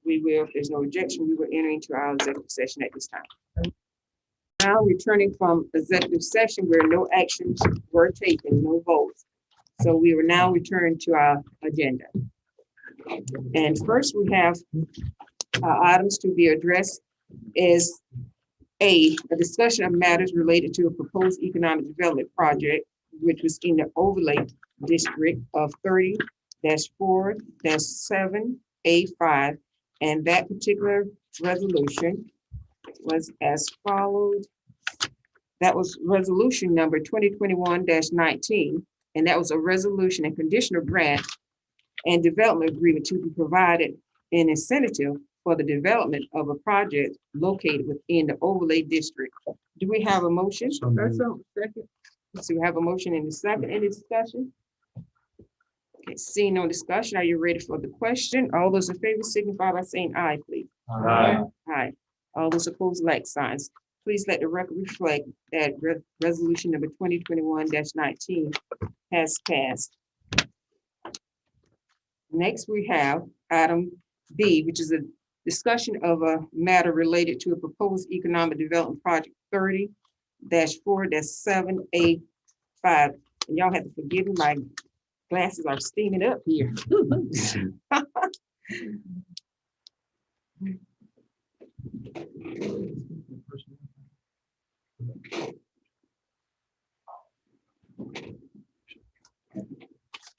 We will, if there's no objection, we will enter into our executive session at this time. Now returning from executive session where no actions were taken, no votes. So we will now return to our agenda. And first we have items to be addressed is a discussion of matters related to a proposed economic development project, which was in the overlay district of 30-4-7A5. And that particular resolution was as follows. That was resolution number 2021-19. And that was a resolution and conditional grant and development agreement to be provided an incentive for the development of a project located within the overlay district. Do we have a motion? That's a second. So we have a motion in the second. Any discussion? Okay, seeing no discussion, are you ready for the question? All those in favor signify by saying aye, please. Aye. Aye. All those opposed, like signs. Please let the record reflect that resolution number 2021-19 has passed. Next, we have item B, which is a discussion of a matter related to a proposed economic development project 30-4-7A5. And y'all have to forgive me, my glasses are steaming up here.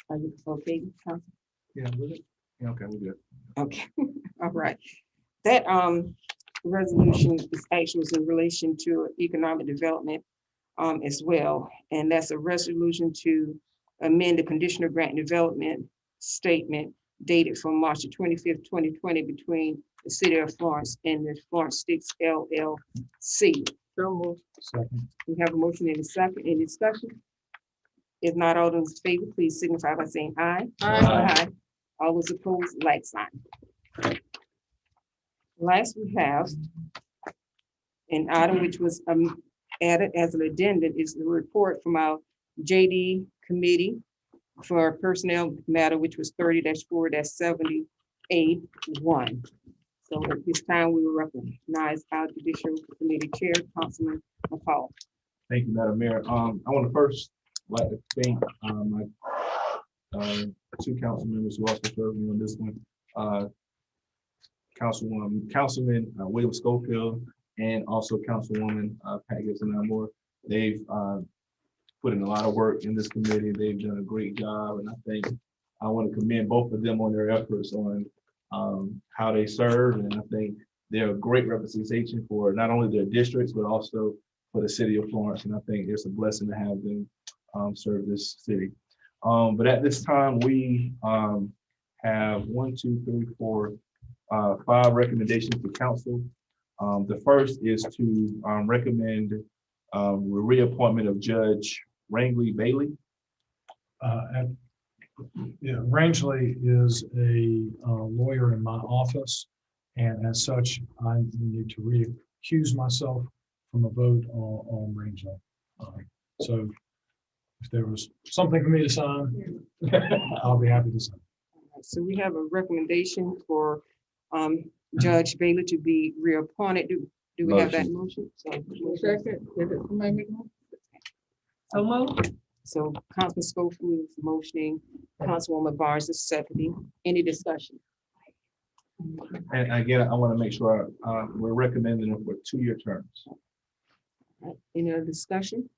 Are you okay, Council? Yeah, with it? Yeah, okay, we're good. Okay, all right. That resolution is actually in relation to economic development as well. And that's a resolution to amend the conditional grant and development statement dated from March 25th, 2020 between the city of Florence and the Florence Sticks LLC. So moved. Second. We have a motion in a second. Any discussion? If not, all those in favor, please signify by saying aye. Aye. All those opposed, like sign. Last, we have an item which was added as an addendum is the report from our JD committee for personnel matter, which was 30-4-70A1. So at this time, we will recognize our judicial committee chair, Councilman McCall. Thank you, Madam Mayor. I want to first like to thank my two council members who also served me on this one. Councilman William Schofield and also Councilwoman Pat Gibson-Amore. They've put in a lot of work in this committee. They've done a great job, and I think I want to commend both of them on their efforts on how they serve, and I think they're a great representation for not only their districts but also for the city of Florence, and I think it's a blessing to have them serve this city. But at this time, we have 5 recommendations to council. The first is to recommend reappointment of Judge Rangley Bailey. Rangeley is a lawyer in my office, and as such, I need to recuse myself from a vote on Rangeley. So if there was something for me to sign, I'll be happy to sign. So we have a recommendation for Judge Bailey to be reappointed. Do we have that motion? So, Second. Did it somebody make a motion? So moved. So Councilman Schofield is motioning, Councilwoman Barnes is seconding. Any discussion? And again, I want to make sure we're recommending them for 2-year terms. Any other discussion?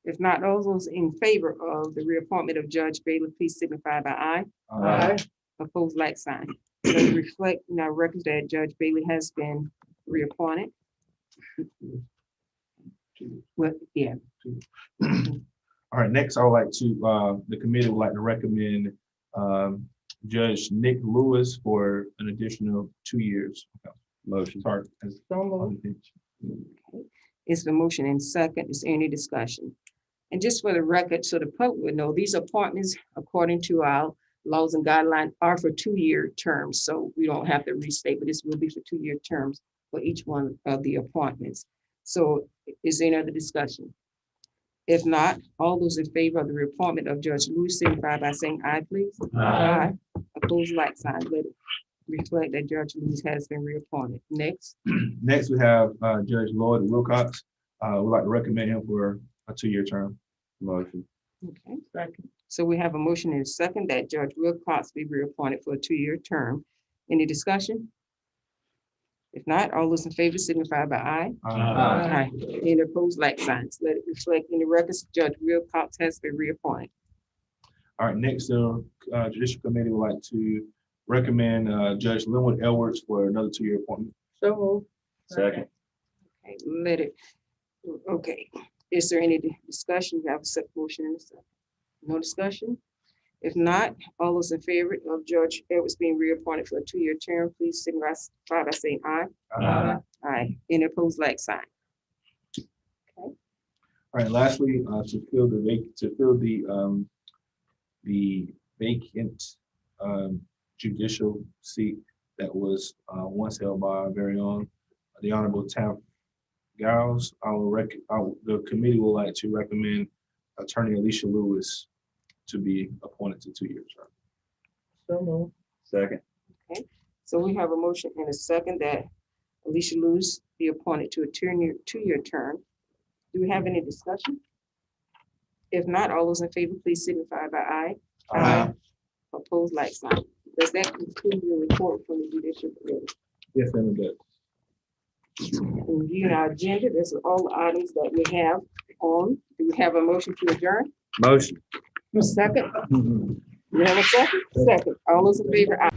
If not, all those in favor of the reappointment of Judge Bailey, please signify by aye. Aye. Opposed, like sign. So reflect in our records that Judge Bailey has been reappointed. Well, yeah. All right, next, I would like to, the committee would like to recommend Judge Nick Lewis for an additional 2 years. Motion. Sorry. So moved. Okay. It's the motion and second. Is there any discussion? And just for the record, so the public would know, these appointments, according to our laws and guidelines, are for 2-year terms. So we don't have to restate, but this will be for 2-year terms for each one of the appointments. So is there any other discussion? If not, all those in favor of the reappointment of Judge Lewis, signify by saying aye, please. Aye. Opposed, like sign. Let it reflect that Judge Lewis has been reappointed. Next. Next, we have Judge Lloyd Wilcox. We'd like to recommend him for a 2-year term. Motion. Okay. Second. So we have a motion and a second that Judge Wilcox be reappointed for a 2-year term. Any discussion? If not, all those in favor signify by aye. Aye. Any opposed, like signs. Let it reflect in the records, Judge Wilcox has been reappointed. All right, next, the Judicial Committee would like to recommend Judge Linwood Edwards for another 2-year appointment. So moved. Second. Okay, let it, okay. Is there any discussion? You have a second motion and a second. No discussion? If not, all those in favor of Judge Edwards being reappointed for a 2-year term, please signify by saying aye. Aye. Any opposed, like sign. All right, lastly, to fill the vacant judicial seat that was once held by our very own, the Honorable Tam Giles, the committee would like to recommend Attorney Alicia Lewis to be appointed to 2-year term. So moved. Second. Okay, so we have a motion and a second that Alicia Lewis be appointed to a 2-year term. Do we have any discussion? If not, all those in favor, please signify by aye. Aye. Opposed, like sign. Does that conclude your report from the Judicial Committee? Yes, ma'am, it does. Reviewing our agenda, this is all the items that we have on. Do we have a motion to adjourn? Motion. Second? You have a second? Second. All those in favor, aye.